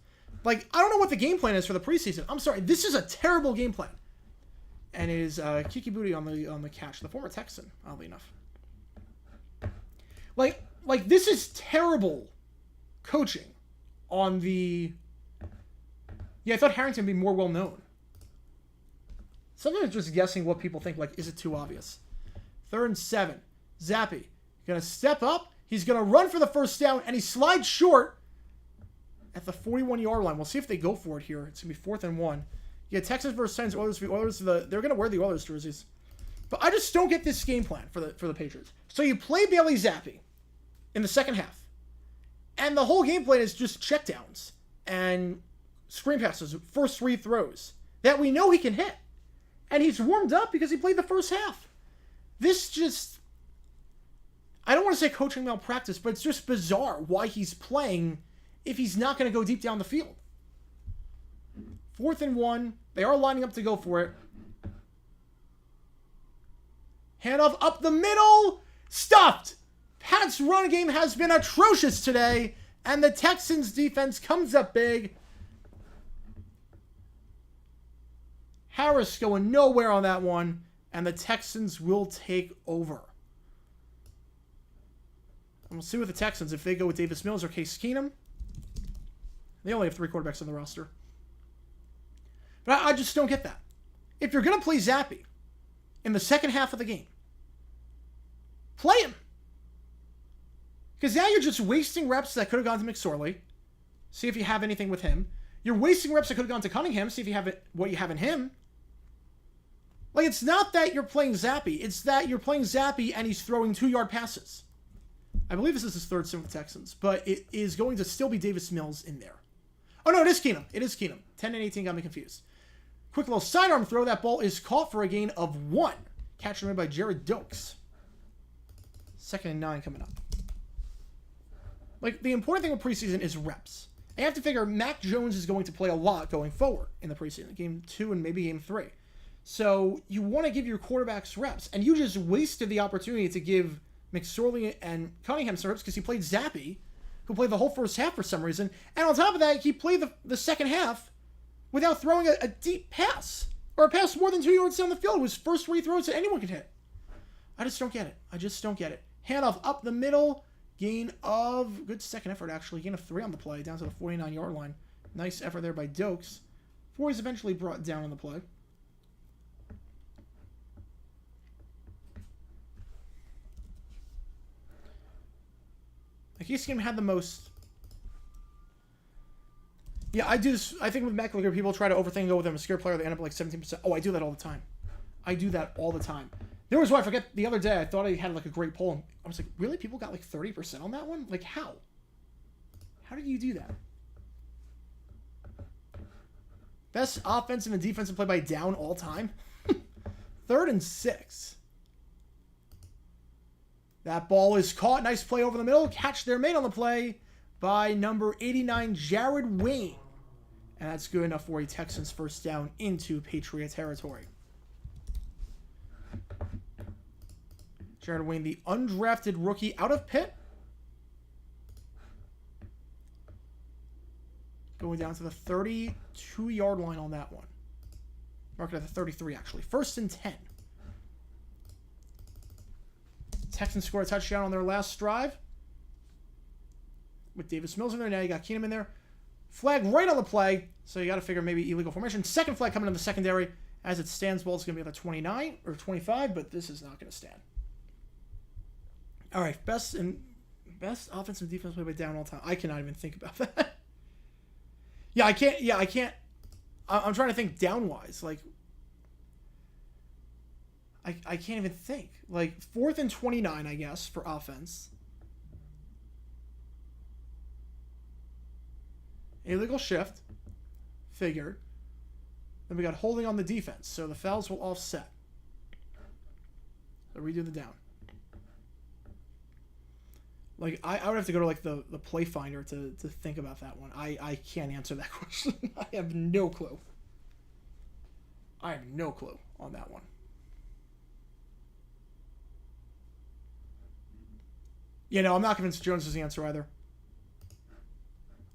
Like, I don't know what the game plan is for the preseason. I'm sorry. This is a terrible game plan. And it is Kiki Booty on the catch. The former Texan, oddly enough. Like this is terrible coaching on the... Yeah, I thought Harrington would be more well-known. Sometimes just guessing what people think, like, is it too obvious? 3rd and 7. Zappy. Going to step up. He's going to run for the 1st down, and he slides short at the 41-yard line. We'll see if they go for it here. It's going to be 4th and 1. Yeah, Texans versus Titans. Oilers. They're going to wear the Oilers jerseys. But I just don't get this game plan for the Patriots. So you play Bailey Zappy in the 2nd half. And the whole game plan is just checkdowns and screen passes, first 3 throws that we know he can hit. And he's warmed up because he played the 1st half. This just... I don't want to say coaching malpractice, but it's just bizarre why he's playing if he's not going to go deep down the field. 4th and 1. They are lining up to go for it. Handoff up the middle. Stuffed. Pat's run game has been atrocious today. And the Texans defense comes up big. Harris going nowhere on that one. And the Texans will take over. And we'll see with the Texans if they go with Davis Mills or Case Keenum. They only have 3 quarterbacks on the roster. But I just don't get that. If you're going to play Zappy in the 2nd half of the game, play him. Because now you're just wasting reps that could have gone to McSorley. See if you have anything with him. You're wasting reps that could have gone to Cunningham. See if you have what you have in him. Like, it's not that you're playing Zappy. It's that you're playing Zappy and he's throwing 2-yard passes. I believe this is his 3rd stint with the Texans. But it is going to still be Davis Mills in there. Oh, no, it is Keenum. It is Keenum. 10 and 18 got me confused. Quick little sidearm throw. That ball is caught for a gain of 1. Catch made by Jared Dokes. 2nd and 9 coming up. Like, the important thing with preseason is reps. I have to figure Mac Jones is going to play a lot going forward in the preseason, game 2 and maybe game 3. So you want to give your quarterbacks reps, and you just wasted the opportunity to give McSorley and Cunningham some reps because he played Zappi, who played the whole first half for some reason, and on top of that, he played the second half without throwing a deep pass, or a pass more than 2 yards down the field. It was first way throws that anyone could hit. I just don't get it. I just don't get it. Handoff up the middle. Gain of, good second effort actually, gain of 3 on the play, down to the 49-yard line. Nice effort there by Dokes. 4 is eventually brought down on the play. The Case game had the most... Yeah, I do this, I think with Mac, like, people try to overthink and go with them, a scare player, they end up at like 17%. Oh, I do that all the time. I do that all the time. There was one, I forget, the other day, I thought I had like a great poll, and I was like, really? People got like 30% on that one? Like, how? How did you do that? Best offensive and defensive play by down all time? 3rd and 6. That ball is caught. Nice play over the middle. Catch there made on the play by number 89, Jared Wayne. And that's good enough for a Texans first down into Patriot territory. Jared Wayne, the undrafted rookie out of Pitt. Going down to the 32-yard line on that one. Mark it at the 33, actually. 1st and 10. Texans score a touchdown on their last drive. With Davis Mills in there. Now you got Keenum in there. Flag right on the play. So you got to figure maybe illegal formation. Second flag coming in the secondary. As it stands, ball is going to be at the 29 or 25, but this is not going to stand. All right, best offensive and defense play by down all time. I cannot even think about that. I can't. I'm trying to think down-wise. Like, I can't even think. Like, 4th and 29, I guess, for offense. Illegal shift. Figured. Then we got holding on the defense. So the fouls will offset. So redo the down. Like, I would have to go to, like, the play finder to think about that one. I can't answer that question. I have no clue. I have no clue on that one. You know, I'm not convinced Jones is the answer either.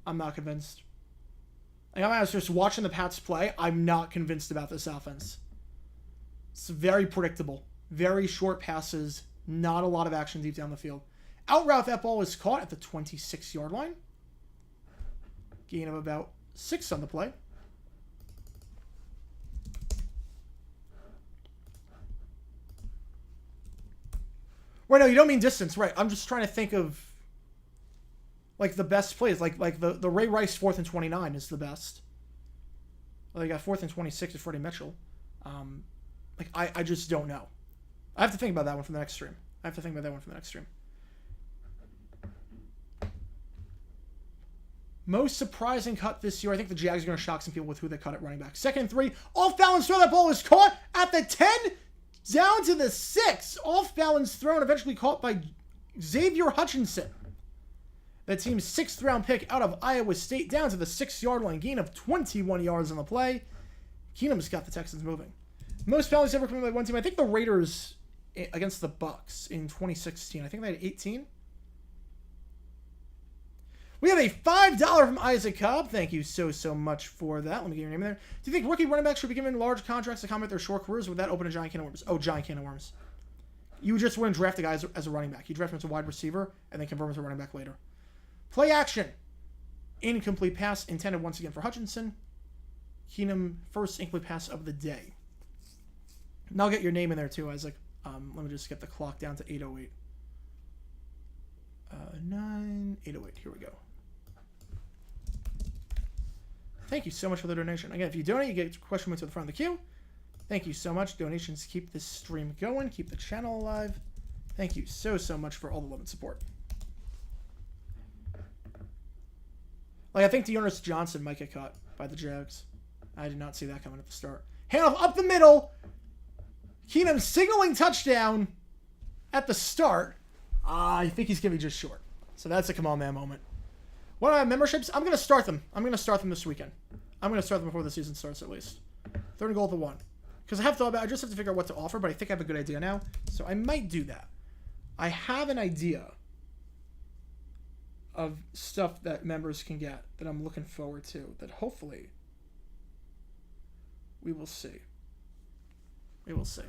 I'm not convinced. Like, I'm just watching the Pats play. I'm not convinced about this offense. It's very predictable. Very short passes. Not a lot of action deep down the field. Out route, that ball is caught at the 26-yard line. Gain of about 6 on the play. Wait, no, you don't mean distance, right? I'm just trying to think of, like, the best plays. Like the Ray Rice 4th and 29 is the best. Well, they got 4th and 26 with Freddie Mitchell. I just don't know. I have to think about that one for the next stream. Most surprising cut this year. I think the Jags are going to shock some people with who they cut at running back. 2nd and 3. Off balance throw. That ball is caught at the 10. Down to the 6. Off balance throw and eventually caught by Xavier Hutchinson. The team's 6th round pick out of Iowa State. Down to the 6-yard line. Gain of 21 yards on the play. Keenum's got the Texans moving. Most penalties ever committed by one team. I think the Raiders against the Bucks in 2016. I think they had 18. We have a $5 from Isaac Cobb. Thank you so much for that. Let me get your name in there. Do you think rookie running backs should be given large contracts to comment their short careers? Would that open a giant can of worms? Oh, giant can of worms. You just wouldn't draft a guy as a running back. You draft him as a wide receiver and then convert him to a running back later. Play action. Incomplete pass intended once again for Hutchinson. Keenum, first incomplete pass of the day. And I'll get your name in there too, Isaac. Let me just get the clock down to 8:08. 8:08. Here we go. Thank you so much for the donation. Again, if you donate, you get a question moved to the front of the queue. Thank you so much. Donations keep this stream going, keep the channel alive. Thank you so much for all the love and support. Like, I think Dearness Johnson might get caught by the Jags. I did not see that coming at the start. Handoff up the middle. Keenum signaling touchdown at the start. I think he's going to be just short. So that's a come on man moment. What are my memberships? I'm going to start them. I'm going to start them this weekend. I'm going to start them before the season starts, at least. Third and goal at the 1. Because I just have to figure out what to offer, but I think I have a good idea now. So I might do that. I have an idea of stuff that members can get that I'm looking forward to, that hopefully we will see. We will see.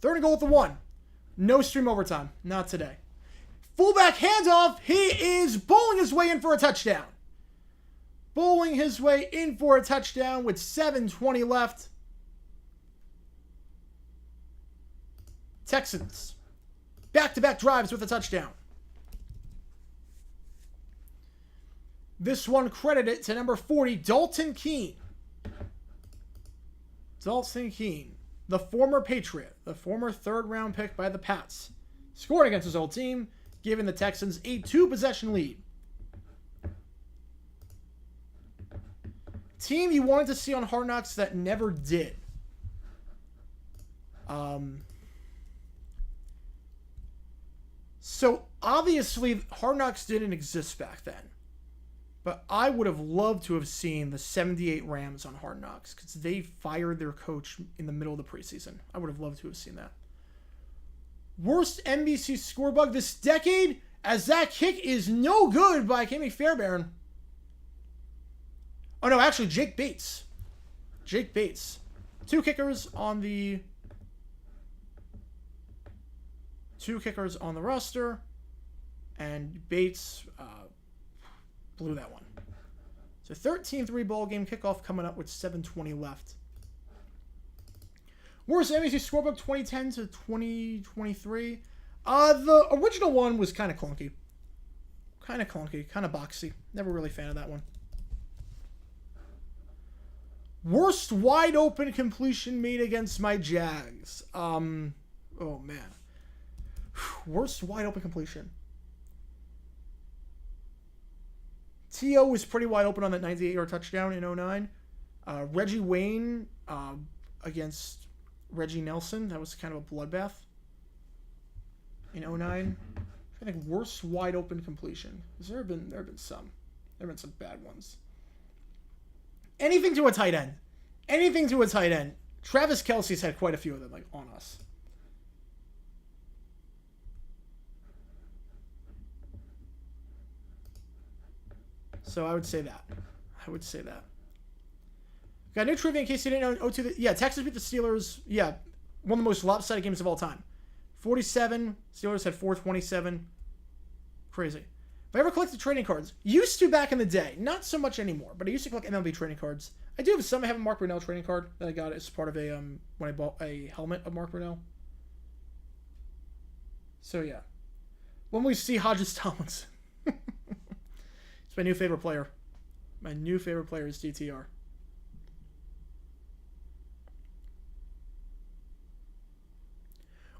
Third and goal at the 1. No stream overtime. Not today. Fullback handoff. He is bowling his way in for a touchdown. Bowling his way in for a touchdown with 7:20 left. Texans. Back-to-back drives with a touchdown. This one credited to number 40, Dalton Keene. Dalton Keene, the former Patriot, the former third-round pick by the Pats, scored against his old team, giving the Texans a 2-possession lead. Team you wanted to see on Hard Knocks that never did. So, obviously, Hard Knocks didn't exist back then. But I would have loved to have seen the 78 Rams on Hard Knocks because they fired their coach in the middle of the preseason. I would have loved to have seen that. Worst NBC score bug this decade, as that kick is no good by Kimmy Fairbairn. Oh, no, actually, Jake Bates. Jake Bates. 2 kickers on the roster, and Bates blew that one. So 13-3 ball game, kickoff coming up with 7:20 left. Worst NBC scorebook 2010 to 2023. The original one was kind of clunky. Kind of boxy. Never really a fan of that one. Worst wide open completion made against my Jags. Oh man. Worst wide open completion. T.O. was pretty wide open on that 98-yard touchdown in 2009. Reggie Wayne against Reggie Nelson. That was kind of a bloodbath in 2009. I think worst wide open completion. There have been some. There have been some bad ones. Anything to a tight end. Travis Kelce's had quite a few of them, like, on us. So I would say that. Got new trivia in case you didn't know. Texas beat the Steelers. Yeah, one of the most lopsided games of all time. 47. Steelers had 427. Crazy. If I ever collected trading cards, used to back in the day, not so much anymore, but I used to collect MLB trading cards. I do have some. I have a Mark Brunell trading card that I got as part of a when I bought a helmet of Mark Brunell. So yeah, when we see Hodges Tomlinson, it's my new favorite player. My new favorite player is DTR.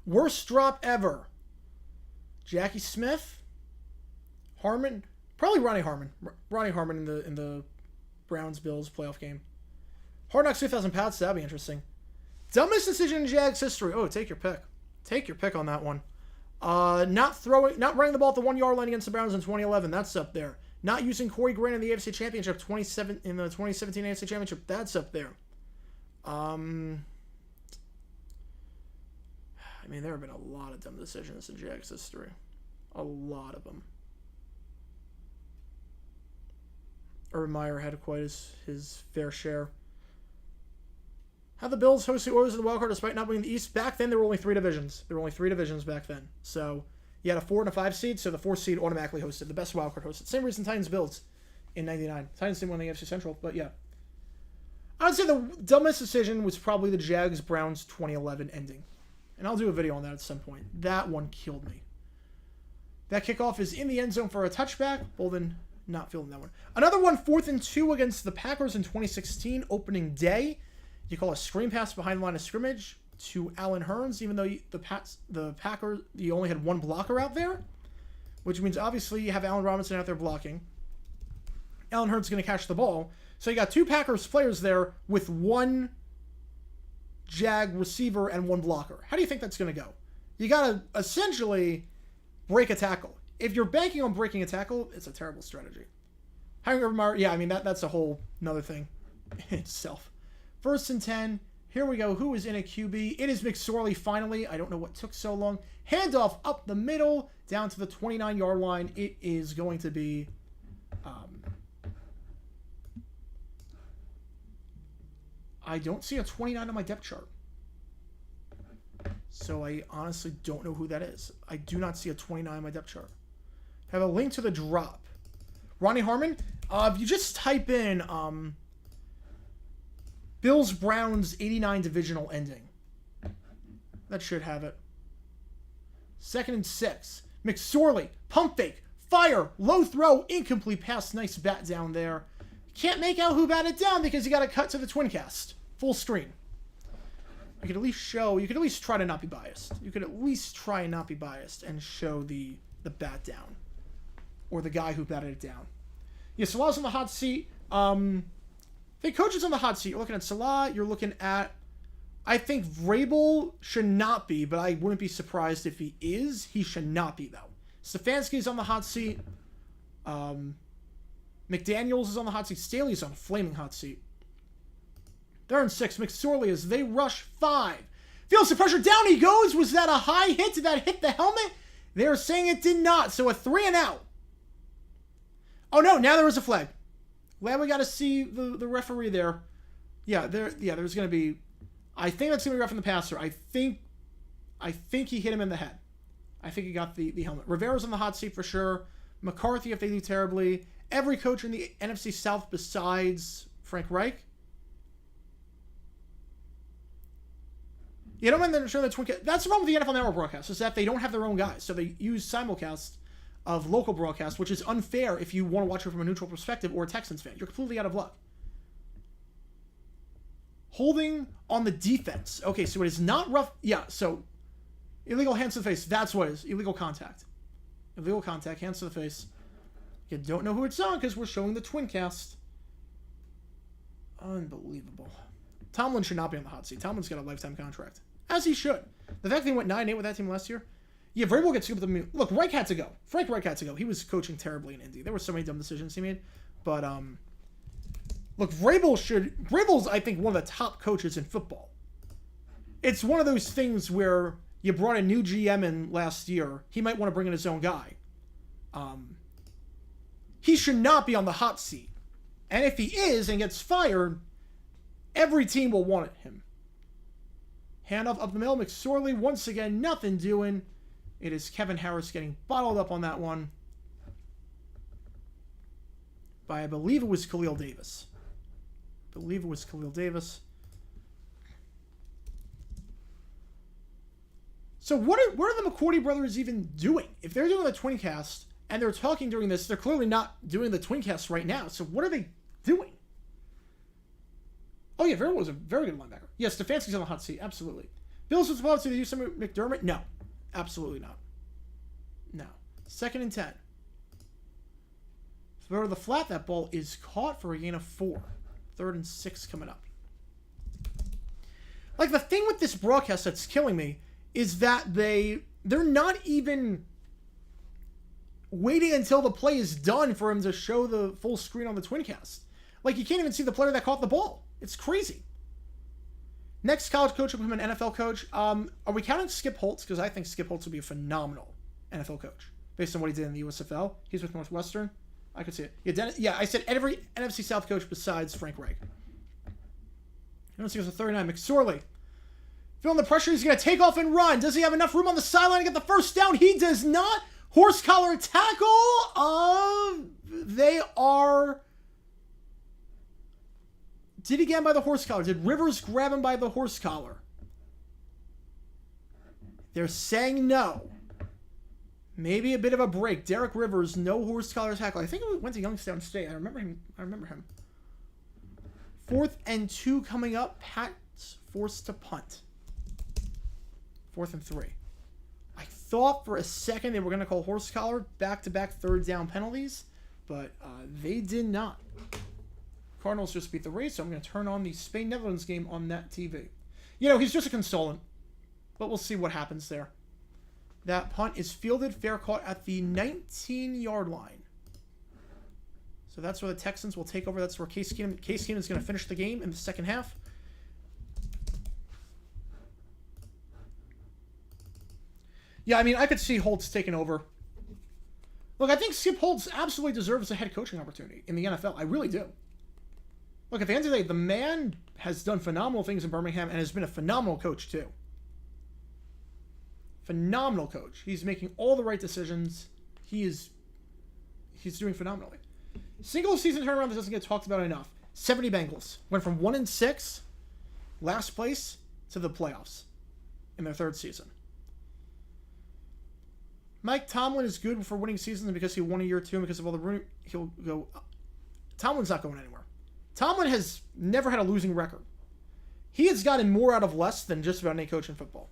Worst drop ever. Jackie Smith, Harmon, probably Ronnie Harmon. Ronnie Harmon in the Browns-Bills playoff game. Hard Knocks 2,000 pounds. That'd be interesting. Dumbest decision in Jags history. Oh, take your pick. Take your pick on that one. Not running the ball at the 1 yard line against the Browns in 2011. That's up there. Not using Corey Grant in the AFC Championship in the 2017 AFC Championship. That's up there. I mean, there have been a lot of dumb decisions in Jags history. A lot of them. Urban Meyer had quite his fair share. How the Bills host the Oilers in the wild card despite not winning the East. Back then, there were only 3 divisions. There were only 3 divisions back then. So you had a 4 and a 5 seed, so the 4th seed automatically hosted. The best wild card hosted. Same reason Titans-Bills in 99. Titans didn't win the AFC Central, but yeah. I would say the dumbest decision was probably the Jags-Browns 2011 ending. And I'll do a video on that at some point. That one killed me. That kickoff is in the end zone for a touchback. Bolden not fielding that one. Another one, 4th and 2 against the Packers in 2016, opening day. You call a screen pass behind the line of scrimmage to Allen Hurns, even though the Packers, you only had 1 blocker out there, which means obviously you have Allen Robinson out there blocking. Allen Hurns is going to catch the ball. So you got 2 Packers players there with 1 Jag receiver and 1 blocker. How do you think that's going to go? You got to essentially break a tackle. If you're banking on breaking a tackle, it's a terrible strategy. Hiring Urban Meyer, yeah, I mean, that's a whole another thing in itself. 1st and 10. Here we go. Who is in a QB? It is McSorley finally. I don't know what took so long. Handoff up the middle, down to the 29-yard line. It is going to be... I don't see a 29 on my depth chart. So I honestly don't know who that is. I do not see a 29 on my depth chart. I have a link to the drop. Ronnie Harmon, if you just type in Bills-Browns 89 divisional ending, that should have it. 2nd and 6. McSorley, pump fake, fire, low throw, incomplete pass, nice bat down there. Can't make out who batted down because you got to cut to the twin cast. Full screen. You could at least show, you could at least try to not be biased. You could at least try and not be biased and show the bat down. Or the guy who batted it down. Yeah, Salah's on the hot seat. The coach is on the hot seat. You're looking at Salah. You're looking at... I think Vrabel should not be, but I wouldn't be surprised if he is. He should not be, though. Stefanski's on the hot seat. McDaniels is on the hot seat. Staley's on a flaming hot seat. 3rd and 6. McSorley as they rush 5. Feels the pressure. Down he goes. Was that a high hit? Did that hit the helmet? They're saying it did not. So a 3 and out. Oh, no. Now there is a flag. Glad we got to see the referee there. Yeah, there's going to be... I think that's going to be roughing the passer. I think he hit him in the head. I think he got the helmet. Rivera's on the hot seat for sure. McCarthy if they do terribly. Every coach in the NFC South besides Frank Reich. You don't mind them showing the twin cast. That's the problem with the NFL Network broadcast, is that they don't have their own guys. So they use simulcast of local broadcasts, which is unfair if you want to watch it from a neutral perspective or a Texans fan. You're completely out of luck. Holding on the defense. Okay, so it is not rough. Yeah, so illegal hands to the face. That's what it is. Illegal contact. Illegal contact, hands to the face. You don't know who it's on because we're showing the twin cast. Unbelievable. Tomlin should not be on the hot seat. Tomlin's got a lifetime contract. As he should. The fact that he went 9-8 with that team last year. Yeah, Vrabel gets scooped up the... Look, Reich had to go. Frank Reich had to go. He was coaching terribly in Indy. There were so many dumb decisions he made. But, look, Vrabel's, I think, one of the top coaches in football. It's one of those things where you brought a new GM in last year. He might want to bring in his own guy. He should not be on the hot seat. And if he is and gets fired, every team will want him. Handoff up the middle. McSorley, once again, nothing doing. It is Kevin Harris getting bottled up on that one. By, I believe it was Khalil Davis. So what are the McCourty brothers even doing? If they're doing the twin cast and they're talking during this, they're clearly not doing the twin cast right now. So what are they doing? Oh yeah, Verrill was a very good linebacker. Yes, Stefanski's on the hot seat, absolutely. Bills was supposed to do some McDermott? No, absolutely not. No. 2nd and 10. Throw to the flat. That ball is caught for a gain of 4. 3rd and 6 coming up. Like, the thing with this broadcast that's killing me is that they're not even waiting until the play is done for him to show the full screen on the Twincast. Like, you can't even see the player that caught the ball. It's crazy. Next college coach will become an NFL coach. Are we counting Skip Holtz? Because I think Skip Holtz would be a phenomenal NFL coach based on what he did in the USFL. He's with Northwestern. I could see it. Yeah, I said every NFC South coach besides Frank Reich. I don't see it was a 39. McSorley. Feeling the pressure. He's going to take off and run. Does he have enough room on the sideline to get the first down? He does not. Horse collar tackle. They are... Did he get him by the horse collar? Did Rivers grab him by the horse collar? They're saying no. Maybe a bit of a break. Derek Rivers, no horse collar tackle. I think it went to Youngstown State. I remember him. 4th and 2 coming up. Pat's forced to punt. 4th and 3. I thought for a second they were going to call horse collar back-to-back 3rd down penalties, but they did not. Cardinals just beat the Rays, so I'm going to turn on the Spain-Netherlands game on that TV. You know, he's just a consultant, but we'll see what happens there. That punt is fielded, fair caught at the 19-yard line. So that's where the Texans will take over. That's where Case Keenum is going to finish the game in the second half. Yeah, I mean, I could see Holtz taking over. Look, I think Skip Holtz absolutely deserves a head coaching opportunity in the NFL. I really do. Look, at the end of the day, the man has done phenomenal things in Birmingham and has been a phenomenal coach, too. Phenomenal coach. He's making all the right decisions. He's doing phenomenally. Single season turnaround that doesn't get talked about enough. 70 Bengals. Went from 1-6, last place, to the playoffs in their third season. Mike Tomlin is good for winning seasons because he won a year 2 and because of all the he'll go. Tomlin's not going anywhere. Tomlin has never had a losing record. He has gotten more out of less than just about any coach in football.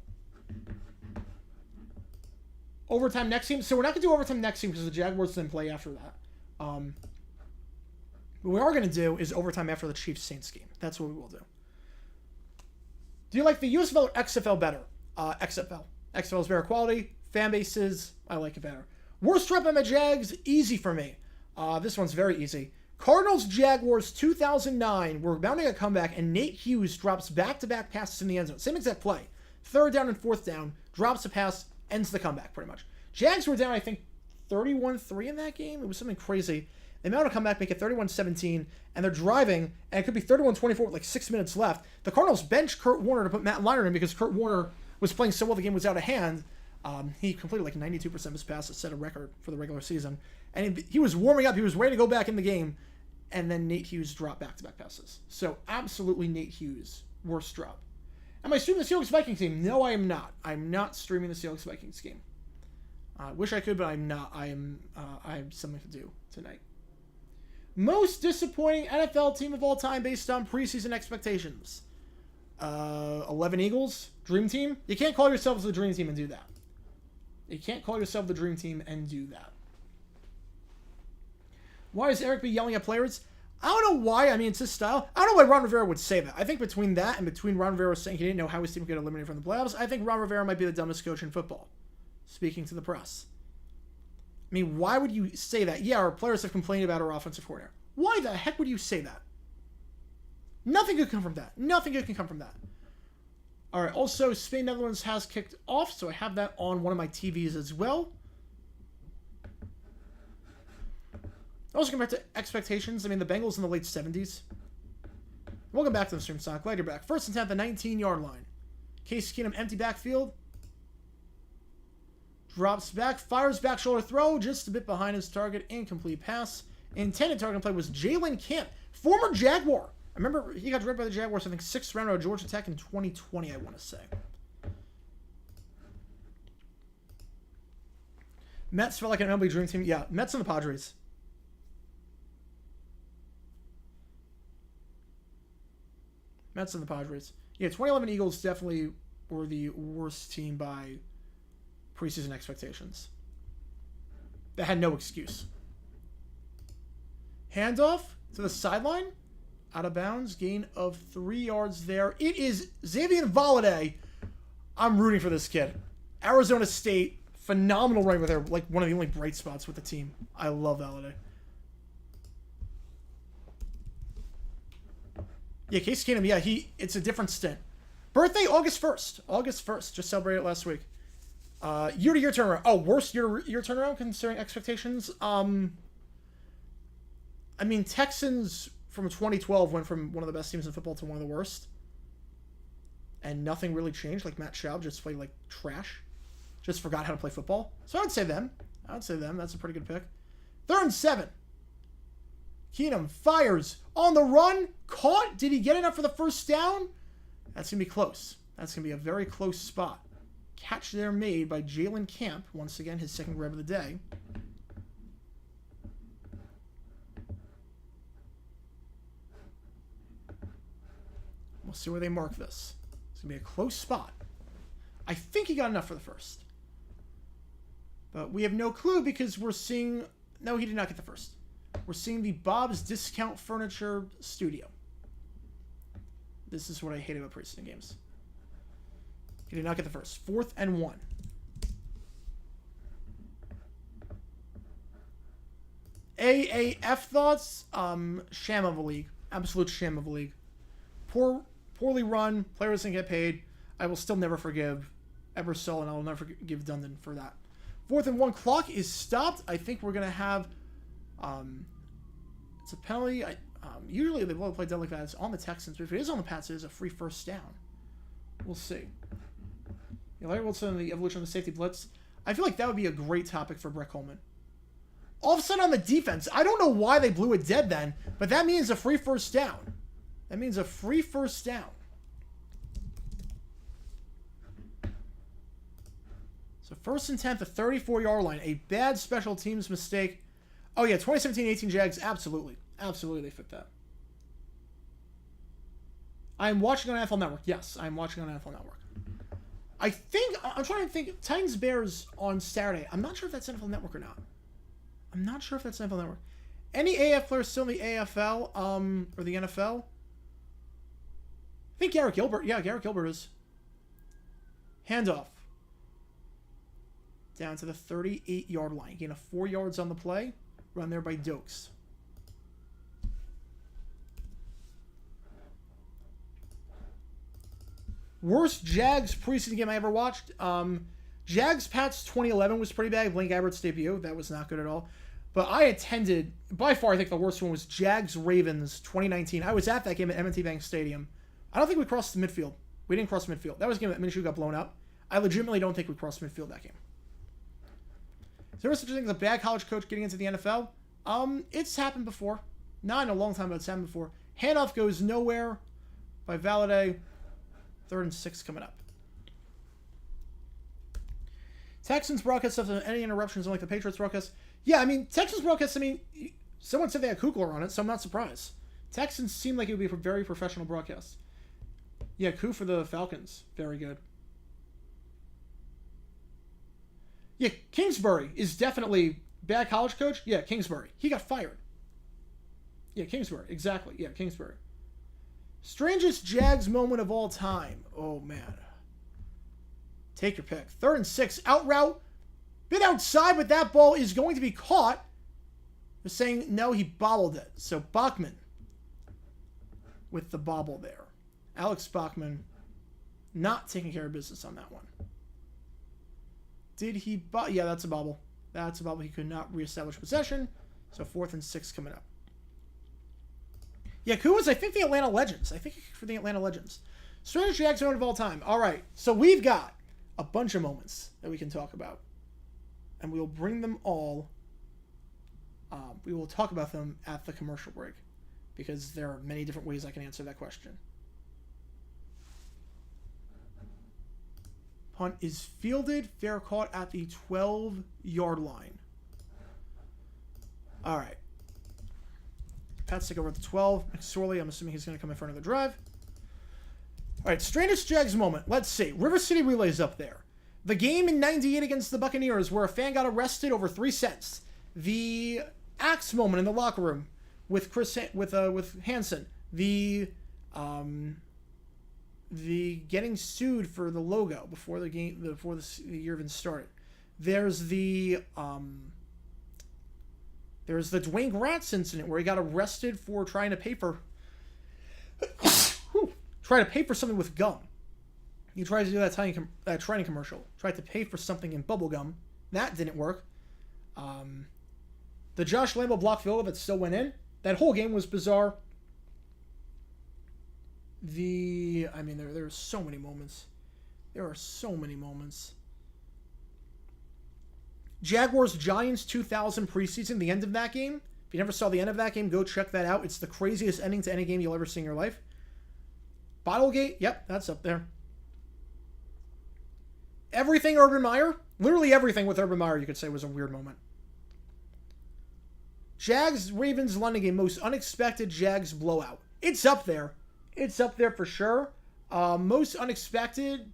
Overtime next game. So we're not going to do overtime next game because the Jaguars didn't play after that. What we are going to do is overtime after the Chiefs-Saints game. That's what we will do. Do you like the USFL or XFL better? XFL. XFL is better quality. Fan bases, I like it better. Worst rep on my Jags, easy for me. This one's very easy. Cardinals Jaguars 2009. We're mounting a comeback, and Nate Hughes drops back-to-back passes in the end zone. Same exact play. 3rd down and 4th down. Drops a pass, ends the comeback pretty much. Jags were down, I think, 31-3 in that game. It was something crazy. They mount a comeback, make it 31-17, and they're driving, and it could be 31-24 with like 6 minutes left. The Cardinals bench Kurt Warner to put Matt Leinart in because Kurt Warner was playing so well the game was out of hand. He completed like 92% of his passes, set a record for the regular season. And he was warming up. He was ready to go back in the game. And then Nate Hughes dropped back-to-back passes. So absolutely Nate Hughes, worst drop. Am I streaming the Seahawks-Vikings game? No, I am not. I'm not streaming the Seahawks-Vikings game. I wish I could, but I'm not. I have something to do tonight. Most disappointing NFL team of all time based on preseason expectations. 11 Eagles, Dream Team. You can't call yourselves the Dream Team and do that. You can't call yourself the Dream Team and do that. Why is Eric B yelling at players? I don't know why. I mean, it's his style. I don't know why Ron Rivera would say that. I think between that and between Ron Rivera saying he didn't know how his team would get eliminated from the playoffs, I think Ron Rivera might be the dumbest coach in football. Speaking to the press. I mean, why would you say that? Yeah, our players have complained about our offensive coordinator. Why the heck would you say that? Nothing good can come from that. Nothing good can come from that. All right, also, Spain, Netherlands has kicked off, so I have that on one of my TVs as well. Also, compared to expectations, I mean, the Bengals in the late 70s. Welcome back to the stream, Sonic. Glad you're back. 1st and 10 at the 19-yard line. Case Keenum, empty backfield. Drops back, fires back shoulder throw, just a bit behind his target. Incomplete pass. Intended target play was Jalen Camp, former Jaguar. I remember he got drafted by the Jaguars, I think 6th round out of Georgia Tech in 2020, I want to say. Mets felt like an MLB dream team. Yeah, Mets and the Padres. Mets and the Padres. Yeah, 2011 Eagles definitely were the worst team by preseason expectations. They had no excuse. Handoff to the sideline. Out of bounds. Gain of 3 yards there. It is Xavier Valladay. I'm rooting for this kid. Arizona State. Phenomenal running with her. Like one of the only bright spots with the team. I love Valladay. Yeah, Case Keenum. Yeah, it's a different stint. Birthday August 1st. August 1st. Just celebrated it last week. Year-to-year turnaround. Oh, worst year turnaround considering expectations. I mean, Texans from 2012 went from one of the best teams in football to one of the worst. And nothing really changed. Like Matt Schaub just played like trash. Just forgot how to play football. So I'd say them. That's a pretty good pick. 3rd and 7. Keenum fires on the run. Caught. Did he get enough for the first down? That's going to be close. That's going to be a very close spot. Catch there made by Jalen Camp. Once again, his 2nd grab of the day. We'll see where they mark this. It's going to be a close spot. I think he got enough for the first. But we have no clue because we're seeing... No, he did not get the first. We're seeing the Bob's Discount Furniture Studio. This is what I hate about preseason games. He did not get the first. 4th and 1. AAF thoughts? Sham of a league. Absolute sham of a league. Poorly run. Players didn't get paid. I will still never forgive Ebersol, and I will never forgive Dundon for that. 4th and 1. Clock is stopped. I think we're going to have... it's a penalty. Usually they will play dead like that. It's on the Texans, but if it is on the Pats, it is a free first down. We'll see. Larry Wilson and the evolution of the safety blitz. I feel like that would be a great topic for Brett Coleman. All of a sudden on the defense, I don't know why they blew it dead then, but that means a free first down. That means a free first down. So 1st and 10th, the 34-yard line. A bad special teams mistake. Oh yeah, 2017-18 Jags, absolutely. Absolutely they fit that. I'm watching on NFL Network. Yes, I'm watching on NFL Network. I'm trying to think, Titans-Bears on Saturday. I'm not sure if that's NFL Network or not. I'm not sure if that's NFL Network. Any AF players still in the AFL, or the NFL? I think Garrett Gilbert. Yeah, Garrett Gilbert is. Handoff. Down to the 38-yard line. Gain of 4 yards on the play. Run there by Dokes. Worst Jags preseason game I ever watched. Jags-Pats 2011 was pretty bad. Blaine Gabbert's debut. That was not good at all. But I attended, by far, I think the worst one was Jags-Ravens 2019. I was at that game at M&T Bank Stadium. I don't think we crossed the midfield. We didn't cross midfield. That was a game that Minshew got blown up. I legitimately don't think we crossed midfield that game. Is there such a thing as a bad college coach getting into the NFL? It's happened before. Not in a long time, but it's happened before. Handoff goes nowhere by Valladay. 3rd and 6 coming up. Texans broadcast stuff, any interruptions like the Patriots broadcast. Yeah, I mean, Texans broadcast, someone said they had Kugler on it, so I'm not surprised. Texans seem like it would be a very professional broadcast. Yeah, coup for the Falcons. Very good. Yeah, Kingsbury is definitely bad college coach. Yeah, Kingsbury. He got fired. Yeah, Kingsbury. Exactly. Yeah, Kingsbury. Strangest Jags moment of all time. Oh, man. Take your pick. 3rd and 6. Out route. Bit outside, but that ball is going to be caught. They're saying, no, he bobbled it. So, Bachman with the bobble there. Alex Bachman not taking care of business on that one. Did he... Yeah, that's a bobble. That's a bobble. He could not reestablish possession. So, 4th and 6 coming up. Yeah, who was, I think, the Atlanta Legends. I think for the Atlanta Legends. Strangest Jags moment of all time. All right. So, we've got a bunch of moments that we can talk about. And we will bring them all. We will talk about them at the commercial break. Because there are many different ways I can answer that question. Punt is fielded. Fair caught at the 12-yard line. All right. Pats take over at the 12. McSorley, I'm assuming he's going to come in for another drive. All right, strangest Jags moment. Let's see. River City Relay's up there. The game in 98 against the Buccaneers where a fan got arrested over 3 cents. The axe moment in the locker room with with Hansen. The getting sued for the logo before the game, before the year even started. There's the Dwayne Gratz incident where he got arrested for trying to pay for something with gum. He tried to do that training commercial. Tried to pay for something in bubble gum. That didn't work. The Josh Lambo block field goal that still went in. That whole game was bizarre. There are so many moments. There are so many moments. Jaguars-Giants 2000 preseason, the end of that game. If you never saw the end of that game, go check that out. It's the craziest ending to any game you'll ever see in your life. Bottlegate, yep, that's up there. Everything Urban Meyer, literally everything with Urban Meyer you could say was a weird moment. Jags-Ravens London game, most unexpected Jags blowout. It's up there. It's up there for sure. Most unexpected...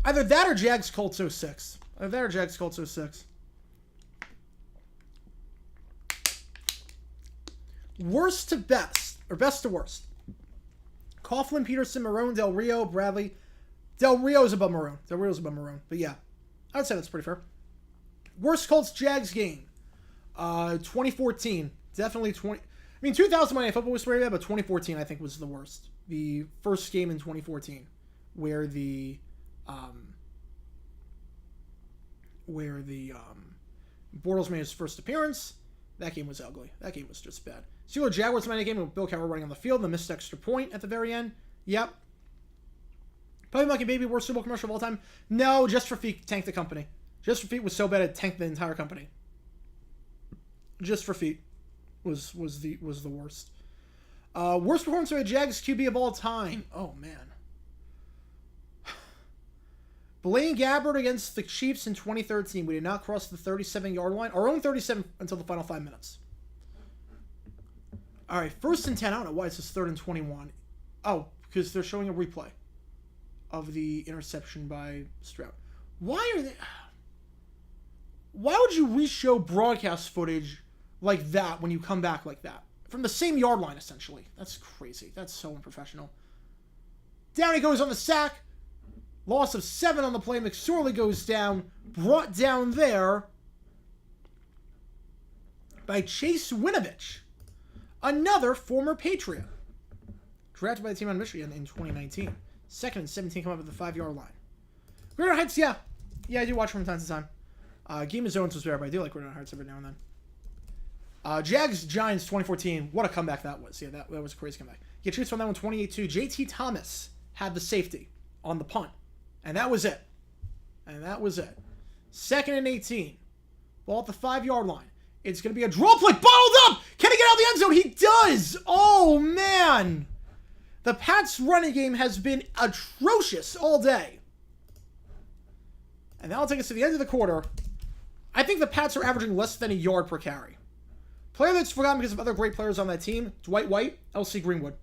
Either that or Jags Colts 06. Either that or Jags Colts 06. Worst to best, or best to worst. Coughlin, Peterson, Marone, Del Rio, Bradley. Del Rio's above Marone. But yeah, I'd say that's pretty fair. Worst Colts Jags game. 2014. Definitely 20... I mean, 2000 Monday Night Football was pretty bad, but 2014, I think, was the worst. The first game in 2014 where the Bortles made his first appearance. That game was ugly. That game was just bad. Steelers Jaguars Monday game with Bill Cowher running on the field, the missed extra point at the very end. Yep. Probably Monkey Baby, worst Super Bowl commercial of all time. No, Just for Feet tanked the company. Just for Feet was so bad it tanked the entire company. Just for Feet was the worst. Worst performance by a Jags QB of all time. Oh man. Blaine Gabbert against the Chiefs in 2013. We did not cross the 37-yard line. Our own 37 until the final 5 minutes. All right, 1st and 10. I don't know why it says 3rd and 21. Oh, because they're showing a replay of the interception by Stroud. Why would you re-show broadcast footage like that when you come back like that? From the same yard line, essentially. That's crazy. That's so unprofessional. Down he goes on the sack. Loss of 7 on the play. McSorley goes down. Brought down there by Chase Winovich. Another former Patriot. Drafted by the team out of Michigan in 2019. 2nd and 17 come up at the 5-yard line. Gridiron Heights, yeah. Yeah, I do watch from time to time. Game of Zones was better, but I do like Gridiron Heights every now and then. Jags Giants 2014. What a comeback that was. Yeah, that was a crazy comeback. Get Chiefs on that one 28-2. JT Thomas had the safety on the punt. And that was it. 2nd and 18. Ball at the 5-yard line. It's going to be a draw play. Bottled up! Can he get out of the end zone? He does! Oh, man! The Pats' running game has been atrocious all day. And that'll take us to the end of the quarter. I think the Pats are averaging less than a yard per carry. Player that's forgotten because of other great players on that team, Dwight White, L.C. Greenwood.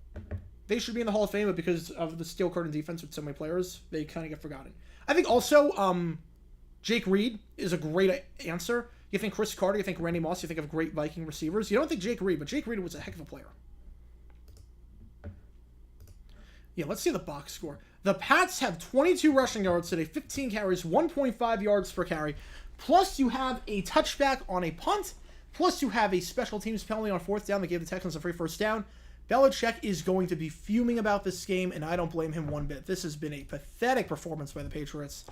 They should be in the Hall of Fame, but because of the steel curtain defense with so many players, they kind of get forgotten. I think also Jake Reed is a great answer. You think Chris Carter, you think Randy Moss, you think of great Viking receivers. You don't think Jake Reed, but Jake Reed was a heck of a player. Yeah, let's see the box score. The Pats have 22 rushing yards today, 15 carries, 1.5 yards per carry. Plus you have a touchback on a punt. Plus you have a special teams penalty on 4th down that gave the Texans a free 1st down. Belichick is going to be fuming about this game, and I don't blame him one bit. This has been a pathetic performance by the Patriots.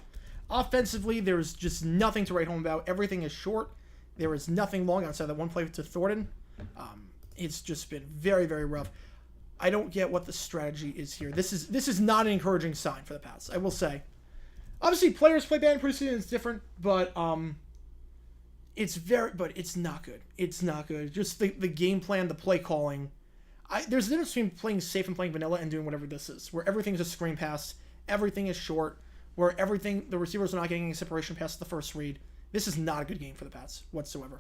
Offensively, there's just nothing to write home about. Everything is short. There is nothing long outside that one play to Thornton. It's just been very, very rough. I don't get what the strategy is here. This is not an encouraging sign for the Pats, I will say. Obviously, players play bad in preseason. It's different, but it's not good. It's not good. Just the game plan, the play calling. There's a difference between playing safe and playing vanilla and doing whatever this is, where everything's a screen pass, everything is short, where the receivers are not getting any separation past the first read. This is not a good game for the Pats whatsoever.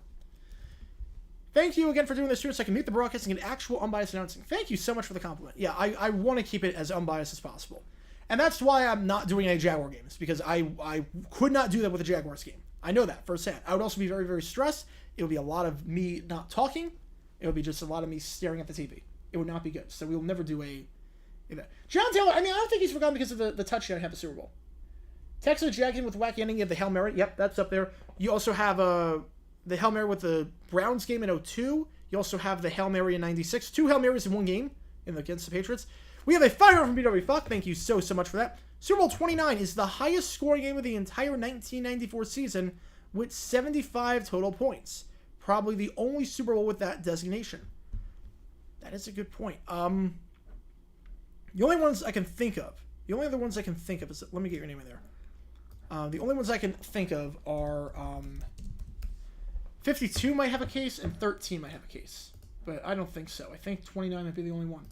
Thank you again for doing this too, so I can mute the broadcasting and actual unbiased announcing. Thank you so much for the compliment. Yeah, I want to keep it as unbiased as possible. And that's why I'm not doing any Jaguar games, because I could not do that with a Jaguars game. I know that firsthand. I would also be very, very stressed. It would be a lot of me not talking. It would be just a lot of me staring at the TV. It would not be good. So we'll never do a John Taylor, I don't think he's forgotten because of the touchdown at the Super Bowl. Texans Jackson with wacky ending. You have the Hail Mary. Yep, that's up there. You also have the Hail Mary with the Browns game in 2002. You also have the Hail Mary in 96. 2 Hail Marys in one game against the Patriots. We have a 5 from BW Fuck. Thank you so much for that. Super Bowl 29 is the highest scoring game of the entire 1994 season with 75 total points. Probably the only Super Bowl with that designation. That is a good point. The only ones I can think of. The only other ones I can think of is... Let me get your name in there. The only ones I can think of are... 52 might have a case, and 13 might have a case. But I don't think so. I think 29 might be the only one.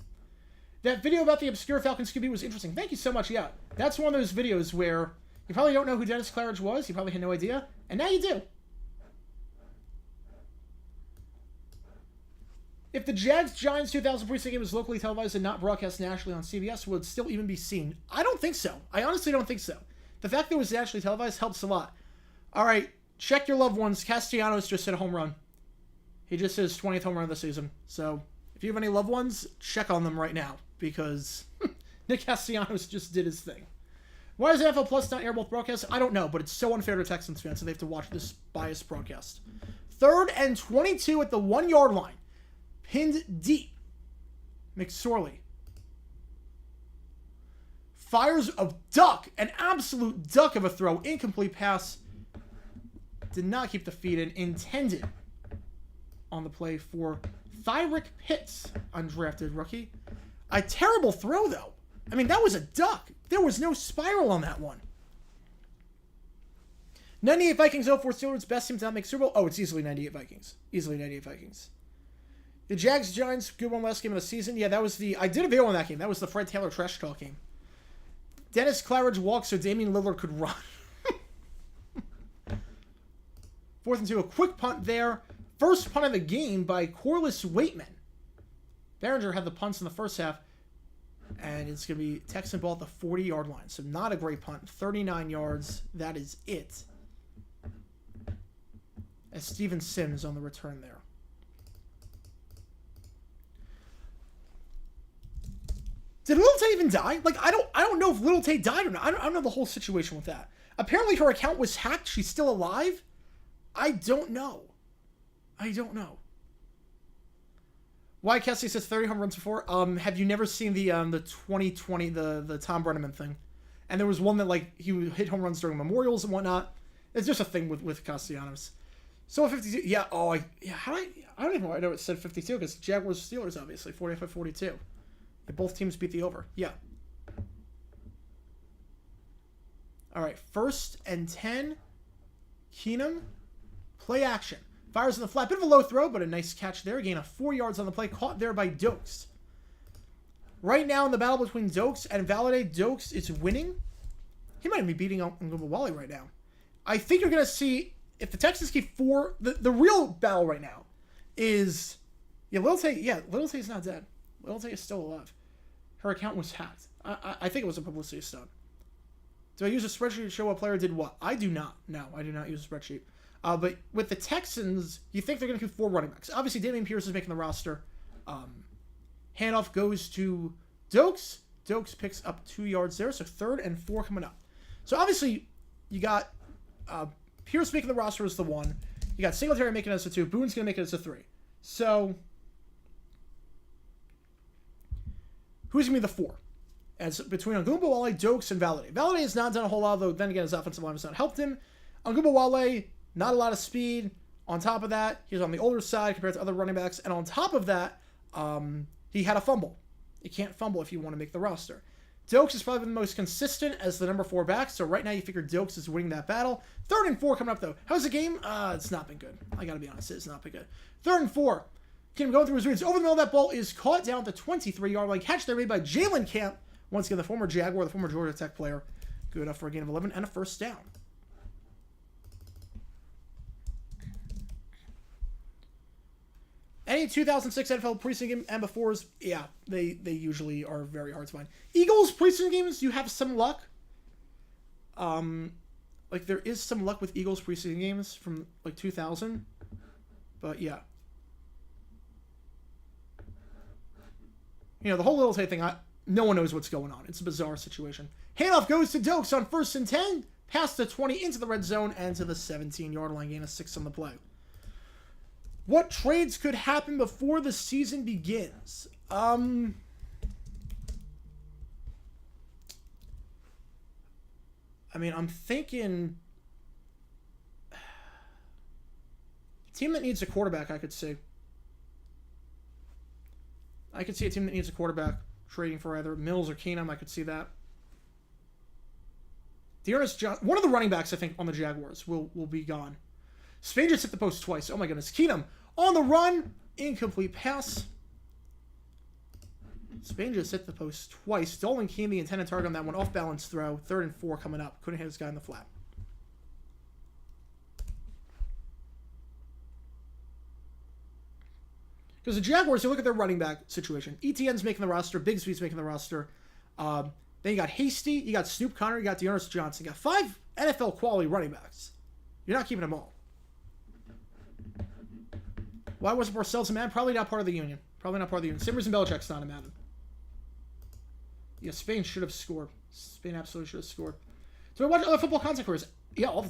That video about the obscure Falcons QB was interesting. Thank you so much. Yeah, that's one of those videos where you probably don't know who Dennis Claridge was. You probably had no idea. And now you do. If the Jags-Giants 2000 preseason game was locally televised and not broadcast nationally on CBS, would it still even be seen? I don't think so. I honestly don't think so. The fact that it was nationally televised helps a lot. All right, check your loved ones. Castellanos just hit a home run. He just hit his 20th home run of the season. So if you have any loved ones, check on them right now, because Nick Castellanos just did his thing. Why is NFL Plus not air both broadcasts? I don't know, but it's so unfair to Texans fans, so they have to watch this biased broadcast. 3rd and 22 at the 1-yard line. Pinned deep. McSorley fires a duck, an absolute duck of a throw. Incomplete pass. Did not keep the feet in. Intended on the play for Thyrick Pitts, undrafted rookie. A terrible throw, though. I mean, that was a duck. There was no spiral on that one. 98 Vikings, 04 Steelers. Best team to not make Super Bowl. Oh, it's easily 98 Vikings. Easily 98 Vikings. The Jags-Giants, good one last game of the season. Yeah, that was the... I did a video on that game. That was the Fred Taylor trash talk game. Dennis Claridge walked so Damian Lillard could run. 4th and 2. A quick punt there. First punt of the game by Corliss Waitman. Behringer had the punts in the first half. And it's going to be Texan ball at the 40-yard line. So not a great punt. 39 yards. That is it. As Steven Sims on the return there. Did Little Tay even die? Like, I don't know if Little Tay died or not. I don't know the whole situation with that. Apparently her account was hacked. She's still alive. I don't know. Why Kessie says 30 home runs before? Have you never seen the 2020 the Tom Brenneman thing? And there was one that like he would hit home runs during memorials and whatnot. It's just a thing with Castellanos. So 52. Yeah. Oh, I don't even know it said 52 because Jaguars Steelers obviously 45-42. Both teams beat the over. Yeah. All right. 1st and 10. Keenum. Play action. Fires in the flat. Bit of a low throw, but a nice catch there. Gain of 4 yards on the play. Caught there by Dokes. Right now in the battle between Dokes and Valladay, Dokes is winning. He might be beating Wally right now. I think you're going to see, if the Texans keep 4, the real battle right now is, Little Tay's not dead. Little Tay is still alive. Her account was hacked. I think it was a publicity stunt. Do I use a spreadsheet to show what player did what? I do not. No, I do not use a spreadsheet. But with the Texans, you think they're going to keep 4 running backs. Obviously, Dameon Pierce is making the roster. Handoff goes to Dokes. Dokes picks up 2 yards there, so 3rd and 4 coming up. So obviously, you got Pierce making the roster as the 1. You got Singletary making it as a 2. Boone's going to make it as a 3. So who's going to be the 4? And it's between Ogunbowale, Dokes, and Valladay. Valladay has not done a whole lot, though. Then again, his offensive line has not helped him. Ogunbowale, not a lot of speed. On top of that, he's on the older side compared to other running backs. And on top of that, he had a fumble. You can't fumble if you want to make the roster. Dokes is probably the most consistent as the number 4 back. So right now you figure Dokes is winning that battle. 3rd and 4 coming up, though. How's the game? It's not been good. I got to be honest. It's not been good. 3rd and 4. Kim going through his reads. Over the middle of that ball is caught down at the 23-yard line. Catch there made by Jalen Camp. Once again, the former Jaguar, the former Georgia Tech player. Good enough for a gain of 11 and a first down. Any 2006 NFL preseason game and befores, yeah, they usually are very hard to find. Eagles preseason games, you have some luck. Like there is some luck with Eagles preseason games from like 2000, but yeah. You know, the whole Little Tay thing, no one knows what's going on. It's a bizarre situation. Handoff goes to Dokes on 1st and 10. Past the 20 into the red zone and to the 17-yard line. Gain of 6 on the play. What trades could happen before the season begins? I mean, I'm thinking... team that needs a quarterback, I could see. I could see a team that needs a quarterback trading for either Mills or Keenum. I could see that. Dearness Johnson, one of the running backs, I think, on the Jaguars will be gone. Spain just hit the post twice. Oh my goodness. Keenum on the run. Incomplete pass. Spain just hit the post twice. Dolan Keene, the intended target on that one. Off balance throw. 3rd and 4 coming up. Couldn't hit this guy in the flat. Because the Jaguars, you look at their running back situation. ETN's making the roster. Bigsby's making the roster. Then you got Hasty. You got Snoop Conner. You got Dearness Johnson. You got 5 NFL quality running backs. You're not keeping them all. Why wasn't Parcells a man? Probably not part of the union. Simmers and Belichick's not a man. Yeah, Spain should have scored. Spain absolutely should have scored. Do I watch other football content creators? Yeah, all the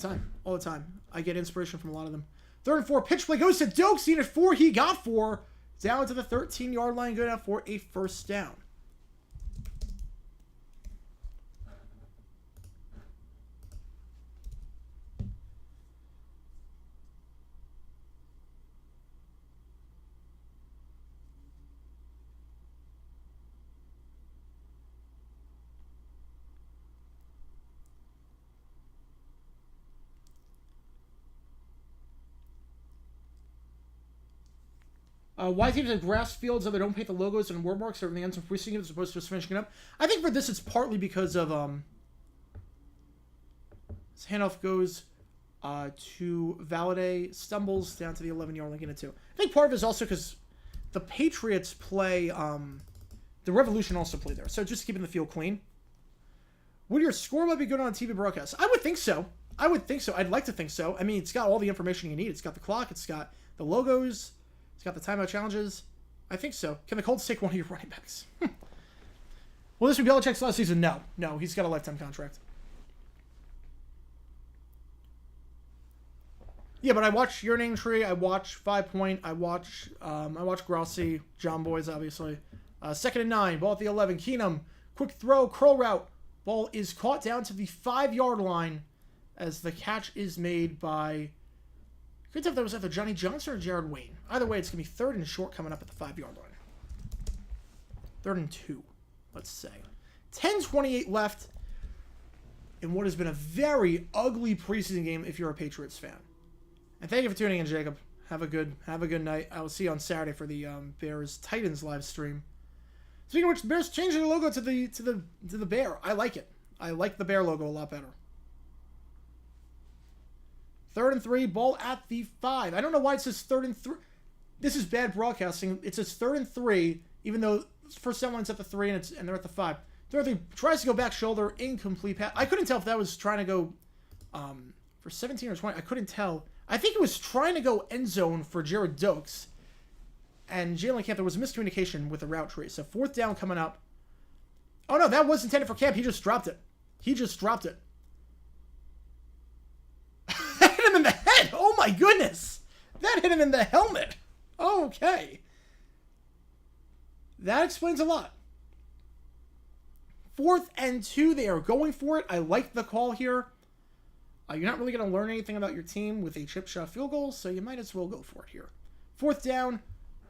time. I get inspiration from a lot of them. 3rd and 4. Pitch play goes to Dokes. Needed 4. He got 4. Down to the 13-yard line. Good enough for a first down. Why teams have grass fields so they don't paint the logos and word marks or in the ends of preseason as opposed to just finishing it up? I think for this it's partly because of this handoff goes to Valade, stumbles down to the 11-yard line, into 2. I think part of it is also because the Patriots play the Revolution also play there, so just keeping the field clean. Would your score might be good on a TV broadcast? I would think so. I would think so. I'd like to think so. I mean, it's got all the information you need. It's got the clock. It's got the logos. It's got the timeout challenges. I think so. Can the Colts take one of your running backs? Will this be Belichick's last season? No. No, he's got a lifetime contract. Yeah, but I watch Your Name Tree. I watch 5 Point. I watch Grossi. John Boys, obviously. 2nd and 9. Ball at the 11. Keenum. Quick throw. Curl route. Ball is caught down to the 5-yard line as the catch is made by... I couldn't tell if that was either Johnny Johnson or Jared Wayne. Either way, it's going to be 3rd and short coming up at the 5-yard line. 3rd and 2, let's say. 10:28 left in what has been a very ugly preseason game if you're a Patriots fan. And thank you for tuning in, Jacob. Have a good night. I will see you on Saturday for the Bears-Titans live stream. Speaking of which, the Bears changing the logo to the bear. I like it. I like the bear logo a lot better. 3rd and 3, ball at the 5. I don't know why it says 3rd and 3. This is bad broadcasting. It says 3rd and 3, even though first down line's at the 3 and they're at the 5. 3rd and 3 tries to go back shoulder, incomplete pass. I couldn't tell if that was trying to go for 17 or 20. I couldn't tell. I think it was trying to go end zone for Jared Dokes. And Jalen Camp, there was miscommunication with the route tree. So 4th down coming up. Oh no, that was intended for Camp. He just dropped it. That hit him in the head. Oh my goodness. That hit him in the helmet. Okay. That explains a lot. 4th and 2. They are going for it. I like the call here. You're not really going to learn anything about your team with a chip shot field goal, so you might as well go for it here. 4th down.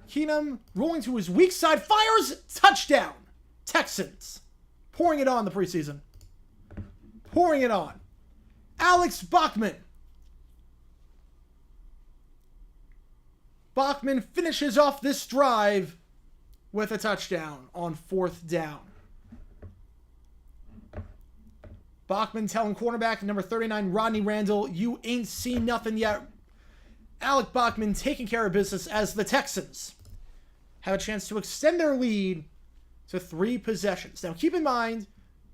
Keenum rolling to his weak side. Fires. Touchdown. Texans. Pouring it on the preseason. Pouring it on. Alex Bachman. Bachman finishes off this drive with a touchdown on 4th down. Bachman telling cornerback number 39, Rodney Randall, you ain't seen nothing yet. Alec Bachman taking care of business as the Texans have a chance to extend their lead to 3 possessions. Now, keep in mind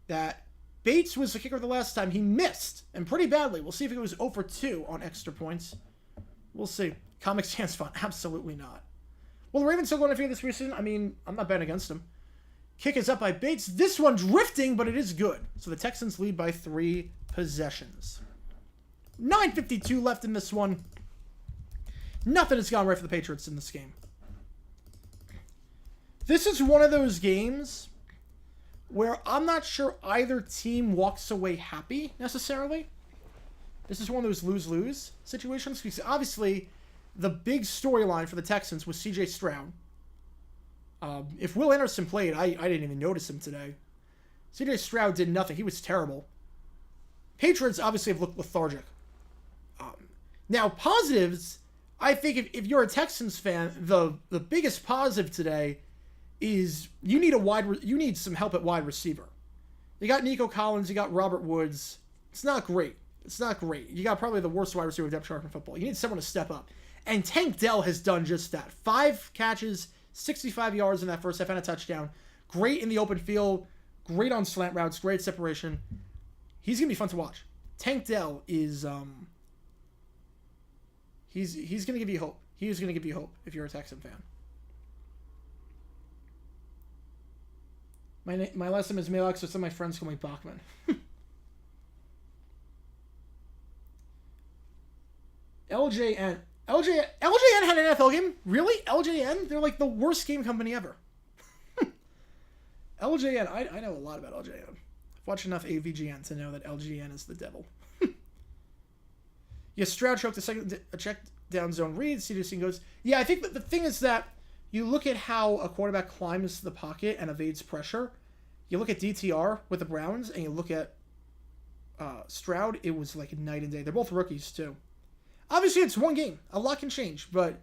that Bates was the kicker the last time. He missed, and pretty badly. We'll see if it goes 0 for 2 on extra points. We'll see. Comic Sans fun. Absolutely not. Well, the Ravens still going to figure this preseason. I mean, I'm not betting against them. Kick is up by Bates. This one drifting, but it is good. So the Texans lead by 3 possessions. 9:52 left in this one. Nothing has gone right for the Patriots in this game. This is one of those games where I'm not sure either team walks away happy, necessarily. This is one of those lose-lose situations, because obviously the big storyline for the Texans was C.J. Stroud. If Will Anderson played, I didn't even notice him today. C.J. Stroud did nothing. He was terrible. Patriots obviously have looked lethargic. Now, positives, I think if you're a Texans fan, the biggest positive today is you need some help at wide receiver. You got Nico Collins, you got Robert Woods. It's not great. You got probably the worst wide receiver depth chart in football. You need someone to step up. And Tank Dell has done just that. 5 catches, 65 yards in that first half and a touchdown. Great in the open field. Great on slant routes. Great separation. He's going to be fun to watch. Tank Dell is... He's going to give you hope. He is going to give you hope if you're a Texan fan. My last name is Malak, so some of my friends call me Bachman. LJN had an NFL game? Really? LJN? They're like the worst game company ever. LJN, I know a lot about LJN. I've watched enough AVGN to know that LJN is the devil. Yes, Stroud choked a check down zone read. CDC goes, yeah, I think that the thing is that you look at how a quarterback climbs the pocket and evades pressure. You look at DTR with the Browns, and you look at Stroud, it was like night and day. They're both rookies, too. Obviously, it's one game. A lot can change, but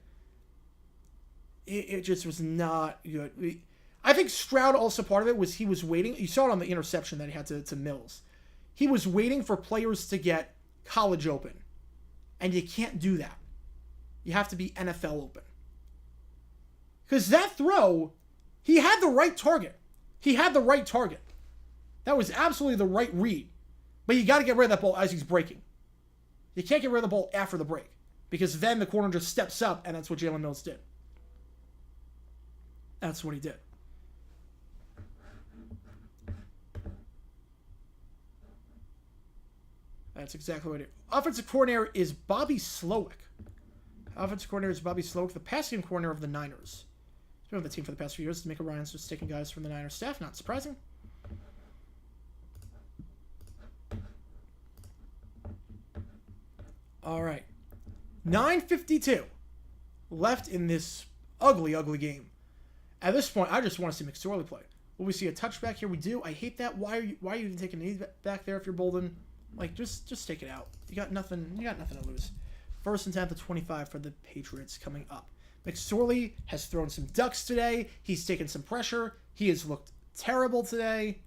it just was not good. I think Stroud, also part of it was he was waiting. You saw it on the interception that he had to Mills. He was waiting for players to get college open. And you can't do that. You have to be NFL open. Because that throw, he had the right target. He had the right target. That was absolutely the right read. But you got to get rid of that ball as he's breaking. You can't get rid of the ball after the break. Because then the corner just steps up, and that's what Jalen Mills did. That's what he did. That's exactly what it is. Offensive coordinator is Bobby Slowick. Offensive coordinator is Bobby Slowick, the passing coordinator of the Niners. He's been with the team for the past few years. Mika Ryan's just taking guys from the Niners staff. Not surprising. All right. 9:52 left in this ugly, ugly game. At this point, I just want to see McSorley play. Will we see a touchback here? We do. I hate that. Why are you even taking a knee back there if you're Bolden? Like, just take it out. You got nothing to lose. 1st and 10 to 25 for the Patriots coming up. McSorley has thrown some ducks today. He's taken some pressure. He has looked terrible today.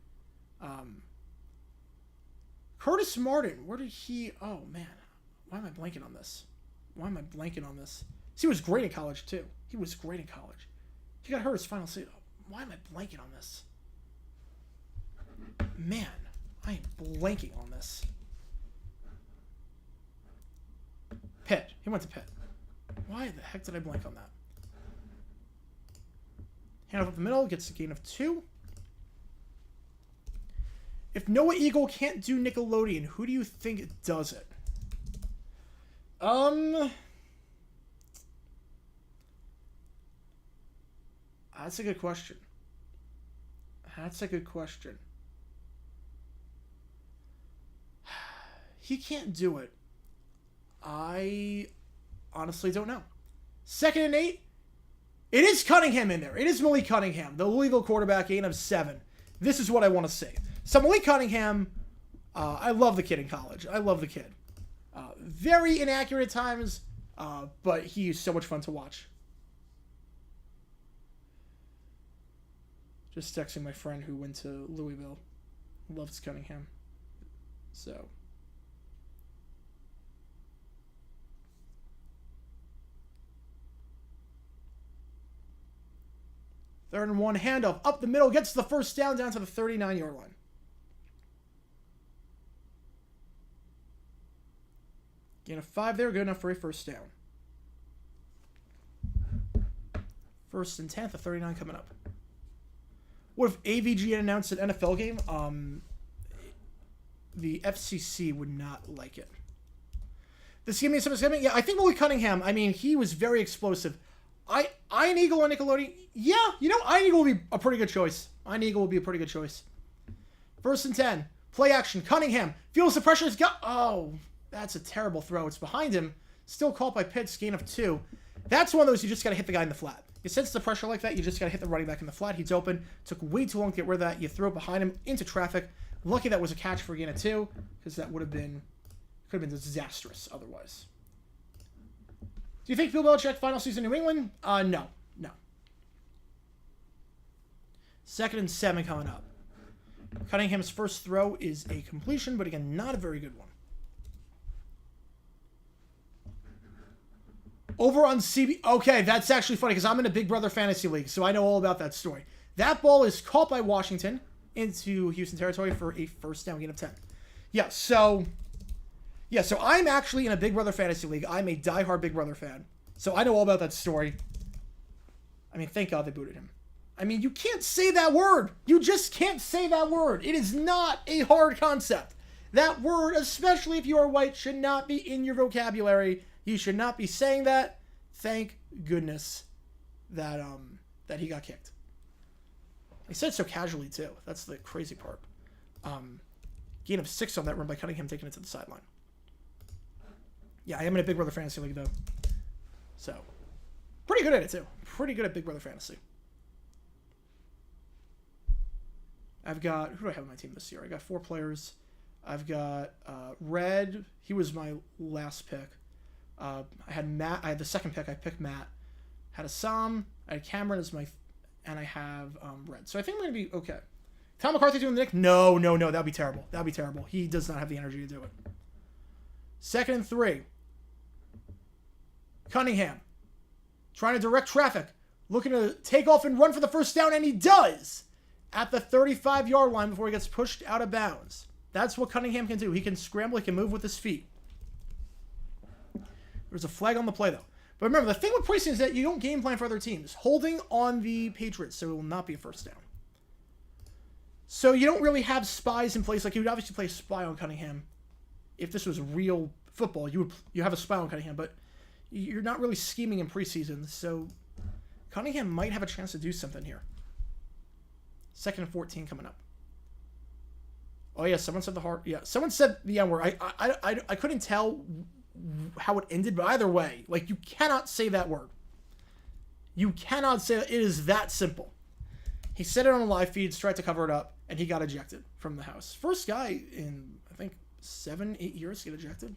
Curtis Martin, where did he... Oh, man. Why am I blanking on this? He was great in college, too. He got hurt his final season. Why am I blanking on this? Man, I am blanking on this. Pitt. He went to Pitt. Why the heck did I blank on that? Hand off up the middle. Gets a gain of 2. If Noah Eagle can't do Nickelodeon, who do you think does it? That's a good question. He can't do it. I honestly don't know. 2nd and 8. It is Cunningham in there. It is Malik Cunningham, the Louisville quarterback, gain of 7. This is what I want to say. So Malik Cunningham, I love the kid in college. Very inaccurate at times, but he is so much fun to watch. Just texting my friend who went to Louisville. Loves Cunningham. So... 3rd and 1, handoff up the middle, gets the first down to the 39-yard line. Gain of 5 there, good enough for a first down. 1st and 10, the 39 coming up. What if AVG had announced an NFL game? The FCC would not like it. This give me some excitement. Yeah, I think Malik Cunningham, I mean, he was very explosive. Iron Eagle on Nickelodeon. Yeah, Iron Eagle will be a pretty good choice. 1st and 10. Play action. Cunningham feels the pressure. Oh, that's a terrible throw. It's behind him. Still caught by Pitts. Gain of 2. That's one of those you just got to hit the guy in the flat. You sense the pressure like that, you just got to hit the running back in the flat. He's open. Took way too long to get rid of that. You throw it behind him into traffic. Lucky that was a catch for a gain of 2, because that could have been disastrous otherwise. Do you think Bill Belichick final season in New England? No. 2nd and 7 coming up. Cunningham's first throw is a completion, but again, not a very good one. Over on CB. Okay, that's actually funny because I'm in a Big Brother fantasy league, so I know all about that story. That ball is caught by Washington into Houston territory for a first down, gain of 10. So I'm actually in a Big Brother fantasy league. I'm a diehard Big Brother fan, so I know all about that story. I mean, thank God they booted him. I mean, you can't say that word. You just can't say that word. It is not a hard concept. That word, especially if you are white, should not be in your vocabulary. He should not be saying that. Thank goodness that that he got kicked. He said it so casually too. That's the crazy part. Gain of 6 on that run by Cunningham taking it to the sideline. Yeah, I am in a Big Brother Fantasy League though. So, pretty good at it too. Pretty good at Big Brother Fantasy. I've got, who do I have on my team this year? I got 4 players. I've got Red. He was my last pick. I had Matt. I had the second pick. I picked Matt. Had Assam. I had Cameron as my, and I have Red. So I think I'm going to be okay. Tom McCarthy doing the Nick? No. That'd be terrible. That'd be terrible. He does not have the energy to do it. 2nd and 3. Cunningham. Trying to direct traffic. Looking to take off and run for the first down, and he does! At the 35-yard line before he gets pushed out of bounds. That's what Cunningham can do. He can scramble. He can move with his feet. There's a flag on the play, though. But remember, the thing with preseason is that you don't game plan for other teams. Holding on the Patriots, so it will not be a first down. So you don't really have spies in place. Like, you would obviously play a spy on Cunningham. If this was real football, you have a spy on Cunningham. But you're not really scheming in preseason. So Cunningham might have a chance to do something here. 2nd and 14 coming up. Oh, yeah, someone said the hard... Yeah, someone said the N-word. I couldn't tell how it ended, but either way, like, you cannot say that word. You cannot say that. It is that simple. He said it on a live feed, tried to cover it up, and he got ejected from the house. First guy in, I think, 7-8 years to get ejected.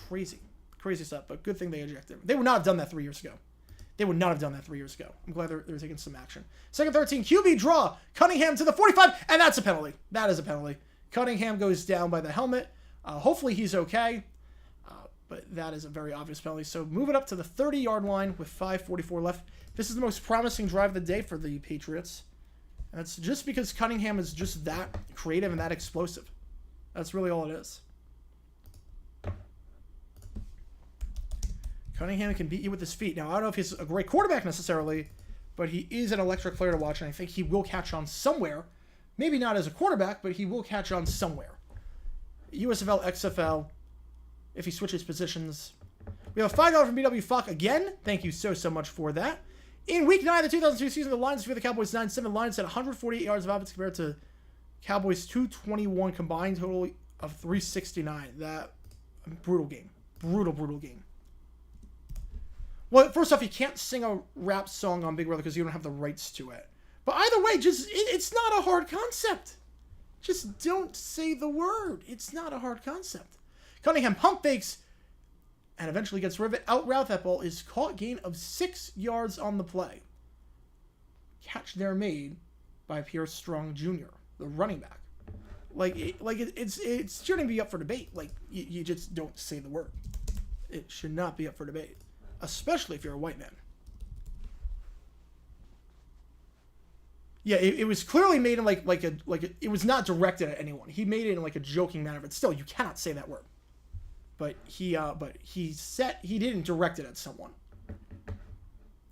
Crazy. Crazy stuff, but good thing they ejected him. They would not have done that 3 years ago. They would not have done that 3 years ago. I'm glad they're taking some action. 2nd 13, QB draw. Cunningham to the 45, and that's a penalty. That is a penalty. Cunningham goes down by the helmet. Hopefully he's okay, but that is a very obvious penalty. So move it up to the 30-yard line with 5:44 left. This is the most promising drive of the day for the Patriots. And that's just because Cunningham is just that creative and that explosive. That's really all it is. Cunningham can beat you with his feet. Now, I don't know if he's a great quarterback necessarily, but he is an electric player to watch, and I think he will catch on somewhere. Maybe not as a quarterback, but he will catch on somewhere. USFL, XFL, if he switches positions. We have a $5 from BW Fuck again. Thank you so much for that. In Week 9 of the 2002 season, the Lions defeated the Cowboys 9-7. Lions had 148 yards of offense compared to Cowboys 221 combined total of 369. That brutal game. Brutal game. Well, first off, you can't sing a rap song on Big Brother because you don't have the rights to it. But either way, it's not a hard concept. Just don't say the word. It's not a hard concept. Cunningham pump fakes and eventually gets out route. That ball is caught, gain of 6 yards on the play. Catch there made by Pierre Strong Jr., the running back. It shouldn't be up for debate. Like, you just don't say the word. It should not be up for debate, especially if you're a white man. Yeah, it was clearly made in it was not directed at anyone. He made it in like a joking manner, but still, you cannot say that word. But he didn't direct it at someone.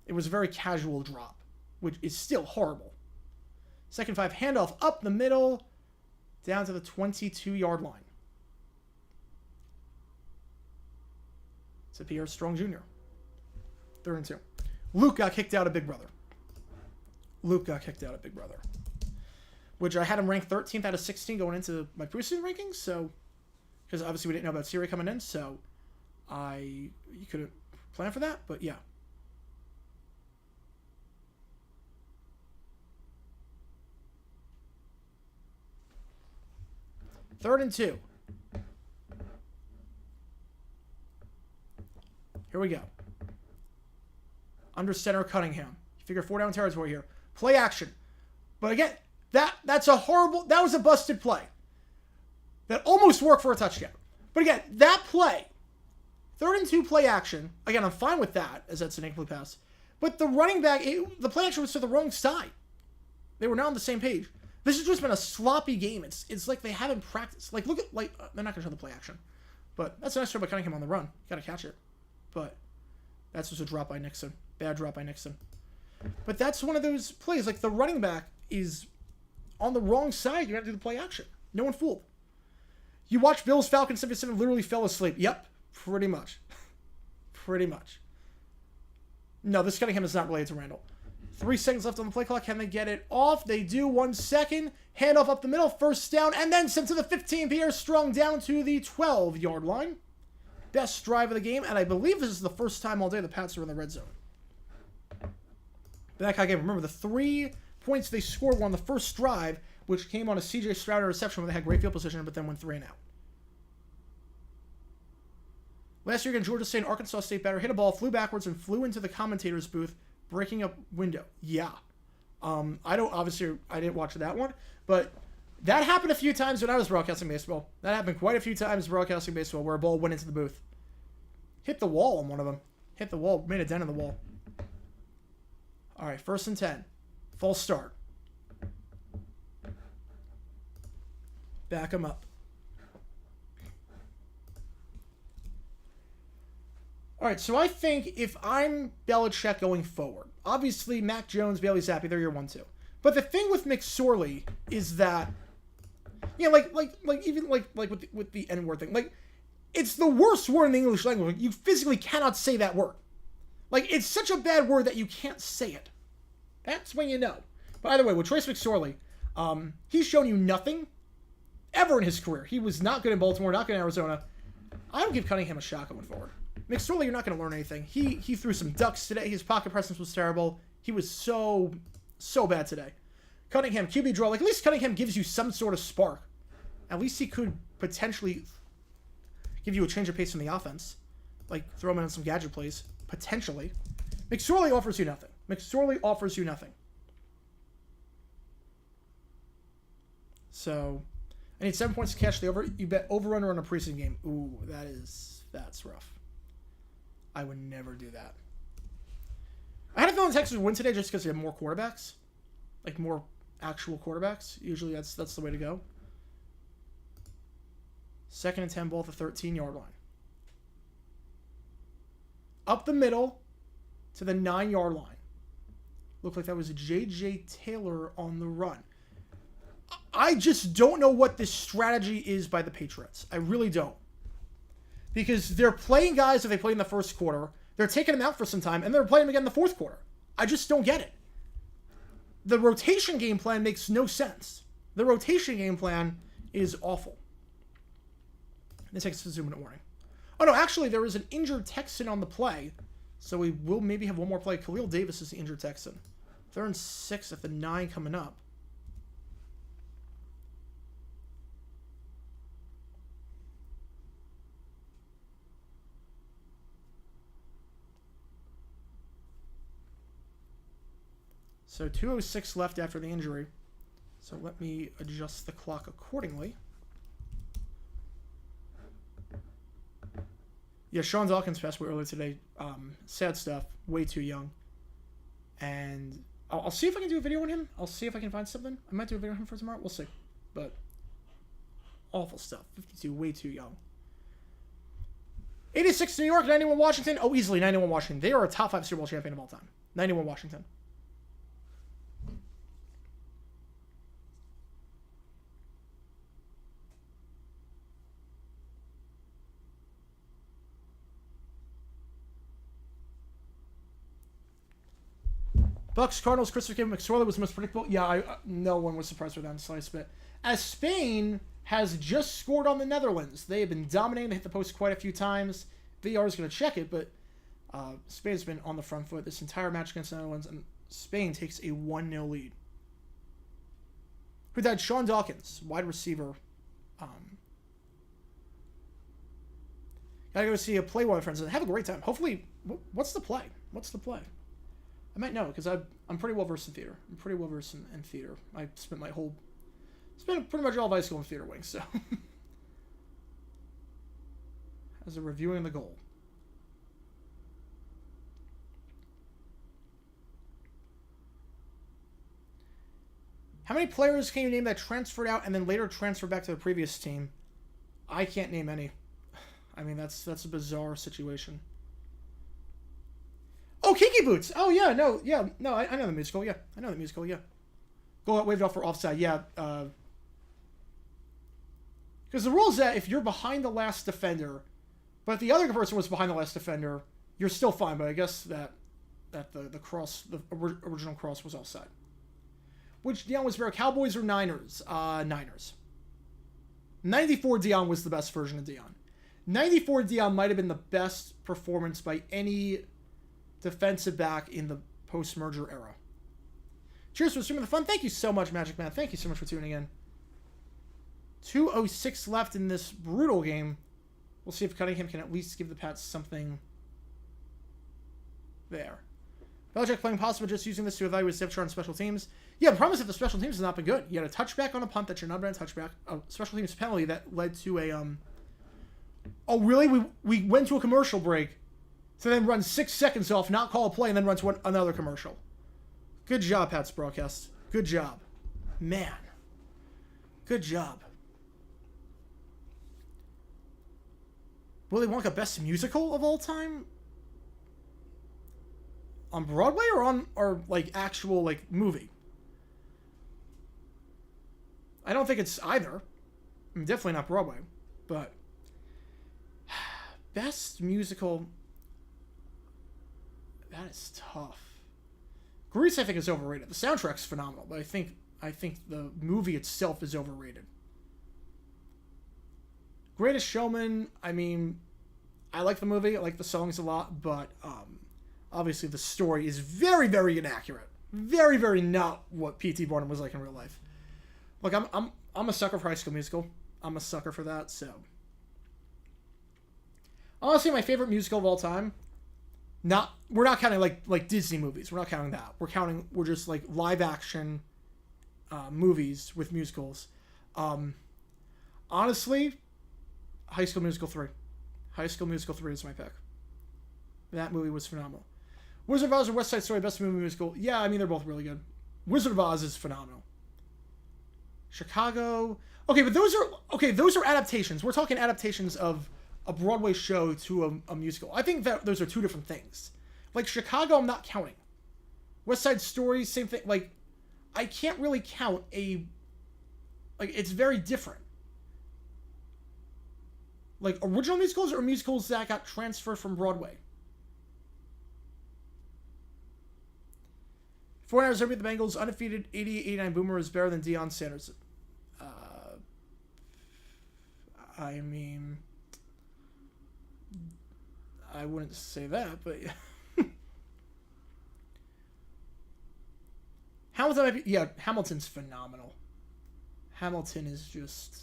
It was a very casual drop, which is still horrible. 2nd 5, handoff up the middle, down to the 22-yard line. To Pierre Strong Jr. 3rd and 2. Luke got kicked out of Big Brother. Which I had him ranked 13th out of 16 going into my preseason rankings, so because obviously we didn't know about Siri coming in, so you couldn't plan for that, but yeah. Third and 2. Here we go. Under center, Cunningham. You figure 4-down territory here. Play action. But again, that was a busted play. That almost worked for a touchdown. But again, that play, 3rd and 2 play action, again, I'm fine with that, as that's an incomplete pass. But the running back, the play action was to the wrong side. They were not on the same page. This has just been a sloppy game. It's like they haven't practiced. Like, look at, they're not going to show the play action. But that's a nice throw by Cunningham on the run. Got to catch it. But that's just a drop by Nixon. Bad drop by Nixon. But that's one of those plays. Like, the running back is on the wrong side. You have to do the play action. No one fooled. You watch Bills Falcons 77 literally fell asleep. Yep, pretty much. Pretty much. No, this Cunningham is not related to Randall. 3 seconds left on the play clock. Can they get it off? They do. 1 second. Handoff up the middle. First down. And then sent to the 15. Pierre Strong down to the 12-yard line. Best drive of the game. And I believe this is the first time all day the Pats are in the red zone. But that kind of game. Remember, the 3 points they scored were on the first drive, which came on a C.J. Stroud reception where they had great field position, but then went 3 and out. Last year against Georgia State and Arkansas State batter hit a ball, flew backwards, and flew into the commentator's booth, breaking a window. Yeah. I didn't watch that one, but that happened a few times when I was broadcasting baseball. That happened quite a few times broadcasting baseball where a ball went into the booth. Hit the wall on one of them. Hit the wall, made a dent in the wall. All right, 1st and 10. False start. Back him up. All right, so I think if I'm Belichick going forward, obviously Mac Jones, Bailey Zappi, they're your 1-2. But the thing with McSorley is that, yeah, like with the N-word thing, like, it's the worst word in the English language. You physically cannot say that word. Like, it's such a bad word that you can't say it. That's when you know. By the way, with Trace McSorley, he's shown you nothing ever in his career. He was not good in Baltimore, not good in Arizona. I don't give Cunningham a shot going forward. McSorley, you're not going to learn anything. He threw some ducks today. His pocket presence was terrible. He was so bad today. Cunningham, QB draw. Like, at least Cunningham gives you some sort of spark. At least he could potentially give you a change of pace in the offense. Like, throw him in some gadget plays. Potentially. McSorley offers you nothing. McSorley offers you nothing. So, I need 7 points to cash the over. You bet over-under on a preseason game. Ooh, that's rough. I would never do that. I had a feeling Texans would win today just because they have more quarterbacks. Like, more actual quarterbacks. Usually that's the way to go. 2nd and 10 ball at the 13-yard line. Up the middle to the 9-yard line. Looked like that was a J.J. Taylor on the run. I just don't know what this strategy is by the Patriots. I really don't. Because they're playing guys that they played in the first quarter, they're taking them out for some time, and they're playing them again in the fourth quarter. I just don't get it. The rotation game plan makes no sense. The rotation game plan is awful. This takes a 2-minute warning. Oh no, actually there is an injured Texan on the play, so we will maybe have one more play. Khalil Davis is the injured Texan. 3rd and 6 at the 9 coming up. So 2:06 left after the injury. So let me adjust the clock accordingly. Yeah, Sean Dawkins passed away earlier today. Sad stuff. Way too young. And I'll see if I can do a video on him. I'll see if I can find something. I might do a video on him for tomorrow. We'll see. But awful stuff. 52, way too young. 86 New York, 91 Washington. Oh, easily 91 Washington. They are a top 5 Super Bowl champion of all time. 91 Washington. Bucks, Cardinals, Christopher Kim, McSorley was the most predictable. Yeah, no one was surprised with that in the slightest bit. As Spain has just scored on the Netherlands. They have been dominating. They hit the post quite a few times. VR is going to check it, but Spain's been on the front foot this entire match against the Netherlands, and Spain takes a 1-0 lead. Who had Sean Dawkins, wide receiver. Gotta go see a play with my friends and have a great time. Hopefully, what's the play? What's the play? I might know, because I'm pretty well versed in theater. I'm pretty well versed in theater. I spent pretty much all of high school in theater wings, so. As a reviewing the goal. How many players can you name that transferred out and then later transferred back to the previous team? I can't name any. I mean, that's a bizarre situation. Oh, Kiki Boots. Oh, yeah, no, I know the musical, yeah. I know the musical, yeah. Go out, waved off for offside, yeah. Because the rule is that if you're behind the last defender, but the other person was behind the last defender, you're still fine, but I guess that the cross, the original cross was offside. Which Deion was better, Cowboys or Niners? Niners. 94 Deion was the best version of Deion. 94 Deion might have been the best performance by any defensive back in the post-merger era. Cheers for streaming the fun. Thank you so much, Magic Man. Thank you so much for tuning in. 2:06 left in this brutal game. We'll see if Cunningham can at least give the Pats something there. Belichick playing possible, just using this to evaluate depth chart on special teams. Yeah, the problem is that the special teams has not been good. You had a touchback on a punt that should not have been a touchback. A special teams penalty that led to a... Oh, really? We went to a commercial break to then run 6 seconds off, not call a play, and then run to another commercial. Good job, Pats broadcast. Good job. Man. Good job. Willy Wonka best musical of all time? On Broadway or like actual like movie? I don't think it's either. I mean, definitely not Broadway, but best musical. That is tough. Grease, I think, is overrated. The soundtrack's phenomenal, but I think the movie itself is overrated. Greatest Showman, I mean, I like the movie, I like the songs a lot, but obviously the story is very, very inaccurate. Very, very not what P.T. Barnum was like in real life. Look, I'm a sucker for High School Musical. I'm a sucker for that, so. Honestly, my favorite musical of all time, we're not counting like Disney movies. We're not counting that. We're just like live action movies with musicals. Honestly, High School Musical 3. High School Musical 3 is my pick. That movie was phenomenal. Wizard of Oz or West Side Story, best movie musical? Yeah, I mean, they're both really good. Wizard of Oz is phenomenal. Chicago. Okay, but those are adaptations. We're talking adaptations of a Broadway show to a musical. I think that those are two different things. Like Chicago, I'm not counting. West Side Story, same thing. Like, I can't really count it's very different. Like, original musicals or musicals that got transferred from Broadway? 49ers over the Bengals, undefeated 88-89 Boomer is better than Deion Sanders. I mean, I wouldn't say that, but Hamilton might be, yeah, Hamilton's phenomenal. Hamilton is just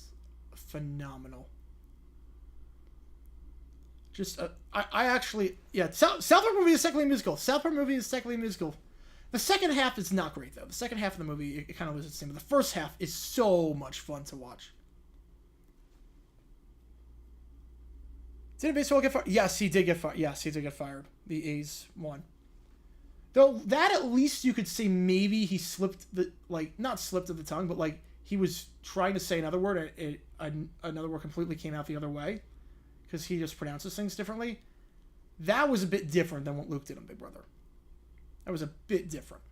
phenomenal. Just, I actually, yeah, South Park movie is technically musical. South Park movie is technically musical. The second half is not great, though. The second half of the movie, it kind of loses its steam. But the first half is so much fun to watch. Did baseball get fired? Yes, he did get fired. Yes, he did get fired. The A's won. Though, that at least you could say maybe he slipped not slipped of the tongue, but, he was trying to say another word, and another word completely came out the other way. Because he just pronounces things differently. That was a bit different than what Luke did on Big Brother. That was a bit different.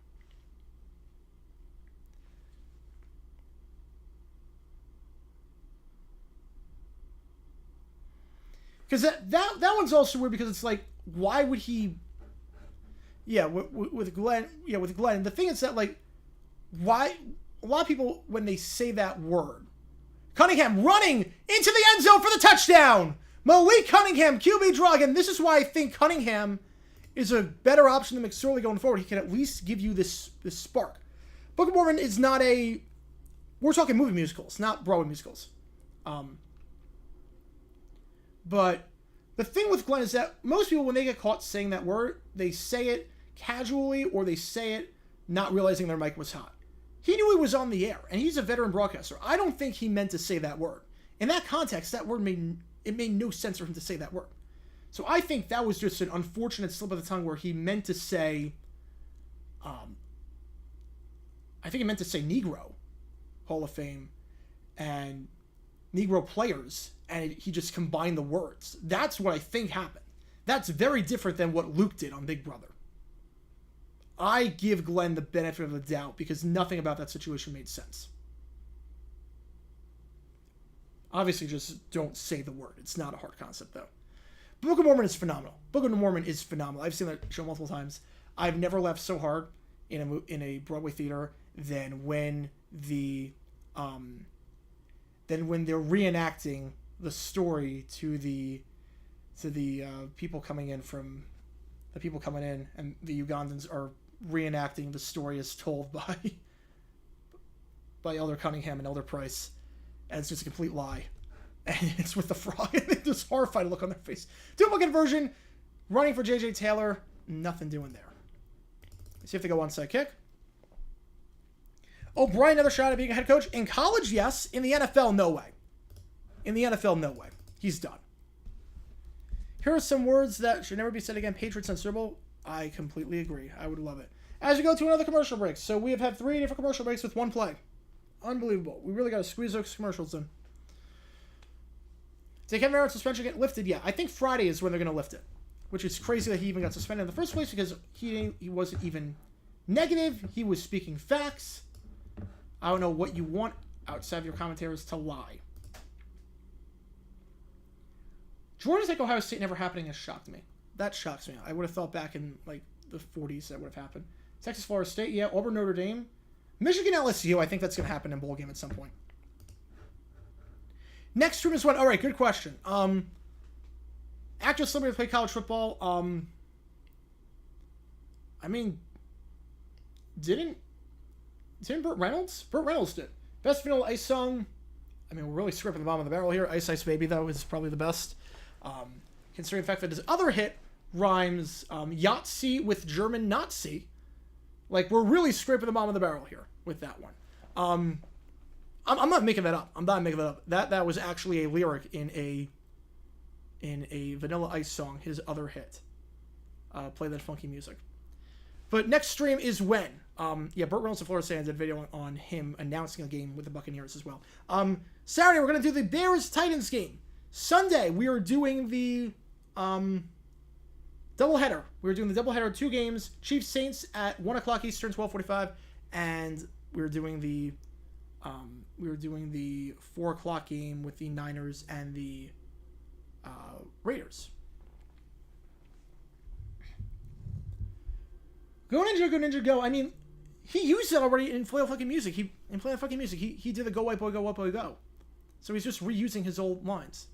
Because that one's also weird because it's like, why would he... Yeah, with Glenn... Yeah, with Glenn. The thing is that, why... A lot of people, when they say that word... Cunningham running into the end zone for the touchdown! Malik Cunningham, QB draw again. This is why I think Cunningham is a better option than McSorley going forward. He can at least give you this spark. Book of Mormon is not a... We're talking movie musicals, not Broadway musicals. But the thing with Glenn is that most people, when they get caught saying that word, they say it casually or they say it not realizing their mic was hot. He knew he was on the air, and he's a veteran broadcaster. I don't think he meant to say that word. In that context, that word made no sense for him to say that word. So I think that was just an unfortunate slip of the tongue where he meant to say, I think he meant to say Negro Hall of Fame and Negro players, and he just combined the words. That's what I think happened. That's very different than what Luke did on Big Brother. I give Glenn the benefit of the doubt because nothing about that situation made sense. Obviously, just don't say the word. It's not a hard concept, though. Book of Mormon is phenomenal. Book of Mormon is phenomenal. I've seen that show multiple times. I've never laughed so hard in a Broadway theater than when they're reenacting the story to the people coming in and the Ugandans are reenacting the story as told by Elder Cunningham and Elder Price, and it's just a complete lie. And it's with the frog, and they just horrified look on their face. Duplicate version, running for J.J. Taylor, nothing doing there. Let's see if they go onside kick. Oh, Brian, another shot at being a head coach. In college, yes. In the NFL, no way. In the NFL, no way. He's done. Here are some words that should never be said again. Patriots and Super Bowl. I completely agree. I would love it. As we go to another commercial break. So we have had 3 different commercial breaks with one play. Unbelievable. We really got to squeeze those commercials in. Did Kevin Merritt's suspension get lifted? Yeah, I think Friday is when they're going to lift it. Which is crazy that he even got suspended in the first place because he wasn't even negative. He was speaking facts. I don't know what you want outside of your commentators to lie. Georgia Tech, Ohio State never happening has shocked me. That shocks me. I would have thought back in like the 40s that would have happened. Texas, Florida State, yeah. Auburn, Notre Dame. Michigan, LSU, I think that's going to happen in bowl game at some point. Next stream is one. All right, good question. Actor celebrity to play college football. I mean, didn't Burt Reynolds? Burt Reynolds did. Best vanilla ice song. I mean, we're really scraping the bottom of the barrel here. Ice Ice Baby, though, is probably the best. Considering the fact that his other hit rhymes Yahtzee with German Nazi. Like, we're really scraping the bottom of the barrel here with that one. I'm not making that up. I'm not making that up. That was actually a lyric in a Vanilla Ice song, his other hit. Play that funky music. But next stream is when? Burt Reynolds of Florida State did a video on him announcing a game with the Buccaneers as well. Saturday, we're going to do the Bears-Titans game. Sunday, we are doing the doubleheader. We're doing the doubleheader, 2 games. Chiefs-Saints at 1 o'clock Eastern, 12:45. And we're doing the 4 o'clock game with the Niners and the Raiders. Go Ninja, go. I mean, he used it already in Play Fucking Music. He did the go white boy, go. So he's just reusing his old lines.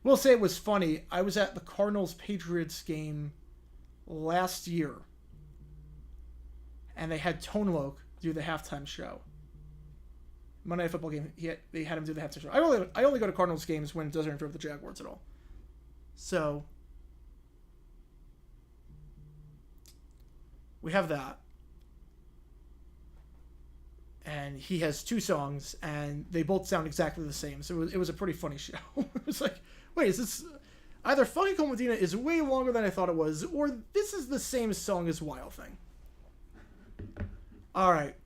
Will say it was funny. I was at the Cardinals-Patriots game last year, and they had Tone Loc do the halftime show. Monday Night Football game, they had him do the halftime show. I only go to Cardinals games when it doesn't interfere with the Jaguars at all. So we have that. And he has 2 songs, and they both sound exactly the same. So it was a pretty funny show. It was like, wait, is this... Either Funky Cole Medina is way longer than I thought it was, or this is the same song as Wild Thing. All right.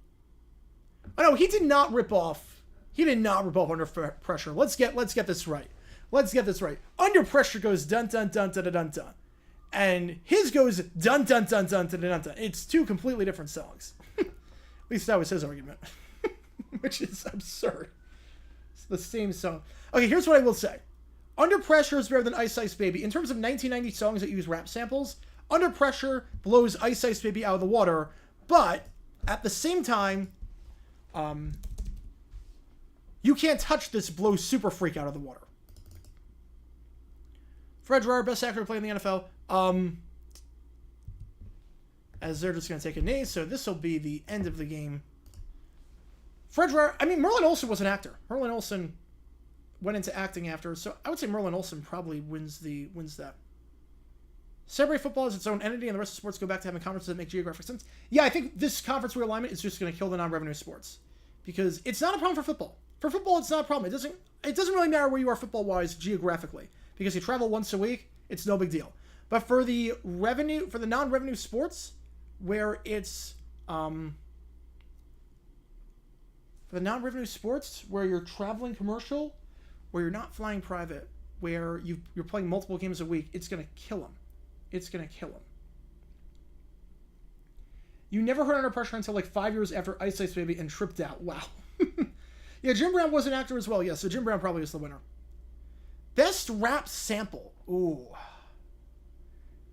Oh, no, he did not rip off Under Pressure. Let's get this right. Under Pressure goes dun dun dun dun dun dun dun. And his goes dun dun dun dun dun dun dun. It's 2 completely different songs. At least that was his argument. Which is absurd. It's the same song. Okay, here's what I will say. Under Pressure is better than Ice Ice Baby. In terms of 1990 songs that use rap samples, Under Pressure blows Ice Ice Baby out of the water, but at the same time, You Can't Touch This blows Super Freak out of the water. Fred Dreyer, best actor to play in the NFL. As they're just going to take a knee, so this will be the end of the game. Fred Dreyer, I mean, Merlin Olsen was an actor. Merlin Olsen went into acting after, so I would say Merlin Olsen probably wins that. Separate football as its own entity, and the rest of sports go back to having conferences that make geographic sense. Yeah, I think this conference realignment is just going to kill the non-revenue sports. Because it's not a problem for football. For football, it's not a problem. It doesn't really matter where you are football-wise geographically. Because you travel once a week, it's no big deal. But for the non-revenue sports, where it's for the non-revenue sports where you're traveling commercial, where you're not flying private, where you're playing multiple games a week, it's going to kill them. You never heard Under Pressure until like 5 years after Ice Ice Baby and Tripped Out. Wow. Yeah, Jim Brown was an actor as well. Yeah, so Jim Brown probably is the winner. Best rap sample. Ooh.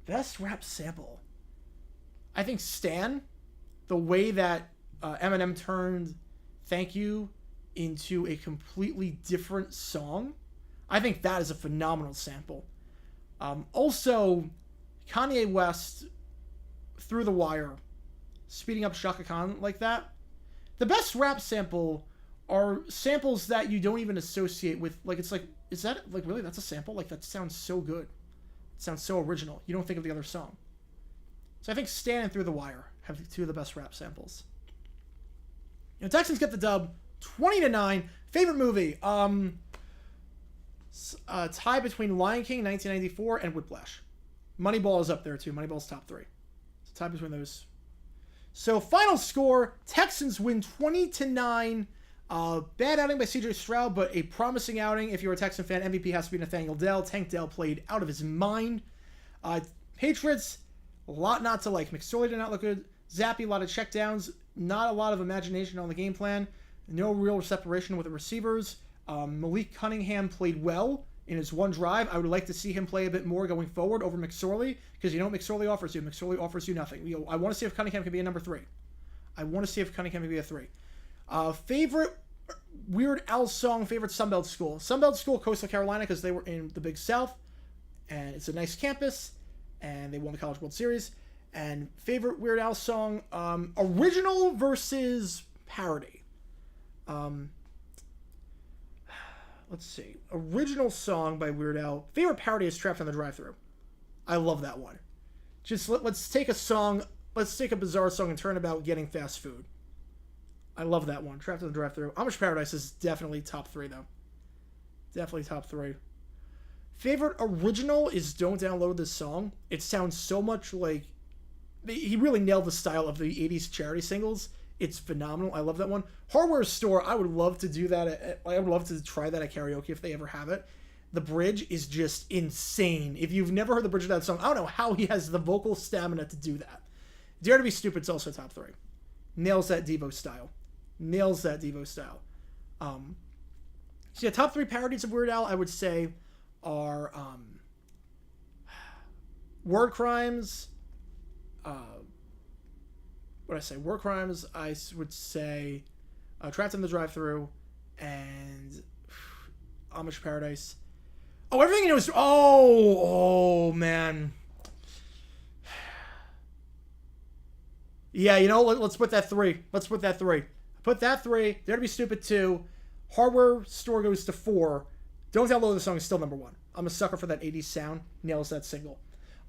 Best rap sample. I think Stan. The way that Eminem turned Thank You into a completely different song. I think that is a phenomenal sample. Also, Kanye West, Through the Wire, speeding up Shaka Khan like that. The best rap sample are samples that you don't even associate with, like, it's like, is that, like, really, that's a sample? Like, that sounds so good. It sounds so original. You don't think of the other song. So I think Stan and Through the Wire have two of the best rap samples. Texans get the dub, 20-9. Favorite movie? Tie between Lion King, 1994, and Whiplash. Moneyball is up there, too. Moneyball's top 3. So tie between those. So, final score, Texans win 20-9. Bad outing by C.J. Stroud, but a promising outing. If you're a Texan fan, MVP has to be Nathaniel Dell. Tank Dell played out of his mind. Patriots, a lot not to like. McSorley did not look good. Zappy, a lot of checkdowns. Not a lot of imagination on the game plan. No real separation with the receivers. Malik Cunningham played well in his one drive. I would like to see him play a bit more going forward over McSorley, because you know what McSorley offers you? McSorley offers you nothing. I want to see if Cunningham can be a number 3. I want to see if Cunningham can be a 3. Favorite Weird Al song, favorite Sunbelt school. Sunbelt school, Coastal Carolina, because they were in the Big South, and it's a nice campus, and they won the College World Series. And favorite Weird Al song, original versus parody. Let's see. Original song by Weird Al. Favorite parody is Trapped on the Drive-Thru. I love that one. Just let's take a song, let's take a bizarre song and turn it about getting fast food. I love that one. Trapped on the Drive-Thru. Amish Paradise is definitely top 3, though. Definitely top 3. Favorite original is Don't Download This Song. It sounds so much like... He really nailed the style of the 80s charity singles. It's phenomenal. I love that one. Hardware Store, I would love to do that. I would love to try that at karaoke if they ever have it. The bridge is just insane. If you've never heard the bridge of that song, I don't know how he has the vocal stamina to do that. Dare to Be Stupid's also top 3. Nails that Devo style. Nails that Devo style. So yeah, top 3 parodies of Weird Al, I would say, are Word Crimes. What did I say? War Crimes, I would say Trapped in the Drive-Thru, and Amish Paradise. Oh, Everything You Know Is... Oh, man. Yeah, you know, let's put that 3. Let's put that 3. Put that 3. Dare to Be Stupid 2. Hardware Store goes to 4. Don't Download the Song is still number 1. I'm a sucker for that 80s sound. Nails that single.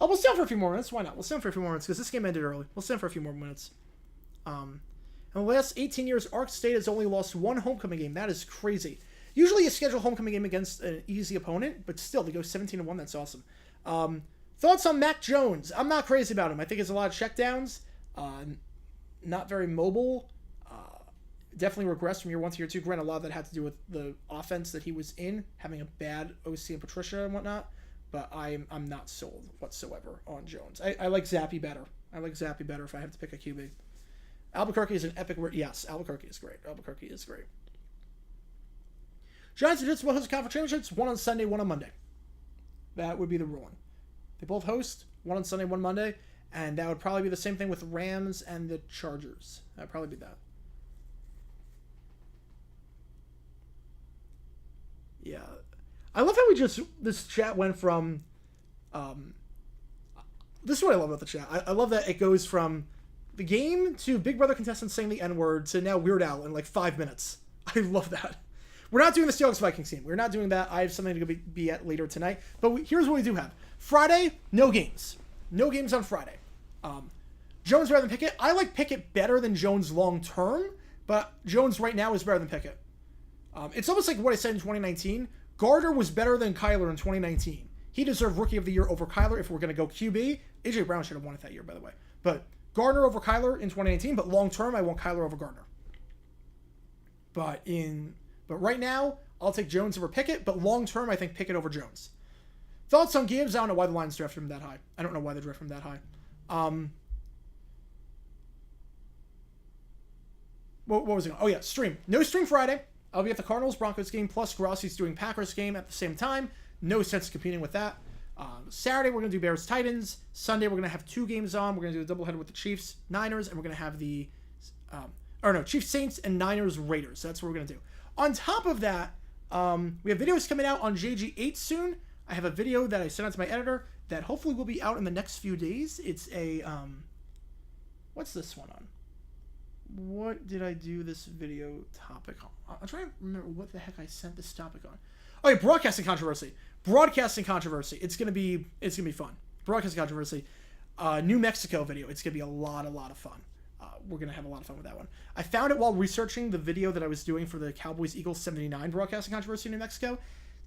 Oh, we'll stay on for a few more minutes. Why not? We'll stay on for a few more minutes because this game ended early. We'll stay on for a few more minutes. In the last 18 years, Ark State has only lost 1 homecoming game. That is crazy. Usually you schedule a homecoming game against an easy opponent, but still, they go 17-1. That's awesome. Thoughts on Mac Jones? I'm not crazy about him. I think it's a lot of checkdowns. Not very mobile. Definitely regressed from year 1 to year 2. Granted, a lot of that had to do with the offense that he was in, having a bad OC and Patricia and whatnot. But I'm not sold whatsoever on Jones. I like Zappy better. I like Zappy better if I have to pick a QB. Albuquerque is an epic word. Yes, Albuquerque is great. Albuquerque is great. Giants and Jets will host conference championships, 1 on Sunday, 1 on Monday. That would be the ruling. They both host, 1 on Sunday, 1 Monday, and that would probably be the same thing with Rams and the Chargers. That would probably be that. Yeah. I love how this chat went from, this is what I love about the chat. I love that it goes from the game to Big Brother contestants saying the N-word to now Weird Al in like 5 minutes. I love that. We're not doing the Seahawks Vikings game. We're not doing that. I have something to be at later tonight. But here's what we do have. Friday, no games. No games on Friday. Jones better than Pickett. I like Pickett better than Jones long term, but Jones right now is better than Pickett. It's almost like what I said in 2019. Gardner was better than Kyler in 2019. He deserved Rookie of the Year over Kyler if we're going to go QB. A.J. Brown should have won it that year, by the way. But Gardner over Kyler in 2019, but long-term, I want Kyler over Gardner. But right now, I'll take Jones over Pickett, but long-term, I think Pickett over Jones. Thoughts on Gibbs? I don't know why the Lions drafted him that high. I don't know why they drafted him that high. What was it? Oh, yeah, stream. No stream Friday. I'll be at the Cardinals-Broncos game, plus Grassi's doing Packers game at the same time. No sense of competing with that. Saturday, we're going to do Bears-Titans. Sunday, we're going to have 2 games on. We're going to do a doubleheader with the Chiefs-Niners, and we're going to have the... Chiefs-Saints and Niners-Raiders. That's what we're going to do. On top of that, we have videos coming out on JG8 soon. I have a video that I sent out to my editor that hopefully will be out in the next few days. It's a... what's this one on? What did I do this video topic on? I'm trying to remember what the heck I sent this topic on. Oh, yeah, broadcasting controversy. Broadcasting controversy. It's gonna be fun. Broadcasting controversy. New Mexico video. It's gonna be a lot of fun. We're gonna have a lot of fun with that one. I found it while researching the video that I was doing for the Cowboys-Eagles 79 broadcasting controversy in New Mexico.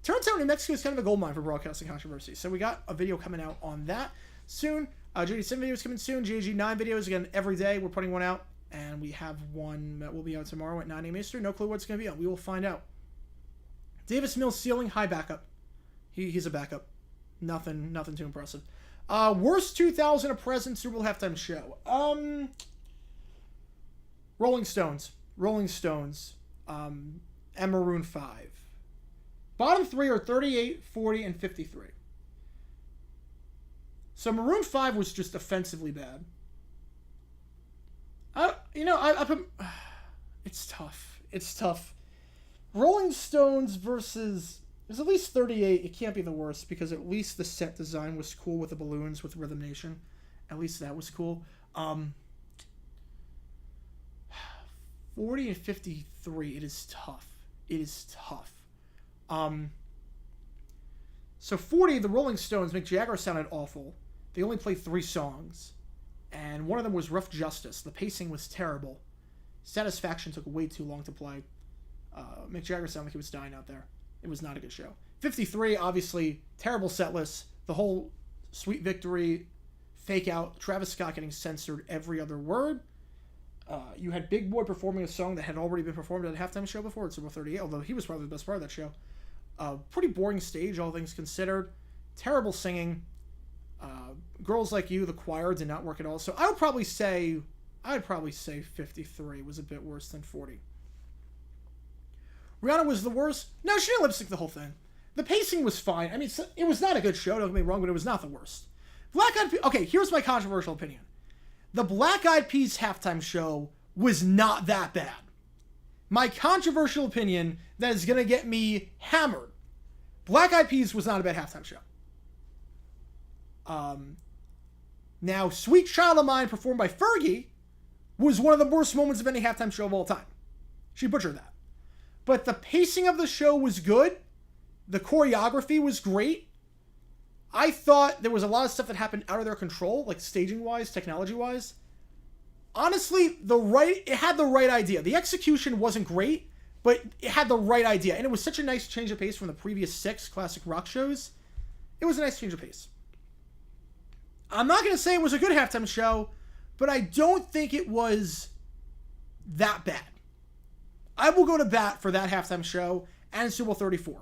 Turns out New Mexico is kind of a goldmine for broadcasting controversy. So we got a video coming out on that soon. JG7 videos coming soon. JG9 videos again every day. We're putting one out. And we have one that will be out tomorrow at 9 a.m. Eastern. No clue what it's going to be on. We will find out. Davis Mills ceiling, high backup. He's a backup. Nothing too impressive. Worst 2000 a present Super Bowl halftime show. Rolling Stones. And Maroon 5. Bottom 3 are 38, 40, and 53. So Maroon 5 was just offensively bad. I put... It's tough. Rolling Stones versus... There's at least 38. It can't be the worst because at least the set design was cool with the balloons with Rhythm Nation. At least that was cool. 40 and 53. It is tough. So 40, the Rolling Stones, Mick Jagger sounded awful. They only played 3 songs. And one of them was Rough Justice. The pacing was terrible. Satisfaction took way too long to play. Mick Jagger sounded like he was dying out there. It was not a good show. 53, obviously, terrible set list. The whole Sweet Victory fake out. Travis Scott getting censored every other word. You had Big Boy performing a song that had already been performed at a halftime show before at Super Bowl 38, although he was probably the best part of that show. Pretty boring stage, all things considered. Terrible singing. Girls Like You, the choir, did not work at all. So I'd probably say 53 was a bit worse than 40. Rihanna was the worst. No, she didn't lip sync the whole thing. The pacing was fine. I mean, it was not a good show, don't get me wrong, but it was not the worst. Black Eyed Peas... Okay, here's my controversial opinion. The Black Eyed Peas halftime show was not that bad. My controversial opinion that is going to get me hammered. Black Eyed Peas was not a bad halftime show. Now, Sweet Child of Mine, performed by Fergie, was one of the worst moments of any halftime show of all time. She butchered that. But the pacing of the show was good. The choreography was great. I thought there was a lot of stuff that happened out of their control, like staging-wise, technology-wise. Honestly, it had the right idea. The execution wasn't great, but it had the right idea. And it was such a nice change of pace from the previous 6 classic rock shows. It was a nice change of pace. I'm not going to say it was a good halftime show, but I don't think it was that bad. I will go to bat for that halftime show and Super Bowl 34.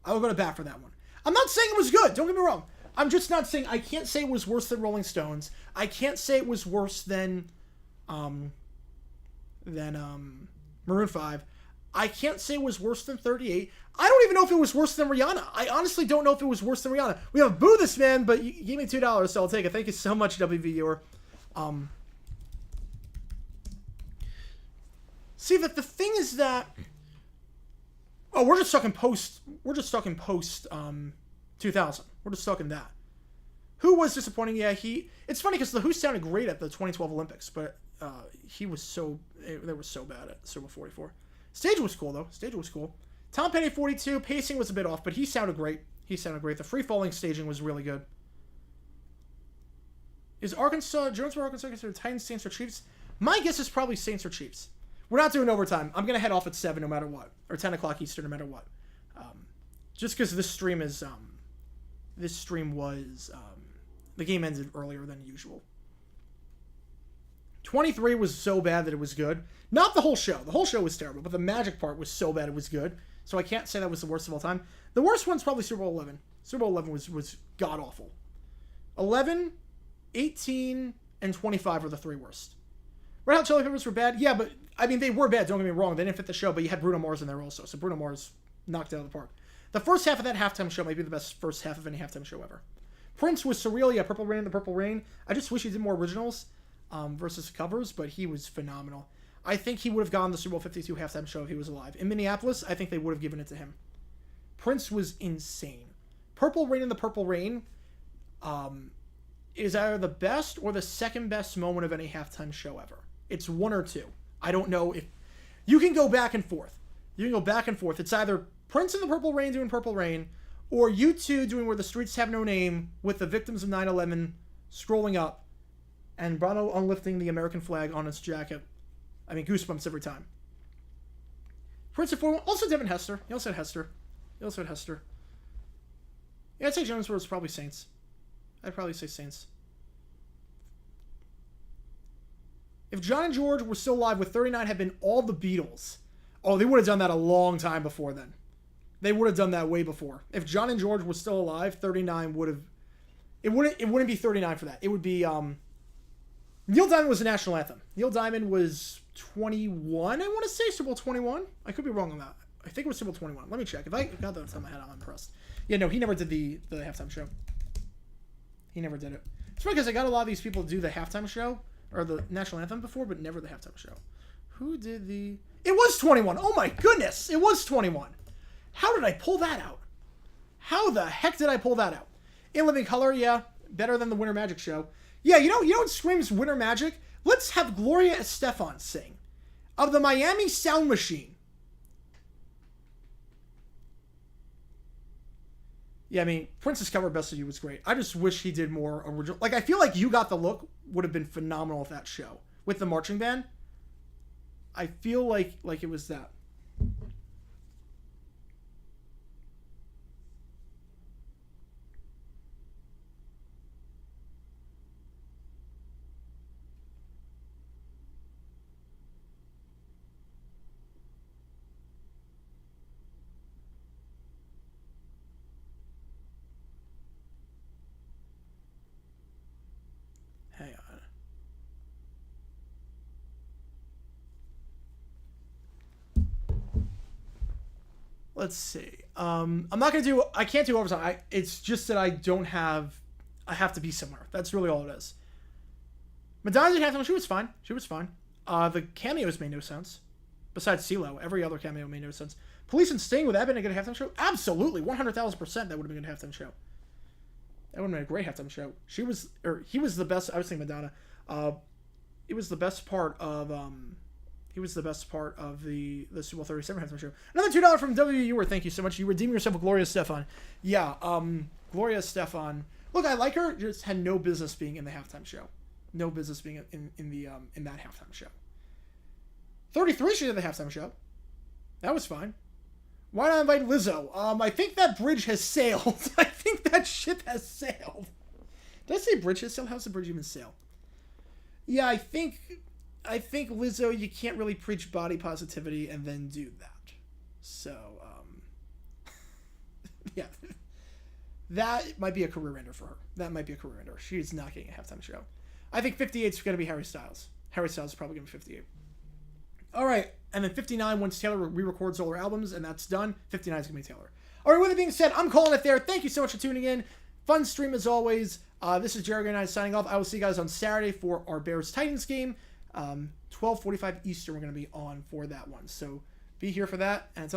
I will go to bat for that one. I'm not saying it was good. Don't get me wrong. I'm just not saying... I can't say it was worse than Rolling Stones. I can't say it was worse than Maroon 5. I can't say it was worse than 38. I don't even know if it was worse than Rihanna. I honestly don't know if it was worse than Rihanna. We have Boo This Man, but you gave me $2, so I'll take it. Thank you so much, WV viewer. See, that the thing is that... Oh, we're just talking post 2000. We're just talking that. Who was disappointing? Yeah, it's funny because the Who sounded great at the 2012 Olympics, but they were so bad at Super Bowl 44. Stage was cool, though. Stage was cool. Tom Petty 42, pacing was a bit off, but he sounded great. The free-falling staging was really good. Is Jonesboro, Arkansas considered Titans, Saints, or Chiefs? My guess is probably Saints or Chiefs. We're not doing overtime. I'm going to head off at 7 no matter what. Or 10 o'clock Eastern no matter what. Just because this stream is... the game ended earlier than usual. 23 was so bad that it was good. Not the whole show. The whole show was terrible, but the magic part was so bad it was good. So I can't say that was the worst of all time. The worst one's probably Super Bowl 11. Super Bowl 11 was god-awful. 11, 18, and 25 are the 3 worst. Red Hot Chili Peppers were bad. Yeah, but, I mean, they were bad. Don't get me wrong. They didn't fit the show, but you had Bruno Mars in there also. So Bruno Mars knocked it out of the park. The first half of that halftime show might be the best first half of any halftime show ever. Prince was surreal. Yeah, Purple Rain and the Purple Rain. I just wish he did more originals versus covers, but he was phenomenal. I think he would have gone the Super Bowl 52 halftime show if he was alive. In Minneapolis, I think they would have given it to him. Prince was insane. Purple Rain and the Purple Rain is either the best or the second best moment of any halftime show ever. It's one or two. I don't know if... You can go back and forth. It's either Prince and the Purple Rain doing Purple Rain, or U2 doing Where the Streets Have No Name with the victims of 9/11 scrolling up and Bono unlifting the American flag on his jacket. I mean, goosebumps every time. Prince at 4-1. Also Devin Hester. He also had Hester. Yeah, I'd say Jonesboro's probably Saints. I'd probably say Saints. If John and George were still alive, would 39 have been all the Beatles? Oh, they would have done that a long time before then. They would have done that way before. If John and George were still alive, 39 would have... It wouldn't be 39 for that. It would be... Neil Diamond was the national anthem. Neil Diamond was 21, I want to say. Super Bowl 21? I could be wrong on that. I think it was Super Bowl 21. Let me check. If I got that on my head, I'm impressed. Yeah, no, he never did the halftime show. He never did it. It's funny because I got a lot of these people to do the halftime show, or the national anthem before, but never the halftime show. Who did the... It was 21. Oh my goodness. It was 21. How did I pull that out? How the heck did I pull that out? In Living Color, yeah. Better than the Winter Magic show. Yeah, you know what screams Winter Magic? Let's have Gloria Estefan sing. Of the Miami Sound Machine. Yeah, I mean, Prince's cover Best of You was great. I just wish he did more original. Like, I feel like You Got the Look would have been phenomenal with that show. With the marching band. I feel like it was that. Hang on. Let's see. I'm not gonna do. I can't do overtime. It's just that I don't have. I have to be somewhere. That's really all it is. Madonna's at halftime. She was fine. The cameos made no sense. Besides CeeLo, every other cameo made no sense. Police and Sting, would that have been a good halftime show? Absolutely, 100,000%. That would have been a good halftime show. That would have been a great halftime show. He was the best. I was thinking Madonna. It was the best part of He was the best part of the Super Bowl 37 halftime show. Another $2 from WUer. Thank you so much. You redeem yourself with Gloria Estefan. Yeah, Gloria Estefan. Look, I like her. Just had no business being in the halftime show. No business being in that halftime show. 33 she did the halftime show. That was fine. Why not invite Lizzo? I think that bridge has sailed. I think that ship has sailed. Did I say bridge has sailed? How's the bridge even sail? Yeah, I think Lizzo, you can't really preach body positivity and then do that. So, yeah. That might be a career ender for her. That might be a career ender. She is not getting a halftime show. I think 58 is going to be Harry Styles. Harry Styles is probably going to be 58. All right. And then 59, once Taylor re-records all her albums, and that's done, 59 is going to be Taylor. All right, with it being said, I'm calling it there. Thank you so much for tuning in. Fun stream as always. This is Jerry and I signing off. I will see you guys on Saturday for our Bears-Titans game. 12:45 Eastern, we're going to be on for that one. So be here for that. And it's on that.